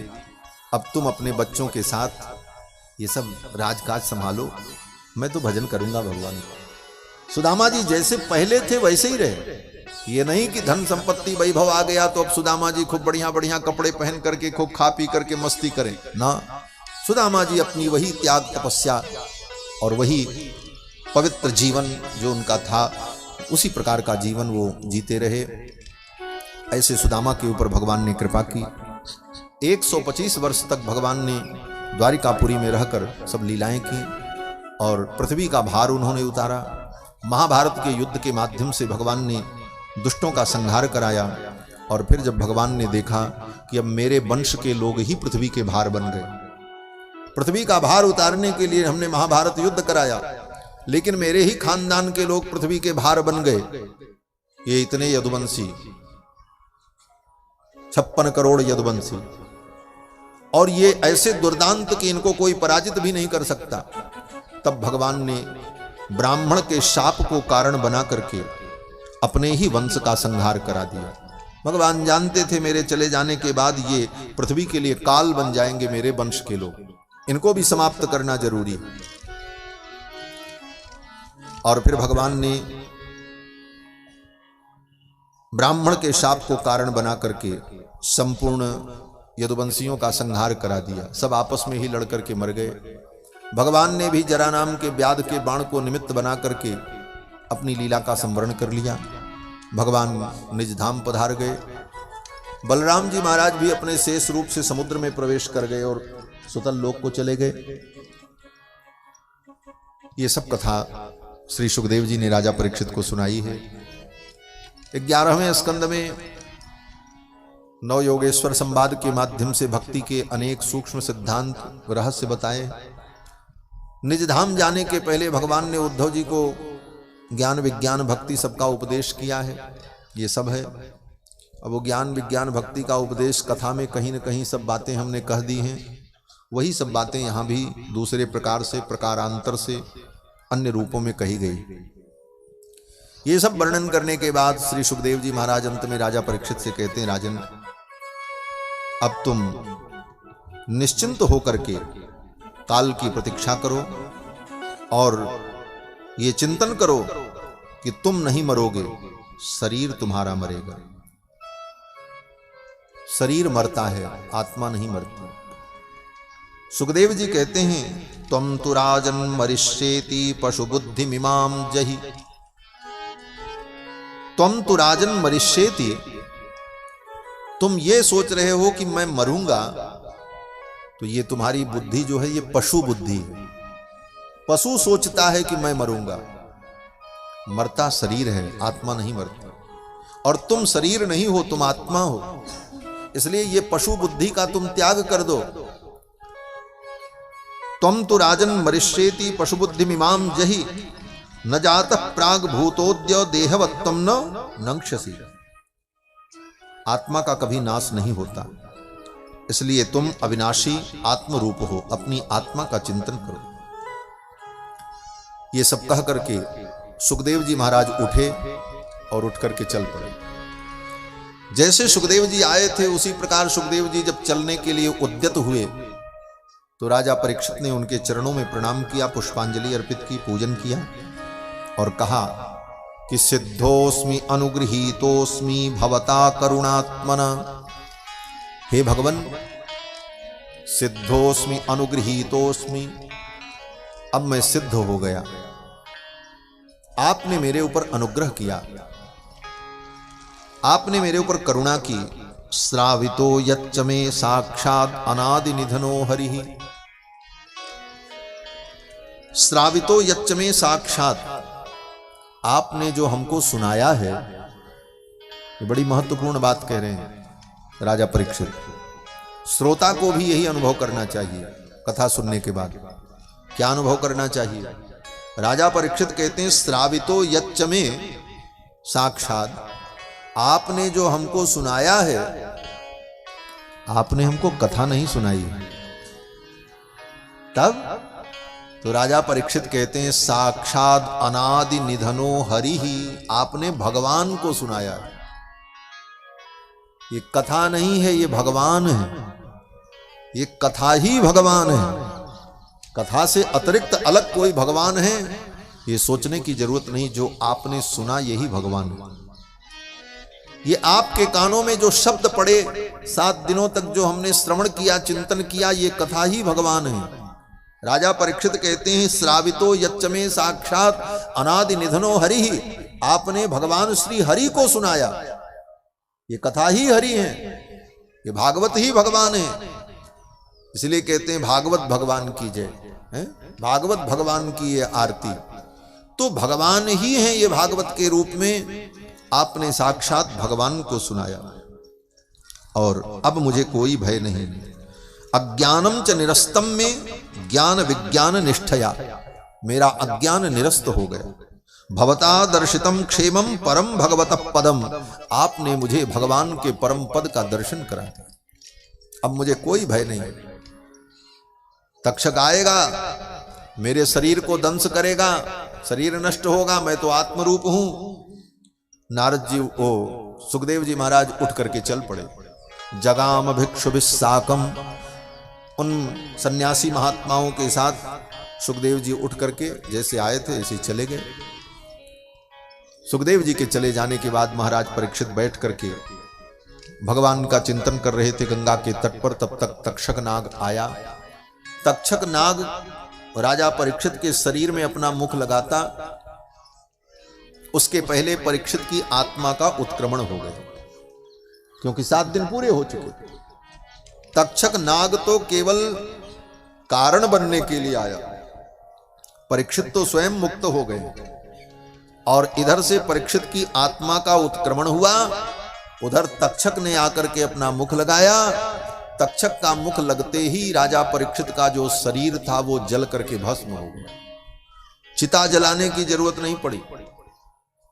अब तुम अपने बच्चों के साथ ये सब राजकाज संभालो, मैं तो भजन करूंगा भगवान का। सुदामा जी जैसे पहले थे वैसे ही रहे। ये नहीं कि धन संपत्ति वैभव आ गया तो अब सुदामा जी खूब बढ़िया बढ़िया कपड़े पहन करके खूब खा पी करके मस्ती करें ना। सुदामा जी अपनी वही त्याग तपस्या और वही पवित्र जीवन जो उनका था, उसी प्रकार का जीवन वो जीते रहे। ऐसे सुदामा के ऊपर भगवान ने कृपा की। 125 वर्ष तक भगवान ने द्वारिकापुरी में रहकर सब लीलाएं की और पृथ्वी का भार उन्होंने उतारा। महाभारत के युद्ध के माध्यम से भगवान ने दुष्टों का संहार कराया। और फिर जब भगवान ने देखा कि अब मेरे वंश के लोग ही पृथ्वी के भार बन गए, पृथ्वी का भार उतारने के लिए हमने महाभारत युद्ध कराया, लेकिन मेरे ही खानदान के लोग पृथ्वी के भार बन गए। ये इतने यदुवंशी, 56 करोड़ यदुवंशी, और ये ऐसे दुर्दांत कि इनको कोई पराजित भी नहीं कर सकता। तब भगवान ने ब्राह्मण के शाप को कारण बना करके अपने ही वंश का संहार करा दिया। भगवान जानते थे मेरे चले जाने के बाद ये पृथ्वी के लिए काल बन जाएंगे मेरे वंश के लोग, इनको भी समाप्त करना जरूरी। और फिर भगवान ने ब्राह्मण के शाप को कारण बना करके संपूर्ण यदुवंशियों का संहार करा दिया। सब आपस में ही लड़ करके मर गए। भगवान ने भी जरा नाम के व्याध के बाण को निमित्त बना करके अपनी लीला का संवरण कर लिया। भगवान निज धाम पधार गए। बलराम जी महाराज भी अपने शेष रूप से समुद्र में प्रवेश कर गए और सुतल लोक को चले गए। ये सब कथा श्री सुखदेव जी ने राजा परीक्षित को सुनाई है। 11वें स्कंद में नव योगेश्वर संवाद के माध्यम से भक्ति के अनेक सूक्ष्म सिद्धांत रहस्य बताए। निज धाम जाने के पहले भगवान ने उद्धव जी को ज्ञान विज्ञान भक्ति सबका उपदेश किया है। ये सब है। अब वो ज्ञान विज्ञान भक्ति का उपदेश कथा में कहीं न कहीं सब बातें हमने कह दी हैं। वही सब बातें यहाँ भी दूसरे प्रकार से, प्रकारांतर से, अन्य रूपों में कही गई। ये सब वर्णन करने के बाद श्री सुखदेव जी महाराज अंत में राजा परीक्षित से कहते हैं, राजन अब तुम निश्चिंत होकर के काल की प्रतीक्षा करो और ये चिंतन करो कि तुम नहीं मरोगे, शरीर तुम्हारा मरेगा। शरीर मरता है, आत्मा नहीं मरती। सुखदेव जी कहते हैं, त्वं तु राजन मरिष्येति पशु बुद्धि मिमाम जहि। त्वं तु राजन मरिष्येति, तुम ये सोच रहे हो कि मैं मरूंगा, तो ये तुम्हारी बुद्धि जो है ये पशु बुद्धि है। पशु सोचता है कि मैं मरूंगा। मरता शरीर है, आत्मा नहीं मरती। और तुम शरीर नहीं हो, तुम आत्मा हो। इसलिए ये पशु बुद्धि का तुम त्याग कर दो। त्वं तु राजन मरिष्येति पशु बुद्धि मिमाम जहि न जातः प्राग भूतोद्य देहवत्तम न नंक्षसी। आत्मा का कभी नाश नहीं होता, इसलिए तुम अविनाशी आत्मरूप हो। अपनी आत्मा का चिंतन करो। ये सब कह करके सुखदेव जी महाराज उठे और उठ करके चल पड़े। जैसे सुखदेव जी आए थे उसी प्रकार सुखदेव जी जब चलने के लिए उद्यत हुए तो राजा परीक्षित ने उनके चरणों में प्रणाम किया, पुष्पांजलि अर्पित की, पूजन किया और कहा कि सिद्धोस्मि अनुगृहीतोस्मि भवता करुणात्मना। हे भगवन, सिद्धोस्मि अनुगृहीतोस्मि, अब मैं सिद्ध हो गया। आपने मेरे ऊपर अनुग्रह किया, आपने मेरे ऊपर करुणा की। श्रावितो यच्च मे साक्षात् अनादि निधनो हरिः। श्रावितो यच्च मे साक्षात्, आपने जो हमको सुनाया है, ये बड़ी महत्वपूर्ण बात कह रहे हैं राजा परीक्षित। श्रोता को भी यही अनुभव करना चाहिए। कथा सुनने के बाद क्या अनुभव करना चाहिए? राजा परीक्षित कहते हैं, श्रावितो यच्च मे साक्षात्, आपने जो हमको सुनाया है, आपने हमको कथा नहीं सुनाई। तब तो राजा परीक्षित कहते हैं, साक्षात् अनादि निधनो हरिः, आपने भगवान को सुनाया। ये कथा नहीं है, ये भगवान है। ये कथा ही भगवान है। कथा से अतिरिक्त अलग कोई भगवान है ये सोचने की जरूरत नहीं। जो आपने सुना यही भगवान है। ये आपके कानों में जो शब्द पड़े, 7 दिनों तक जो हमने श्रवण किया, चिंतन किया, ये कथा ही भगवान है। राजा परीक्षित कहते हैं, श्रावितो यच्च मे साक्षात् अनादि निधनो हरिः, आपने भगवान श्री हरि को सुनाया। ये कथा ही हरि है, ये भागवत ही भगवान है। इसलिए कहते हैं भागवत भगवान की जय, भागवत भगवान की ये आरती। तो भगवान ही है ये भागवत के रूप में, आपने साक्षात भगवान को सुनाया। और अब मुझे कोई भय नहीं। अज्ञानम च निरस्तम में ज्ञान विज्ञान निष्ठया, मेरा अज्ञान निरस्त हो गया। भवता दर्शितम क्षेमम परम भगवत पदम, आपने मुझे भगवान के परम पद का दर्शन कराया। अब मुझे कोई भय नहीं। तक्षक आएगा, मेरे शरीर को दंश करेगा, शरीर नष्ट होगा, मैं तो आत्मरूप हूं। नारद जी सुखदेव जी महाराज उठ करके चल पड़े। जगाम भिक्षु विसाकम, उन सन्यासी महात्माओं के साथ सुखदेव जी उठ करके जैसे आए थे ऐसे चले गए। सुखदेव जी के चले जाने के बाद महाराज परीक्षित बैठ करके भगवान का चिंतन कर रहे थे गंगा के तट पर, तब तक तक्षक नाग आया। तक्षक नाग राजा परीक्षित के शरीर में अपना मुख लगाता, उसके पहले परीक्षित की आत्मा का उत्क्रमण हो गया, क्योंकि 7 दिन पूरे हो चुके थे। तक्षक नाग तो केवल कारण बनने के लिए आया, परीक्षित तो स्वयं मुक्त हो गए, और इधर से परीक्षित की आत्मा का उत्क्रमण हुआ, उधर तक्षक ने आकर के अपना मुख लगाया। तक्षक का मुख लगते ही राजा परीक्षित का जो शरीर था वो जल करके भस्म हो गया। चिता जलाने की जरूरत नहीं पड़ी,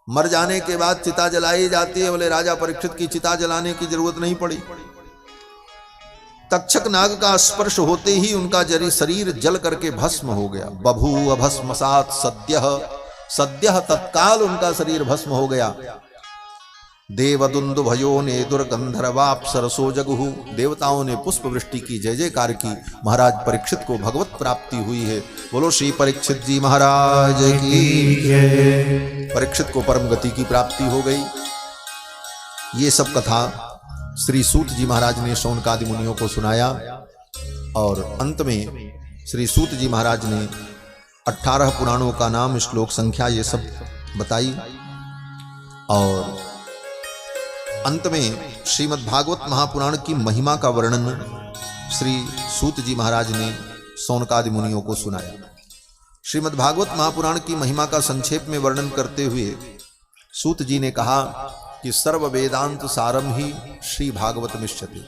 मर जाने के बाद चिता जलाई जाती है, बोले राजा परीक्षित की चिता जलाने की जरूरत नहीं पड़ी। तक्षक नाग का स्पर्श होते ही उनका शरीर जल करके भस्म हो गया। बभूव भस्मसात् सद्यः, सद्यः तत्काल उनका शरीर भस्म हो गया। देवदुन्दुभयो ने दुर्गंधर्वाप्सरसो जगुहु, देवताओं ने पुष्प वृष्टि की, जय जयकार की। महाराज परीक्षित को भगवत प्राप्ति हुई है। बोलो श्री परीक्षित जी महाराज की जय। परीक्षित को परम गति की प्राप्ति हो गई। ये सब कथा श्री सूत जी महाराज ने शौनकादि मुनियों को सुनाया, और अंत में श्री सूत जी महाराज ने 18 पुराणों का नाम, श्लोक संख्या ये सब बताई, और अंत में श्रीमद् भागवत महापुराण की महिमा का वर्णन श्री सूत जी महाराज ने शौनकादि मुनियों को सुनाया। श्रीमद् भागवत महापुराण की महिमा का संक्षेप में वर्णन करते हुए सूत जी ने कहा कि सर्व वेदांत सारम ही श्री भागवत मिष्यते,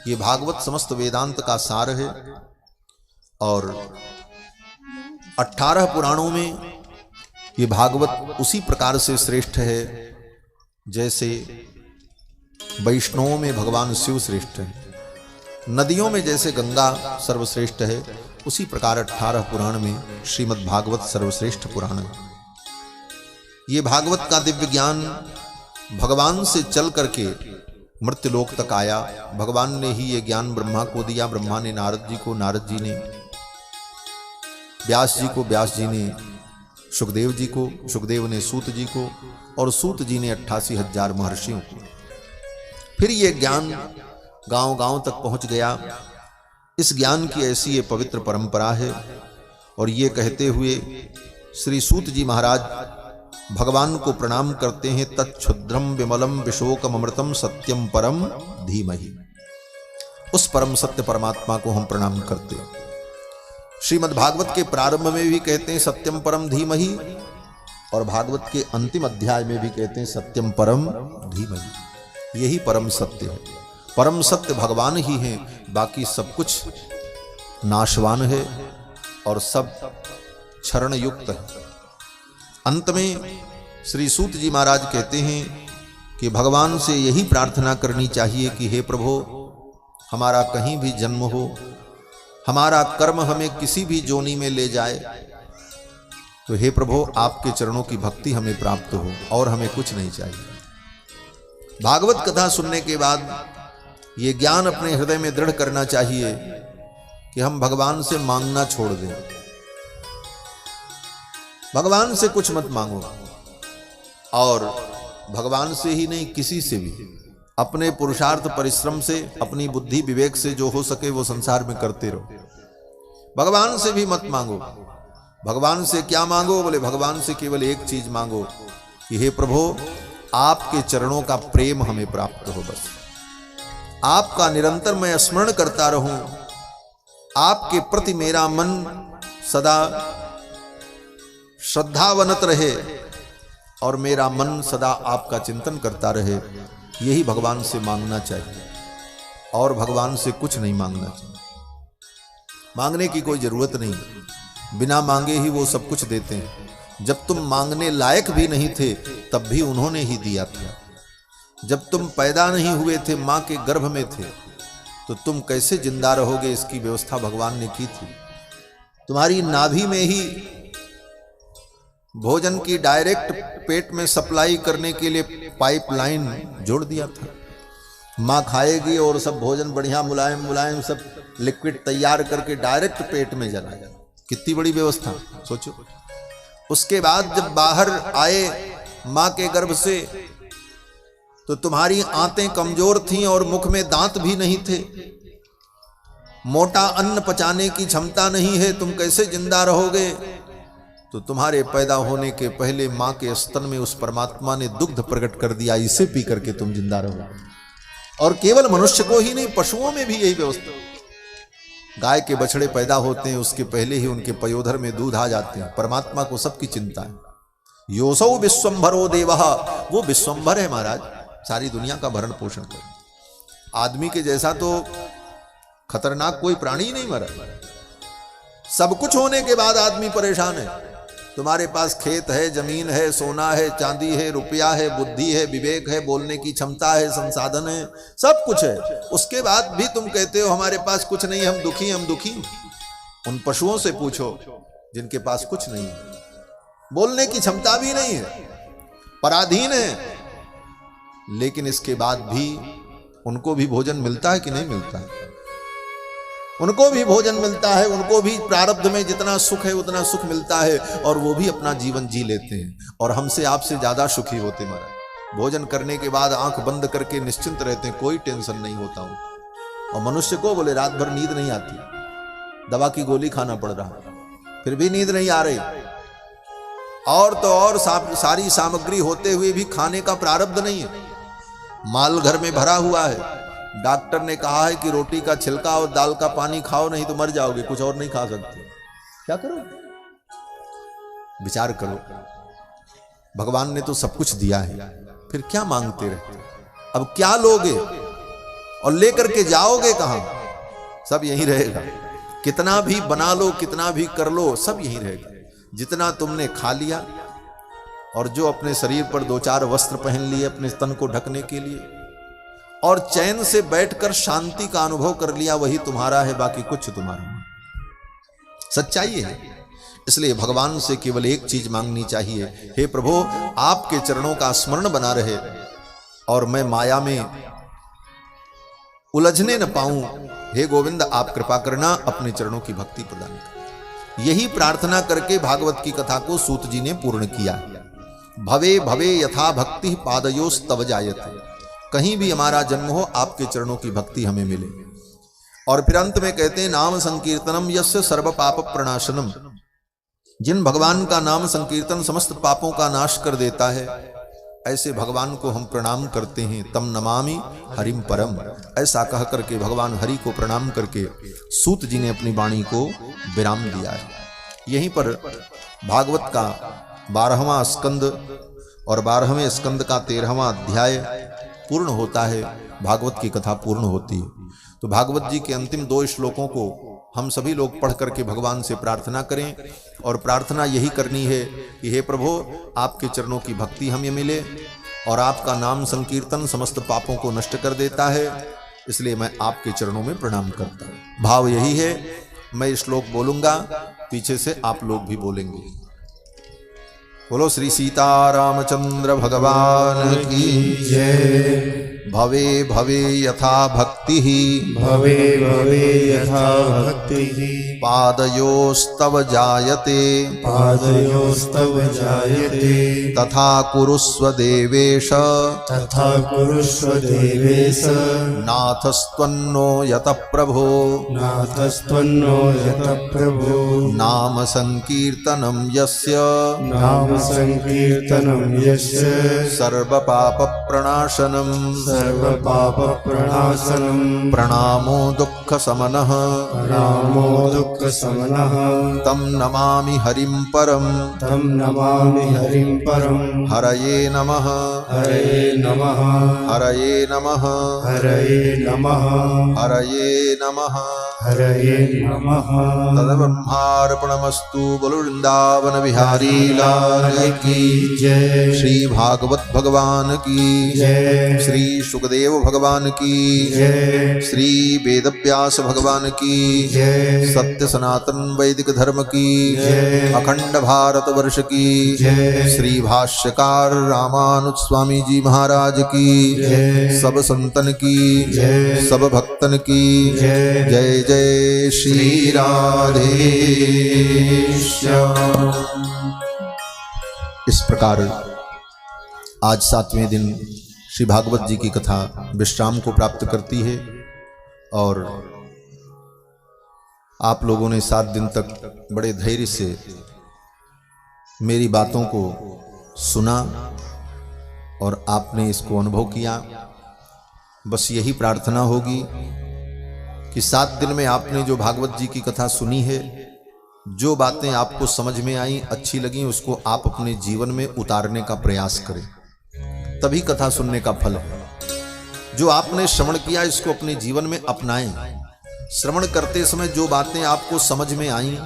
ये भागवत समस्त वेदांत का सार है। और 18 पुराणों में ये भागवत उसी प्रकार से श्रेष्ठ है जैसे वैष्णवों में भगवान शिव श्रेष्ठ है, नदियों में जैसे गंगा सर्वश्रेष्ठ है, उसी प्रकार 18 पुराण में श्रीमद् भागवत सर्वश्रेष्ठ पुराण है। ये भागवत का दिव्य ज्ञान भगवान से चल करके मृत्युलोक तक आया। भगवान ने ही ये ज्ञान ब्रह्मा को दिया, ब्रह्मा ने नारद जी को, नारद जी ने व्यास जी को, व्यास जी ने सुखदेव जी को, सुखदेव ने सूत जी को, और सूत जी ने 88,000 महर्षियों को। फिर ये ज्ञान गांव-गांव तक पहुंच गया। इस ज्ञान की ऐसी ये पवित्र परंपरा है। और ये कहते हुए श्री सूत जी महाराज भगवान को प्रणाम करते हैं। तच्छुद्रम विमलम विशोकम अमृतम सत्यम परम धीमहि, उस परम सत्य परमात्मा को हम प्रणाम करते हैं। श्रीमद् भागवत के प्रारंभ में भी कहते हैं सत्यम परम धीमहि, और भागवत के अंतिम अध्याय में भी कहते हैं सत्यम परम धीमहि। यही परम सत्य है। परम सत्य भगवान ही हैं, बाकी सब कुछ नाशवान है और सब क्षरण युक्त है। अंत में श्री सूत जी महाराज कहते हैं कि भगवान से यही प्रार्थना करनी चाहिए कि हे प्रभु, हमारा कहीं भी जन्म हो, हमारा कर्म हमें किसी भी जोनी में ले जाए, तो हे प्रभु आपके चरणों की भक्ति हमें प्राप्त हो, और हमें कुछ नहीं चाहिए। भागवत कथा सुनने के बाद ये ज्ञान अपने हृदय में दृढ़ करना चाहिए कि हम भगवान से मांगना छोड़ दें। भगवान से कुछ मत मांगो, और भगवान से ही नहीं, किसी से भी अपने पुरुषार्थ परिश्रम से, अपनी बुद्धि विवेक से जो हो सके वो संसार में करते रहो। भगवान से भी मत मांगो। भगवान से क्या मांगो? बोले भगवान से केवल एक चीज मांगो कि हे प्रभु, आपके चरणों का प्रेम हमें प्राप्त हो। बस आपका निरंतर मैं स्मरण करता रहूं, आपके प्रति मेरा मन सदा श्रद्धावनत रहे, और मेरा मन सदा आपका चिंतन करता रहे। यही भगवान से मांगना चाहिए, और भगवान से कुछ नहीं मांगना चाहिए। मांगने की कोई जरूरत नहीं, बिना मांगे ही वो सब कुछ देते हैं। जब तुम मांगने लायक भी नहीं थे तब भी उन्होंने ही दिया था। जब तुम पैदा नहीं हुए थे, मां के गर्भ में थे, तो तुम कैसे जिंदा रहोगे, इसकी व्यवस्था भगवान ने की थी। तुम्हारी नाभि में ही भोजन की डायरेक्ट पेट में सप्लाई करने के लिए पाइपलाइन जोड़ दिया था। माँ खाएगी और सब भोजन बढ़िया मुलायम मुलायम सब लिक्विड तैयार करके डायरेक्ट पेट में जलाएगा। कितनी बड़ी व्यवस्था, सोचो। उसके बाद जब बाहर आए माँ के गर्भ से, तो तुम्हारी आंतें कमजोर थीं और मुख में दांत भी नहीं थे, मोटा अन्न पचाने की क्षमता नहीं है, तुम कैसे जिंदा रहोगे? तो तुम्हारे पैदा होने के पहले मां के स्तन में उस परमात्मा ने दुग्ध प्रकट कर दिया, इसे पी करके तुम जिंदा रहो। और केवल मनुष्य को ही नहीं, पशुओं में भी यही व्यवस्था। गाय के बछड़े पैदा होते हैं, उसके पहले ही उनके पयोधर में दूध आ जाते हैं। परमात्मा को सबकी चिंता है। योसौ विश्वंभरो देवः, वो विश्वंभर है महाराज, सारी दुनिया का भरण पोषण कर। आदमी के जैसा तो खतरनाक कोई प्राणी ही नहीं मरा। सब कुछ होने के बाद आदमी परेशान है। तुम्हारे पास खेत है, जमीन है, सोना है, चांदी है, रुपया है, बुद्धि है, विवेक है, बोलने की क्षमता है, संसाधन है, सब कुछ है। उसके बाद भी तुम कहते हो हमारे पास कुछ नहीं, हम दुखी, हम दुखी। उन पशुओं से पूछो जिनके पास कुछ नहीं है, बोलने की क्षमता भी नहीं है, पराधीन है, लेकिन इसके बाद भी उनको भी भोजन मिलता है कि नहीं मिलता है? उनको भी भोजन मिलता है, उनको भी प्रारब्ध में जितना सुख है उतना सुख मिलता है, और वो भी अपना जीवन जी लेते हैं, और हमसे आपसे ज्यादा सुखी होते महाराज। भोजन करने के बाद आंख बंद करके निश्चिंत रहते हैं, कोई टेंशन नहीं होता हूं। और मनुष्य को बोले रात भर नींद नहीं आती, दवा की गोली खाना पड़ रहा, फिर भी नींद नहीं आ रही, और तो और सारी सामग्री होते हुए भी खाने का प्रारब्ध नहीं है। माल घर में भरा हुआ है, डॉक्टर ने कहा है कि रोटी का छिलका और दाल का पानी खाओ, नहीं तो मर जाओगे, कुछ और नहीं खा सकते। क्या करो? विचार करो, भगवान ने तो सब कुछ दिया है, फिर क्या मांगते रहते? अब क्या लोगे और लेकर के जाओगे कहां? सब यहीं रहेगा। कितना भी बना लो, कितना भी कर लो, सब यहीं रहेगा। जितना तुमने खा लिया, और जो अपने शरीर पर 2-4 वस्त्र पहन लिए अपने तन को ढकने के लिए, और चैन से बैठकर शांति का अनुभव कर लिया, वही तुम्हारा है, बाकी कुछ तुम्हारा नहीं। सच्चाई है। इसलिए भगवान से केवल एक चीज मांगनी चाहिए, हे प्रभु आपके चरणों का स्मरण बना रहे और मैं माया में उलझने न पाऊं। हे गोविंद आप कृपा करना, अपने चरणों की भक्ति प्रदान कर। यही प्रार्थना करके भागवत की कथा को सूत जी ने पूर्ण किया। भवे भवे यथा भक्ति पादयोस्तव जायते, कहीं भी हमारा जन्म हो आपके चरणों की भक्ति हमें मिले। और फिर अंत में कहते हैं नाम संकीर्तनम यस्य सर्व पाप प्रणाशनम, जिन भगवान का नाम संकीर्तन समस्त पापों का नाश कर देता है, ऐसे भगवान को हम प्रणाम करते हैं। तम नमामि हरिम परम, ऐसा कह करके भगवान हरि को प्रणाम करके सूत जी ने अपनी वाणी को विराम दिया है। यहीं पर भागवत का 12वां स्कंद और 12वें स्कंद का 13वां अध्याय पूर्ण होता है, भागवत की कथा पूर्ण होती है। तो भागवत जी के अंतिम 2 श्लोकों को हम सभी लोग पढ़ करके भगवान से प्रार्थना करें, और प्रार्थना यही करनी है कि हे प्रभु आपके चरणों की भक्ति हमें मिले, और आपका नाम संकीर्तन समस्त पापों को नष्ट कर देता है, इसलिए मैं आपके चरणों में प्रणाम करता हूँ। भाव यही है। मैं श्लोक बोलूंगा, पीछे से आप लोग भी बोलेंगे। बोलो श्री सीतारामचंद्र भगवान की जय। भवे भवे यथा भक्ति, भवे भवे यथा भक्ति, पादयोस्तव जायते, पादयोस्तव जायते, तथा कुरुस्व देवेश, तथा कुरुष्व देवेश, नाथस्त्वन्नो यतः प्रभो, नाथस्त्वन्नो यतः प्रभो, नाम संकीर्तनं यस्य, नाम संकीर्तनं यस्य, सर्वपाप प्रणाशनं, सर्वपाप प्रणाशनं, प्रणामो दुःख समनः, प्रणामो दुःख समनः, तं नमामि हरिं परं, तं नमामि हरिं परं, हरये नमः, हरये नमः, हरये नमः, हरये नमः, हरये नमः, हरये नमः। तद्ब्रह्मार्पणमस्तु। बोलो वृंदावन बिहारी लाल की जय, श्री भागवत भगवान की जय, श्री सुखदेव भगवान की जय, श्री वेदव्यास भगवान की जय, सत्य सनातन वैदिक धर्म की जय, अखंड भारत वर्ष की जय, श्री भाष्यकार रामानुज स्वामी जी महाराज की जय, सब संतन की जय, सब भक्तन की जय, जय जय श्री राधे श्याम। इस प्रकार आज 7वें दिन श्री भागवत जी की कथा विश्राम को प्राप्त करती है। और आप लोगों ने 7 दिन तक बड़े धैर्य से मेरी बातों को सुना और आपने इसको अनुभव किया। बस यही प्रार्थना होगी कि 7 दिन में आपने जो भागवत जी की कथा सुनी है, जो बातें आपको समझ में आई, अच्छी लगी, उसको आप अपने जीवन में उतारने का प्रयास करें। तभी कथा सुनने का फल है। जो आपने श्रवण किया इसको अपने जीवन में अपनाएं। श्रवण करते समय जो बातें आपको समझ में आई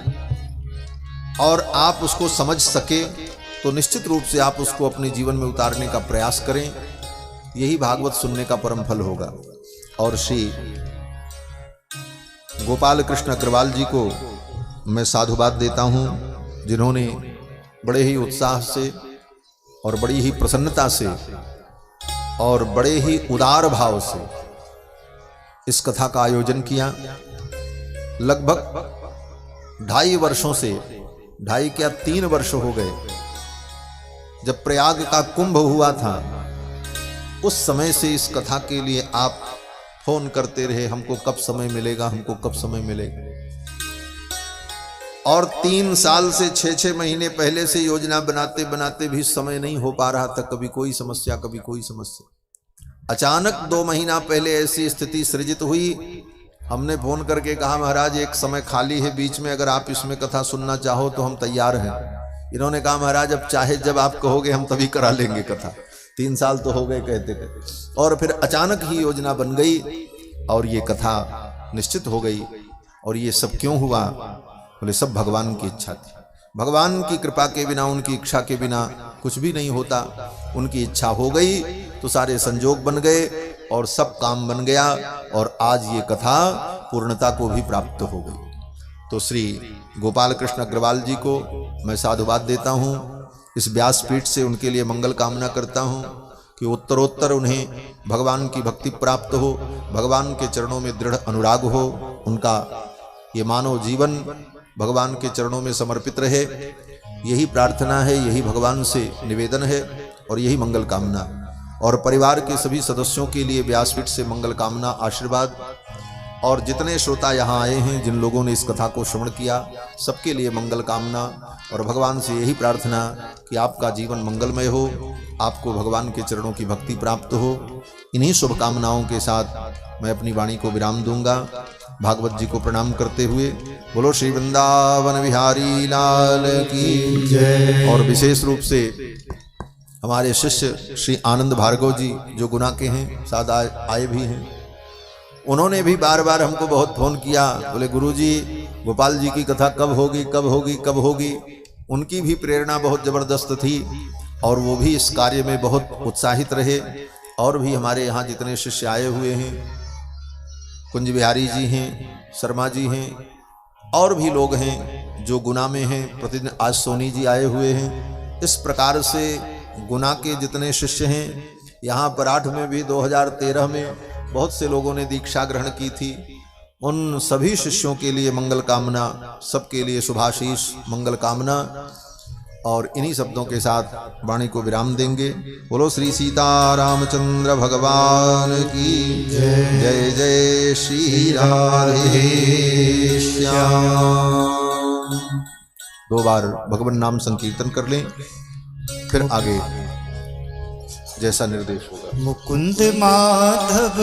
और आप उसको समझ सके तो निश्चित रूप से आप उसको अपने जीवन में उतारने का प्रयास करें। यही भागवत सुनने का परम फल होगा। और श्री गोपाल कृष्ण अग्रवाल जी को मैं साधुवाद देता हूं, जिन्होंने बड़े ही उत्साह से और बड़ी ही प्रसन्नता से और बड़े ही उदार भाव से इस कथा का आयोजन किया। लगभग 2.5 वर्षों से, 2.5 क्या 3 वर्ष हो गए, जब प्रयाग का कुंभ हुआ था उस समय से इस कथा के लिए आप फोन करते रहे, हमको कब समय मिलेगा, हमको कब समय मिलेगा। और 3 साल से 6-6 महीने पहले से योजना बनाते बनाते भी समय नहीं हो पा रहा था। कभी कोई समस्या, कभी कोई समस्या। अचानक 2 महीना पहले ऐसी स्थिति सृजित हुई। हमने फोन करके कहा, महाराज एक समय खाली है बीच में, अगर आप इसमें कथा सुनना चाहो तो हम तैयार हैं। इन्होंने कहा, महाराज अब चाहे जब आप कहोगे हम तभी करा लेंगे कथा। 3 साल तो हो गए कहते कहते। और फिर अचानक ही योजना बन गई और ये कथा निश्चित हो गई। और ये सब क्यों हुआ? बोले सब भगवान की इच्छा थी। भगवान की कृपा के बिना, उनकी इच्छा के बिना कुछ भी नहीं होता। उनकी इच्छा हो गई तो सारे संजोग बन गए और सब काम बन गया। और आज ये कथा पूर्णता को भी प्राप्त हो गई। तो श्री गोपाल कृष्ण अग्रवाल जी को मैं साधुवाद देता हूँ। इस व्यासपीठ से उनके लिए मंगल कामना करता हूँ कि उत्तरोत्तर उन्हें भगवान की भक्ति प्राप्त हो, भगवान के चरणों में दृढ़ अनुराग हो, उनका ये मानव जीवन भगवान के चरणों में समर्पित रहे। यही प्रार्थना है, यही भगवान से निवेदन है और यही मंगल कामना। और परिवार के सभी सदस्यों के लिए व्यासपीठ से मंगल कामना, आशीर्वाद। और जितने श्रोता यहाँ आए हैं, जिन लोगों ने इस कथा को श्रवण किया, सबके लिए मंगल कामना। और भगवान से यही प्रार्थना कि आपका जीवन मंगलमय हो, आपको भगवान के चरणों की भक्ति प्राप्त हो। इन्हीं शुभकामनाओं के साथ मैं अपनी वाणी को विराम दूंगा। भागवत जी को प्रणाम करते हुए बोलो श्री वृंदावन बिहारी लाल की जय। और विशेष रूप से हमारे शिष्य श्री आनंद भार्गव जी, जो गुना के हैं, साथ आए भी हैं, उन्होंने भी बार बार हमको बहुत फोन किया। बोले गुरुजी गोपाल जी की कथा कब होगी, कब होगी, कब होगी। उनकी भी प्रेरणा बहुत जबरदस्त थी और वो भी इस कार्य में बहुत उत्साहित रहे। और भी हमारे यहाँ जितने शिष्य आए हुए हैं, कुंज बिहारी जी हैं, शर्मा जी हैं, और भी लोग हैं जो गुना में हैं। प्रतिदिन आज सोनी जी आए हुए हैं। इस प्रकार से गुना के जितने शिष्य हैं, यहाँ पराठ में भी 2013 में बहुत से लोगों ने दीक्षा ग्रहण की थी। उन सभी शिष्यों के लिए मंगल कामना, सबके लिए शुभाशीष मंगल कामना। और इन्हीं शब्दों के साथ वाणी को विराम देंगे। बोलो श्री सीता रामचंद्र भगवान की जय। जय जय श्री राधे श्याम। 2 बार भगवान नाम संकीर्तन कर लें, फिर आगे जैसा निर्देश होगा। मुकुंद माधव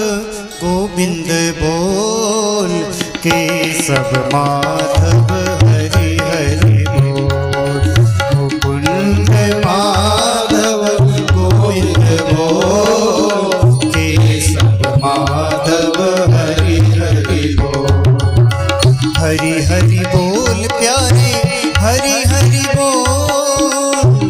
गोविंद बोल के सब माधव हरि हरि बोल। मुकुंद माधव गोविंद बोल के सब माधव हरि हरि बोल। हरि हरि बोल प्यारे हरि हरि बोल।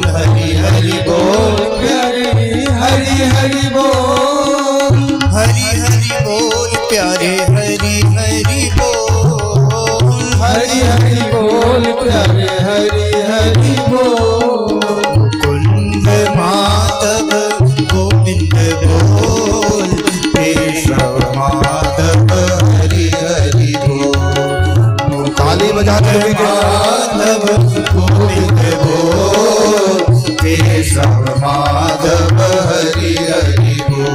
हरि हरि बोल प्यारे हरि हरि बोल। हरि हरि बोल प्यारे हरि हरि बोल। हरि हरि बोल प्यारे हरि हरि बोल। मुकुंद माधव गोविंद बोल केशव माधव हरि हरि बोल। ताली बजाते हुए माधव गोविंद बोल केशव माधव हरि हरि बोल।